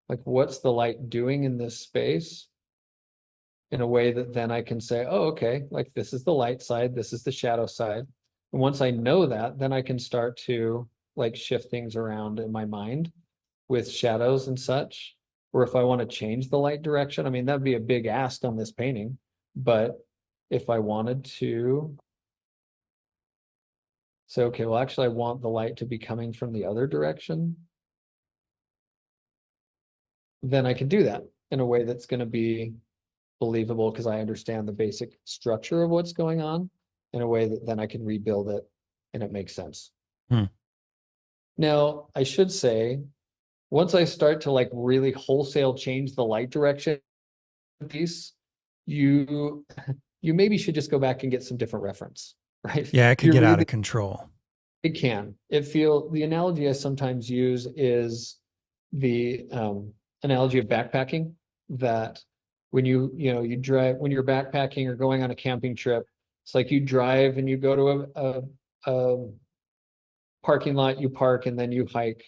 Like, what's the light doing in this space? In a way that then I can say, oh, okay, like this is the light side, this is the shadow side. And once I know that, then I can start to like shift things around in my mind with shadows and such. Or if I want to change the light direction, I mean, that'd be a big ask on this painting. But if I wanted to say, okay, well, actually, I want the light to be coming from the other direction, then I can do that in a way that's going to be believable because I understand the basic structure of what's going on in a way that then I can rebuild it and it makes sense. Hmm. Now, I should say, once I start to like really wholesale change the light direction piece, you you maybe should just go back and get some different reference, right? Yeah, it If could you're get out really, of control. it can. The analogy I sometimes use is the analogy of backpacking, that when you drive, when you're backpacking or going on a camping trip, it's like you drive and you go to a parking lot, you park, and then you hike,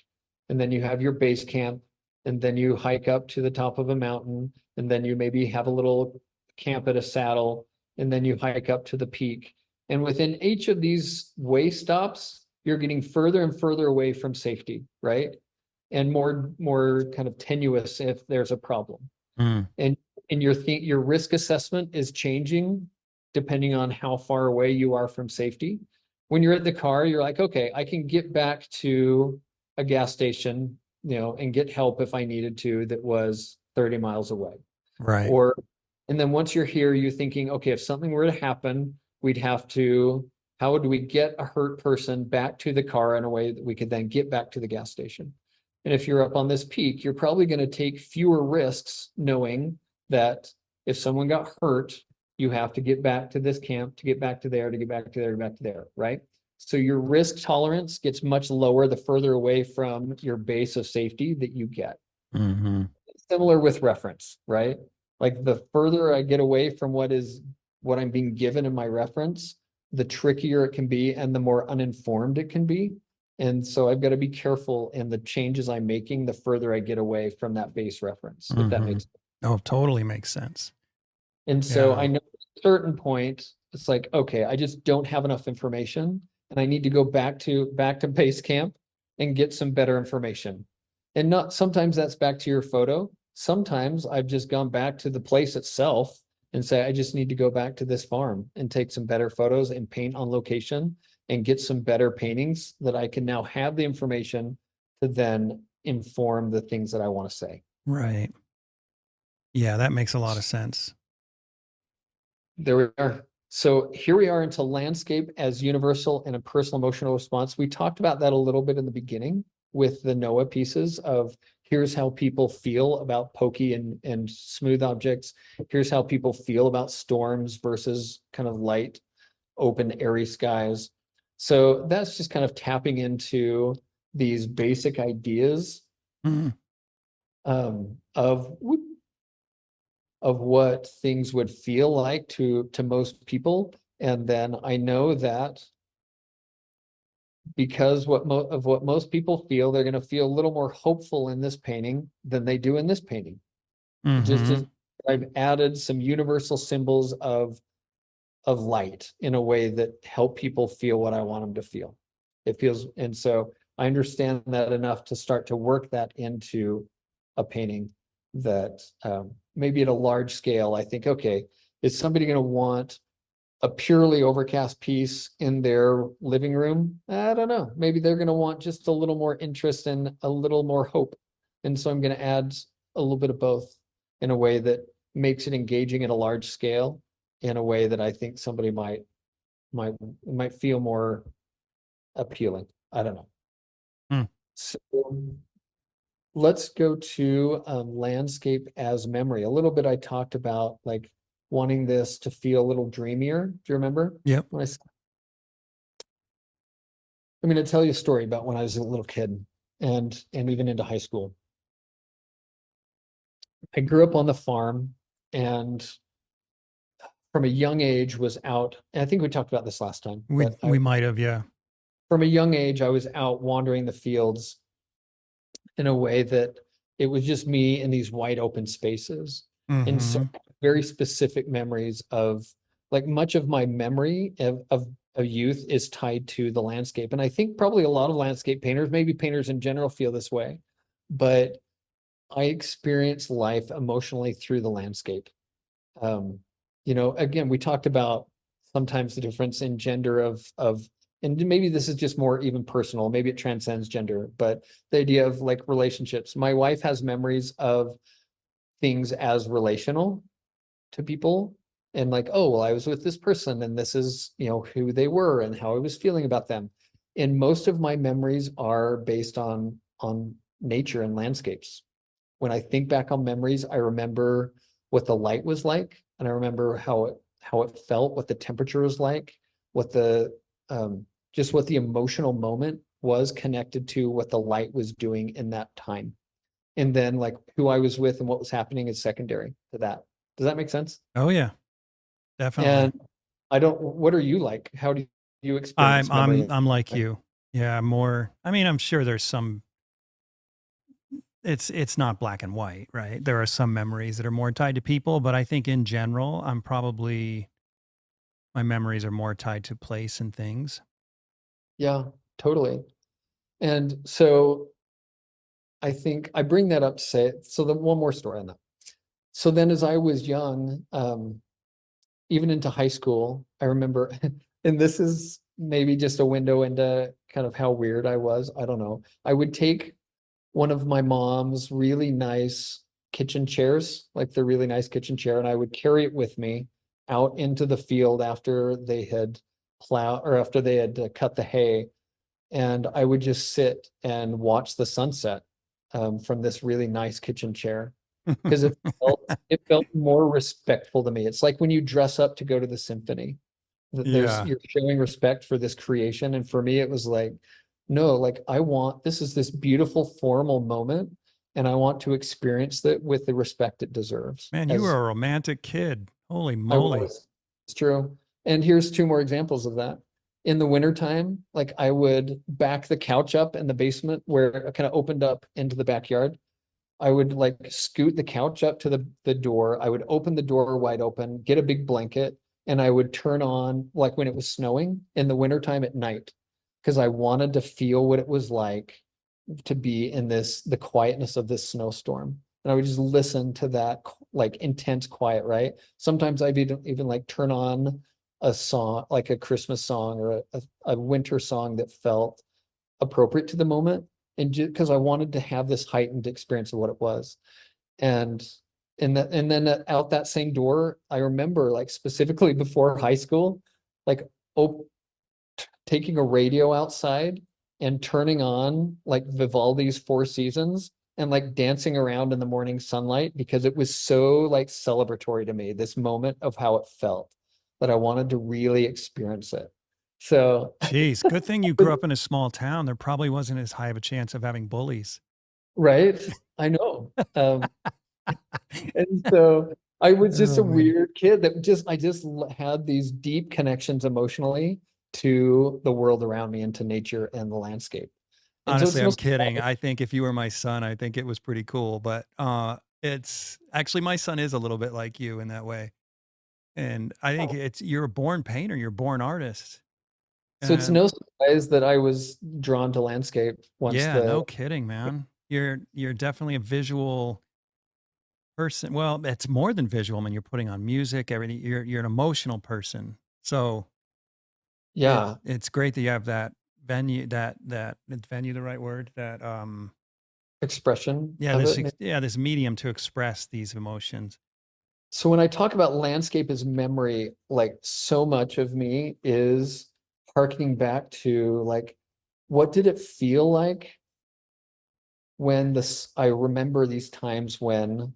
and then you have your base camp, and then you hike up to the top of a mountain, and then you maybe have a little camp at a saddle, and then you hike up to the peak. And within each of these way stops, you're getting further and further away from safety, right? And more kind of tenuous if there's a problem. Mm. And your risk assessment is changing depending on how far away you are from safety. When you're at the car, you're like, okay, I can get back to a gas station, and get help if I needed to, that was 30 miles away. Right. Or, and then once you're here, you're thinking, okay, if something were to happen, we'd have to, how would we get a hurt person back to the car in a way that we could then get back to the gas station? And if you're up on this peak, you're probably going to take fewer risks knowing that if someone got hurt, you have to get back to this camp, to get back to there, to get back to there, to get back to there, right? So your risk tolerance gets much lower the further away from your base of safety that you get. Mm-hmm. Similar with reference, right? Like the further I get away from what I'm being given in my reference, the trickier it can be and the more uninformed it can be. And so I've got to be careful in the changes I'm making the further I get away from that base reference, if that Mm-hmm. makes sense. Oh, totally makes sense. And so Yeah. I know at a certain point, it's like, okay, I just don't have enough information and I need to go back to base camp and get some better information. And not sometimes that's back to your photo. Sometimes I've just gone back to the place itself and say, I just need to go back to this farm and take some better photos and paint on location and get some better paintings that I can now have the information to then inform the things that I want to say. Right. Yeah, that makes a lot of sense. There we are. So here we are into landscape as universal and a personal emotional response. We talked about that a little bit in the beginning with the NOAA pieces of here's how people feel about pokey and smooth objects. Here's how people feel about storms versus kind of light, open, airy skies. So that's just kind of tapping into these basic ideas Mm. of what things would feel like to most people. And then I know that because of what most people feel, they're going to feel a little more hopeful in this painting than they do in this painting. It just is. Mm-hmm. I've added some universal symbols of light in a way that help people feel what I want them to feel. It feels, and so I understand that enough to start to work that into a painting that maybe at a large scale, I think, okay, is somebody going to want a purely overcast piece in their living room? I don't know. Maybe they're going to want just a little more interest and a little more hope. And so I'm going to add a little bit of both in a way that makes it engaging at a large scale, in a way that I think somebody might might feel more appealing. I don't know. Mm. So let's go to landscape as memory. A little bit I talked about like wanting this to feel a little dreamier. Do you remember Yep. when I'm going to tell you a story about when I was a little kid and even into high school. I grew up on the farm and from a young age was out. And I think we talked about this last time, We but we might have, yeah. from a young age I was out wandering the fields in a way that it was just me in these wide open spaces. And so Mm-hmm. very specific memories of like much of my memory of youth is tied to the landscape. And I think probably a lot of landscape painters, maybe painters in general feel this way, but I experience life emotionally through the landscape. Um, again, we talked about sometimes the difference in gender of and maybe this is just more even personal, maybe it transcends gender, but the idea of like relationships. My wife has memories of things as relational to people and like, oh, well, I was with this person and this is, who they were and how I was feeling about them. And most of my memories are based on nature and landscapes. When I think back on memories, I remember what the light was like, and I remember how it felt, what the temperature was like, what the just what the emotional moment was connected to what the light was doing in that time. And then like who I was with and what was happening is secondary to that. Does that make sense? Oh yeah, definitely. And what are you like? How do you I'm experience I'm memory? I'm like you. Yeah, more. I mean, I'm sure there's some. It's not black and white, right? There are some memories that are more tied to people, but I think in general, I'm probably my memories are more tied to place and things. Yeah, totally. And so I think I bring that up to say, so the one more story on that. So then as I was young, even into high school, I remember, and this is maybe just a window into kind of how weird I was. I don't know. I would take one of my mom's really nice kitchen chairs, like the really nice kitchen chair, and I would carry it with me out into the field after they had plowed or after they had cut the hay. And I would just sit and watch the sunset from this really nice kitchen chair because it felt more respectful to me. It's like when you dress up to go to the symphony, that Yeah. you're showing respect for this creation. And for me, it was like, no, like I want this is this beautiful formal moment, and I want to experience it with the respect it deserves. Man, you were As a romantic kid. Holy I moly. was. It's true. And here's two more examples of that. In the wintertime, like I would back the couch up in the basement where it kind of opened up into the backyard. I would like scoot the couch up to the door. I would open the door wide open, get a big blanket, and I would turn on like when it was snowing in the wintertime at night because I wanted to feel what it was like to be in the quietness of this snowstorm. And I would just listen to that like intense quiet, right? Sometimes I'd even like turn on a song, like a Christmas song or a winter song that felt appropriate to the moment. And just because I wanted to have this heightened experience of what it was. And and then out that same door, I remember like specifically before high school, like op taking a radio outside and turning on like Vivaldi's Four Seasons and like dancing around in the morning sunlight because it was so like celebratory to me, this moment of how it felt that I wanted to really experience it. So, Jeez, good thing you grew up in a small town. There probably wasn't as high of a chance of having bullies. right, I know. And so I was just Oh a man. weird kid that I just had these deep connections emotionally to the world around me and to nature and the landscape. And so it's Honestly, no I'm kidding. surprise. I think if you were my son, I think it was pretty cool, but, it's actually my son is a little bit like you in that way, and I think it's you're a born painter, you're a born artist. So it's no surprise that I was drawn to landscape once Yeah, the no kidding, man. You're definitely a visual person. Well, it's more than visual. I mean, you're putting on music, everything. You're an emotional person. So yeah, it's great that you have that venue. That is venue the right word? That expression yeah, of it. this medium to express these emotions. So when I talk about landscape as memory, like so much of me is harkening back to like, what did it feel like when this, I remember these times when,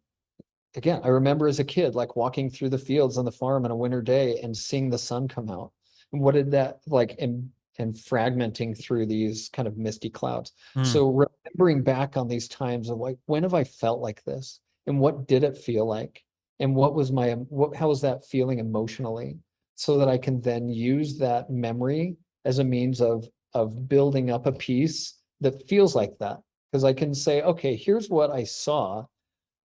again, I remember as a kid, like walking through the fields on the farm on a winter day and seeing the sun come out. And what did that like and fragmenting through these kind of misty clouds. Mm. So remembering back on these times of like, when have I felt like this? And what did it feel like? And what was my how was that feeling emotionally? So that I can then use that memory as a means of building up a piece that feels like that. Because I can say, okay, here's what I saw,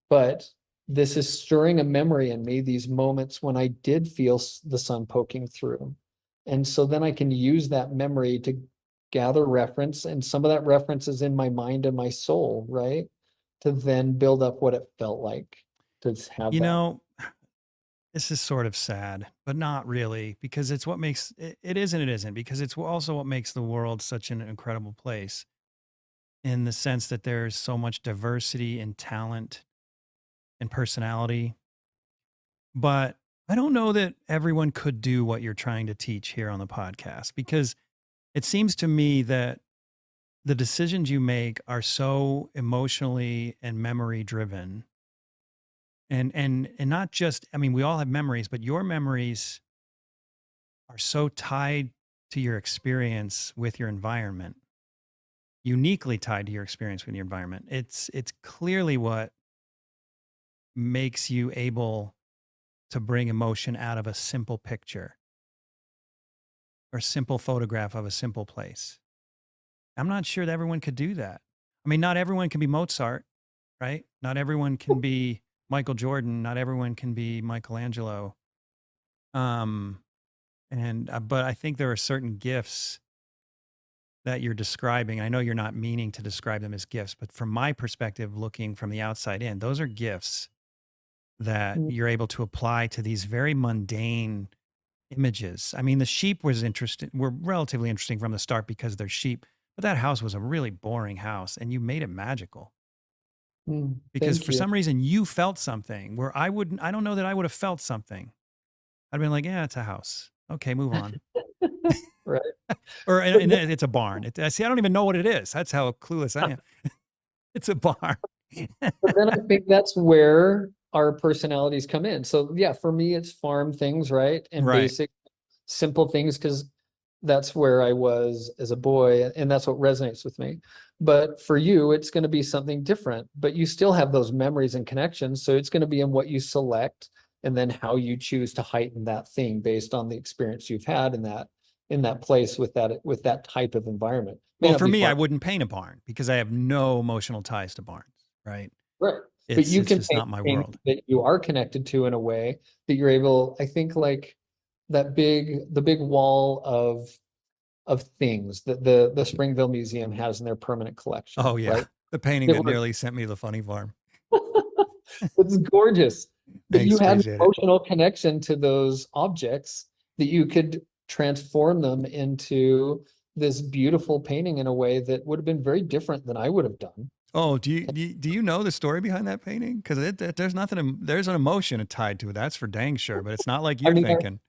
but this is stirring a memory in me, these moments when I did feel the sun poking through. And so then I can use that memory to gather reference, and some of that reference is in my mind and my soul, right? To then build up what it felt like to have You that. know, this is sort of sad, but not really, because it's what makes it is and it isn't, because it's also what makes the world such an incredible place in the sense that there's so much diversity and talent and personality. But I don't know that everyone could do what you're trying to teach here on the podcast, because it seems to me that the decisions you make are so emotionally and memory driven. And not just, I mean, we all have memories, but your memories are so tied to your experience with your environment, uniquely tied to your experience with your environment. It's clearly what makes you able to bring emotion out of a simple picture or simple photograph of a simple place. I'm not sure that everyone could do that. I mean, not everyone can be Mozart, right? Not everyone can be Michael Jordan. Not everyone can be Michelangelo. Um, but I think there are certain gifts that you're describing. I know you're not meaning to describe them as gifts, but from my perspective, looking from the outside in, those are gifts that Mm, you're able to apply to these very mundane images. I mean, the sheep was interesting, were relatively interesting from the start because they're sheep, but that house was a really boring house and you made it magical because thank for you. some reason you felt something where I don't know that I would have felt something. I'd been like, yeah, it's a house. Okay, move on. Right. Or But and it's a barn. See, I don't even know what it is. That's how clueless I am. It's a barn. But then I think that's where our personalities come in. So yeah, for me, it's farm things, right? And Right. basic, simple things, because that's where I was as a boy, and that's what resonates with me. But for you, it's going to be something different, but you still have those memories and connections. So it's going to be in what you select and then how you choose to heighten that thing based on the experience you've had in that place with that type of environment. May Well, not for be me, I farm. wouldn't paint a barn because I have no emotional ties to barns, right? Right. But you It's can just paint not my things world. that you are connected to in a way that you're able, I think like the big wall of things that the Springville Museum has in their permanent collection, Oh yeah. right? The painting That that were nearly sent me to the funny farm. it's gorgeous. But you Thanks, had an appreciate it. emotional connection to those objects that you could transform them into this beautiful painting in a way that would have been very different than I would have done. Oh, do you know the story behind that painting? Because there's nothing, there's an emotion tied to it. That's for dang sure. But it's not like I you're mean, thinking.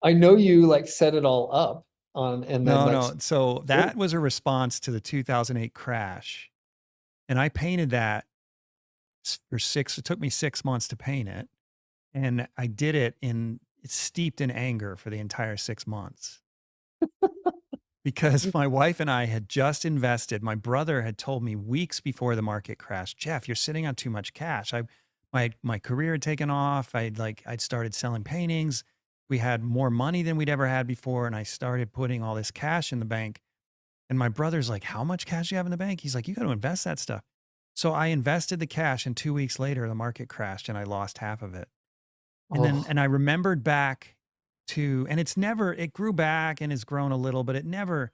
I know you like set it all up on and then No, like no. So that was a response to the 2008 crash, and I painted that for six. It took me 6 months to paint it, and I did it in it's steeped in anger for the entire 6 months. Because my wife and I had just invested. My brother had told me weeks before the market crashed, Jeff, you're sitting on too much cash. My career had taken off. I'd started selling paintings. we had more money than we'd ever had before, and I started putting all this cash in the bank. And my brother's like, "How much cash do you have in the bank?" He's like, "You got to invest that stuff." So I invested the cash, and 2 weeks later, the market crashed, and I lost half of it. Oh, And I remembered back to, and it's never, it grew back and has grown a little, but it never,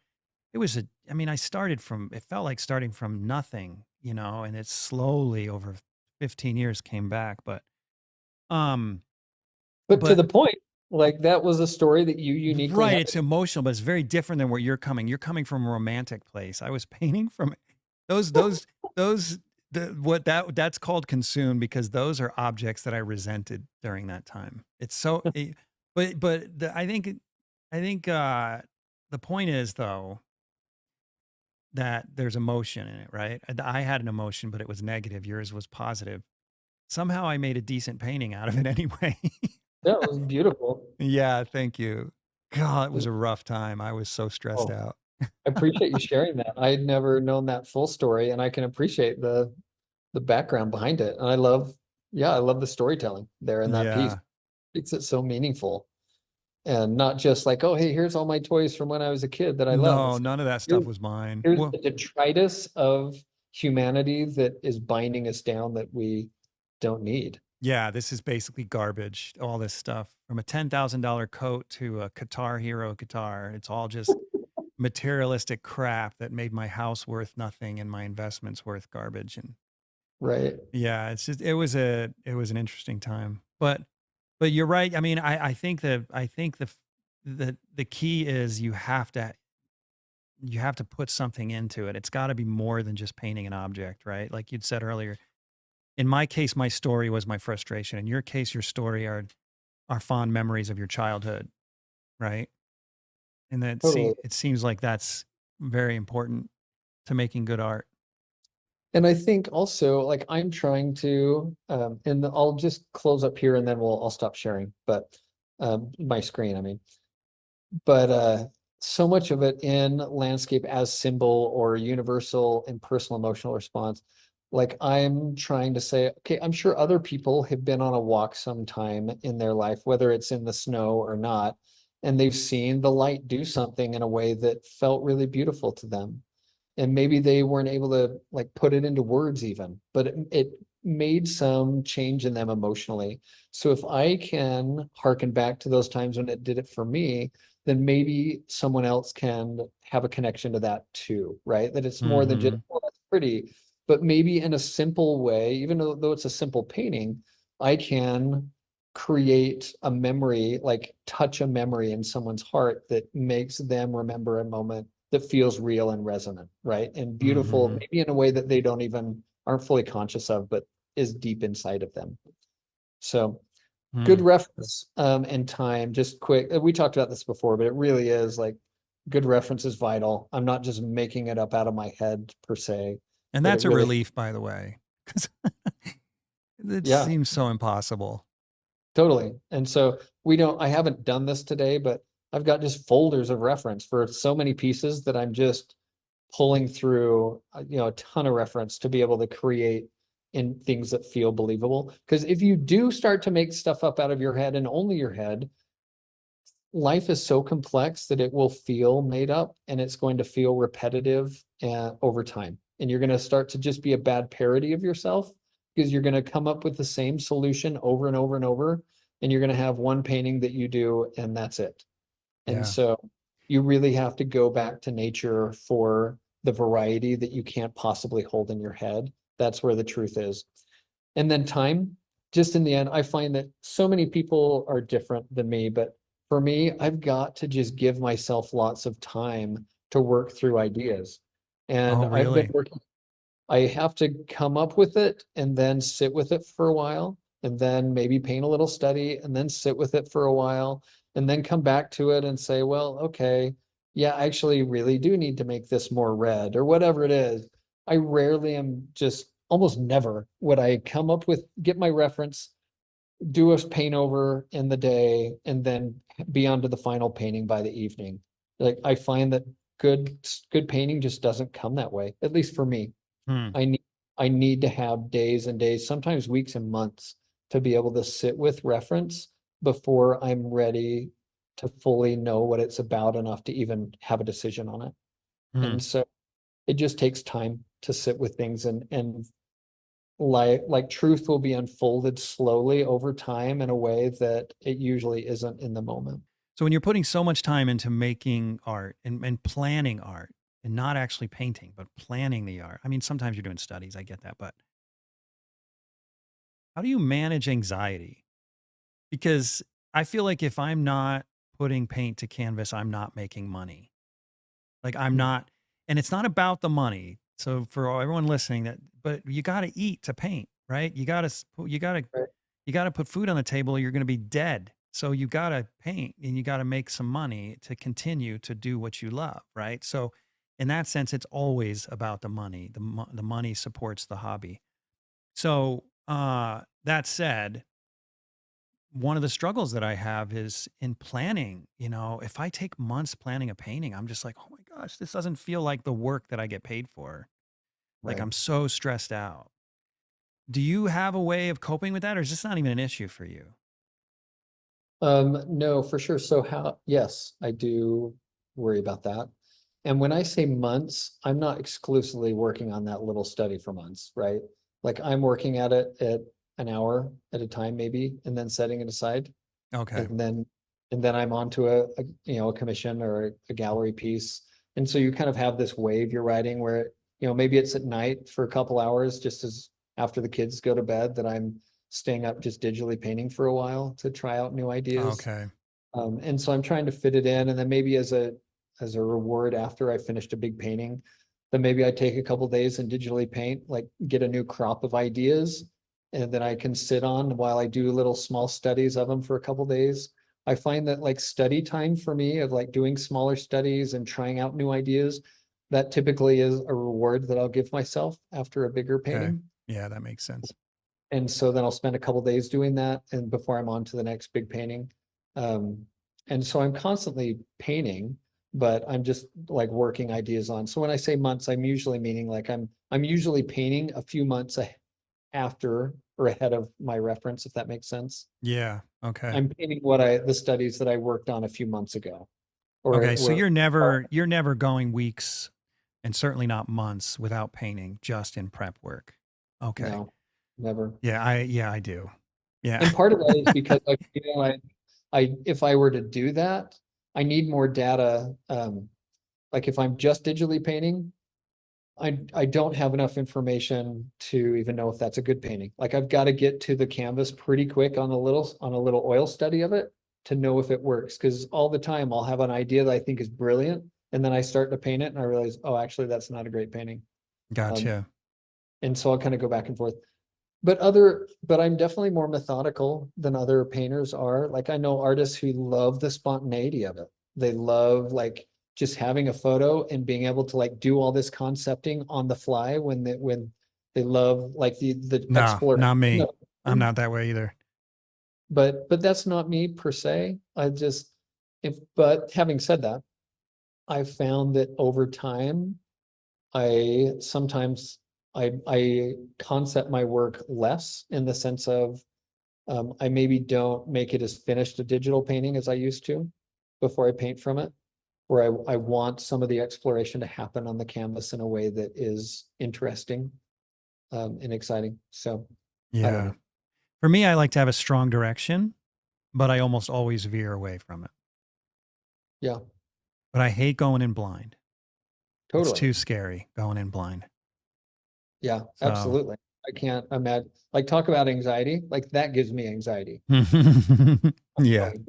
it was a, I mean, I started from, it felt like starting from nothing, and it slowly over 15 years came back. Um, but to but the point, like that was a story that you uniquely right, had. it's emotional, but it's very different than where you're coming. You're coming from a romantic place. I was painting from those, those, that's called consumed, because those are objects that I resented during that time. It's so, I think the point is though that there's emotion in it, right? I had an emotion, but it was negative. Yours was positive. Somehow I made a decent painting out of it anyway. Yeah, it was beautiful. Yeah, thank you. God, it was a rough time. I was so stressed Oh, out. I appreciate you sharing that. I had never known that full story, and I can appreciate the background behind it. And I love, yeah, I love the storytelling there in that piece. Yeah. Makes it so meaningful and not just like, oh, hey, here's all my toys from when I was a kid that I love. No, It's none of that here's stuff was mine. here's Well, the detritus of humanity that is binding us down that we don't need. yeah, this is basically garbage. All this stuff from a $10,000 coat to a Guitar Hero guitar. It's all just materialistic crap that made my house worth nothing and my investments worth garbage. And Right. yeah, it's just it was an interesting time. But you're right. I mean, I think the key is you have to put something into it. It's got to be more than just painting an object, right? Like you'd said earlier. In my case, my story was my frustration. In your case, your story are fond memories of your childhood, right? And Totally. it seems like that's very important to making good art. And I think also like I'm trying to and I'll just close up here and then I'll stop sharing, but my screen, I mean. But so much of it in landscape as symbol or universal and personal emotional response, like I'm trying to say, okay, I'm sure other people have been on a walk sometime in their life, whether it's in the snow or not, and they've seen the light do something in a way that felt really beautiful to them. And maybe they weren't able to like put it into words even, but it made some change in them emotionally. So if I can harken back to those times when it did it for me, then maybe someone else can have a connection to that too, right? That it's more than just, Mhm. well, that's pretty, but maybe in a simple way, even though it's a simple painting, I can create a memory, like touch a memory in someone's heart that makes them remember a moment that feels real and resonant, right? And beautiful, Mhm. maybe in a way that they don't even aren't fully conscious of, but is deep inside of them. So good Mm. reference and time, just quick. We talked about this before, but it really is like good reference is vital. I'm not just making it up out of my head per se, And that it that's a really, relief, by the way, because it yeah, seems so impossible. totally. And so I haven't done this today, but I've got just folders of reference for so many pieces that I'm just pulling through, a ton of reference to be able to create in things that feel believable. Because if you do start to make stuff up out of your head and only your head, life is so complex that it will feel made up and it's going to feel repetitive over time. And you're going to start to just be a bad parody of yourself because you're going to come up with the same solution over and over and over. And you're going to have one painting that you do, and that's it. And Yeah. so you really have to go back to nature for the variety that you can't possibly hold in your head. That's where the truth is. And then time, just in the end, I find that so many people are different than me, but for me, I've got to just give myself lots of time to work through ideas. And Oh, I've been really? working I have to come up with it and then sit with it for a while, and then maybe paint a little study and then sit with it for a while, and then come back to it and say, well, okay, yeah, I actually really do need to make this more red or whatever it is. I rarely am just almost never would I come up with, get my reference, do a paint over in the day, and then be on to the final painting by the evening. Like I find that good painting just doesn't come that way, at least for me. Hmm. I need I need to have days and days, sometimes weeks and months to be able to sit with reference before I'm ready to fully know what it's about enough to even have a decision on it. Mm. And so it just takes time to sit with things, and like truth will be unfolded slowly over time in a way that it usually isn't in the moment. So when you're putting so much time into making art and planning art and not actually painting, but planning the art. I mean, sometimes you're doing studies, I get that, but how do you manage anxiety? Because I feel like if I'm not putting paint to canvas, I'm not making money. Like I'm Hmm. not, and it's not about the money. So for everyone listening, that but you got to eat to paint, right? Right. You got to put food on the table. Or you're going to be dead. So you got to paint and you got to make some money to continue to do what you love, right? So in that sense, it's always about the money. The money supports the hobby. So that said, one of the struggles that I have is in planning. You know, if I take months planning a painting, I'm just like, oh my gosh, this doesn't feel like the work that I get paid for. Like Right. I'm so stressed out. Do you have a way of coping with that, or is this not even an issue for you? No, for sure. So yes, I do worry about that. And when I say months, I'm not exclusively working on that little study for months, right? Like I'm working at it at an hour at a time, maybe, and then setting it aside. Okay. And then, I'm on to a commission or a gallery piece. And so you kind of have this wave you're riding where, maybe it's at night for a couple hours, just as after the kids go to bed, that I'm staying up just digitally painting for a while to try out new ideas. Okay. And so I'm trying to fit it in, and then maybe as a reward after I finished a big painting, then maybe I take a couple days and digitally paint, like get a new crop of ideas, and then I can sit on while I do little small studies of them for a couple days. I find that like study time for me of like doing smaller studies and trying out new ideas, that typically is a reward that I'll give myself after a bigger Okay. painting. Yeah, that makes sense. And so then I'll spend a couple days doing that and before I'm on to the next big painting. Um, and so I'm constantly painting, but I'm just like working ideas on. So when I say months, I'm usually meaning like I'm usually painting a few months after or ahead of my reference, if that makes sense. Yeah. Okay. I'm painting the studies that I worked on a few months ago, or Okay. So were, you're never going weeks and certainly not months without painting, just in prep work. Okay. no, never. Yeah, I do. Yeah. And part of that is because if I were to do that, I need more data. Like if I'm just digitally painting, I don't have enough information to even know if that's a good painting. Like I've got to get to the canvas pretty quick on a little oil study of it to know if it works. Because all the time I'll have an idea that I think is brilliant, and then I start to paint it and I realize, oh, actually that's not a great painting. Um, Gotcha. and so I'll kind of go back and forth. But I'm definitely more methodical than other painters are. Like I know artists who love the spontaneity of it. They love like just having a photo and being able to like do all this concepting on the fly when they love like the No, exploration not me. of I'm them. not that way either. But that's not me per se. I just if but having said that, I've found that over time I sometimes I concept my work less in the sense of I maybe don't make it as finished a digital painting as I used to before I paint from it, where I want some of the exploration to happen on the canvas in a way that is interesting and exciting. So I don't Yeah. know. For me, I like to have a strong direction, but I almost always veer away from it. Yeah, But I hate going in blind. It's totally. too scary going in blind. Yeah, So, absolutely. I can't imagine like talk about anxiety. Like that gives me anxiety. yeah, Knowing,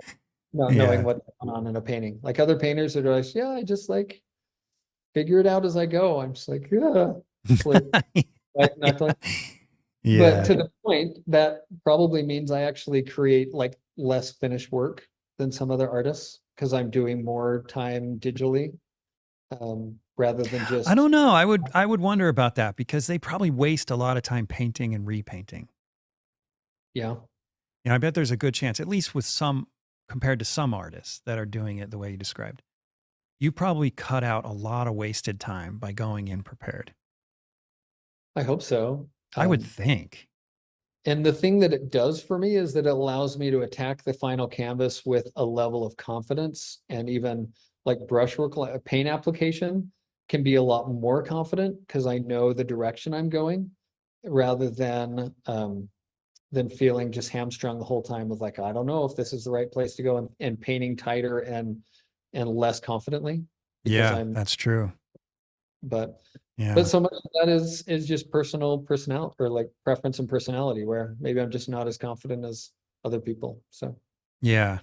not knowing yeah. what's going on in a painting. Like other painters that are like, yeah, I just like figure it out as I go. I'm just like, yeah, just like not Yeah. but Yeah. to the point, that probably means I actually create like less finished work than some other artists because I'm doing more time digitally rather than I just, don't know. I would wonder about that because they probably waste a lot of time painting and repainting. yeah, I bet there's a good chance, at least with some compared to some artists that are doing it the way you described. You probably cut out a lot of wasted time by going in prepared. I hope so. I would Um, think. And the thing that it does for me is that it allows me to attack the final canvas with a level of confidence, and even like brushwork, like a paint application can be a lot more confident because I know the direction I'm going, rather than feeling just hamstrung the whole time with like, I don't know if this is the right place to go, and painting tighter and less confidently because Yeah, I'm, that's true. but Yeah. so much of that is just personality, or like preference and personality, where maybe I'm just not as confident as other people. So Yeah.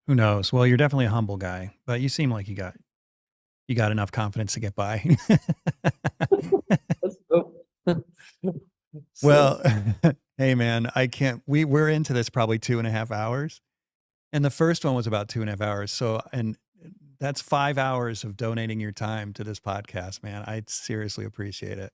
Who knows? Well, you're definitely a humble guy, but you seem like you got enough confidence to get by. let's go. So Well, hey man, I can't we're into this probably 2.5 hours. And the first one was about 2.5 hours. So and that's 5 hours of donating your time to this podcast, man. I seriously appreciate it.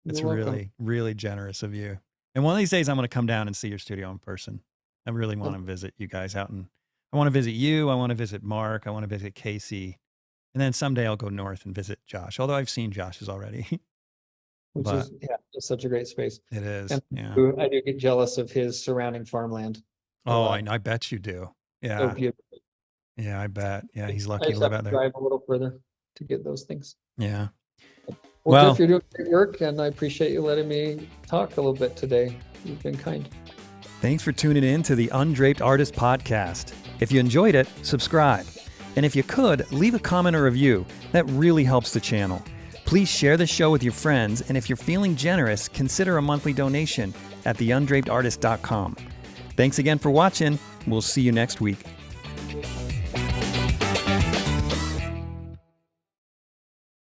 you're It's welcome. really, really generous of you. And one of these days I'm gonna come down and see your studio in person. I really want to visit you guys out, and I want to visit you. I want to visit Mark. I want to visit Casey. And then someday I'll go north and visit Josh, although I've seen Josh's already. Which But is, yeah, it's such a great space. it And is. Yeah. I do get jealous of his surrounding farmland a Oh, lot. I bet you do. So Yeah. beautiful. Yeah, I bet. Yeah, he's I lucky to just live have to out there. drive a little further to get those things. Yeah. Well, Jeff, Well, you're doing great work, and I appreciate you letting me talk a little bit today. You've been kind. thanks for tuning in to the Undraped Artist Podcast. If you enjoyed it, subscribe. And if you could, leave a comment or review. That really helps the channel. Please share the show with your friends, and if you're feeling generous, consider a monthly donation at theundrapedartist.com. Thanks again for watching. We'll see you next week.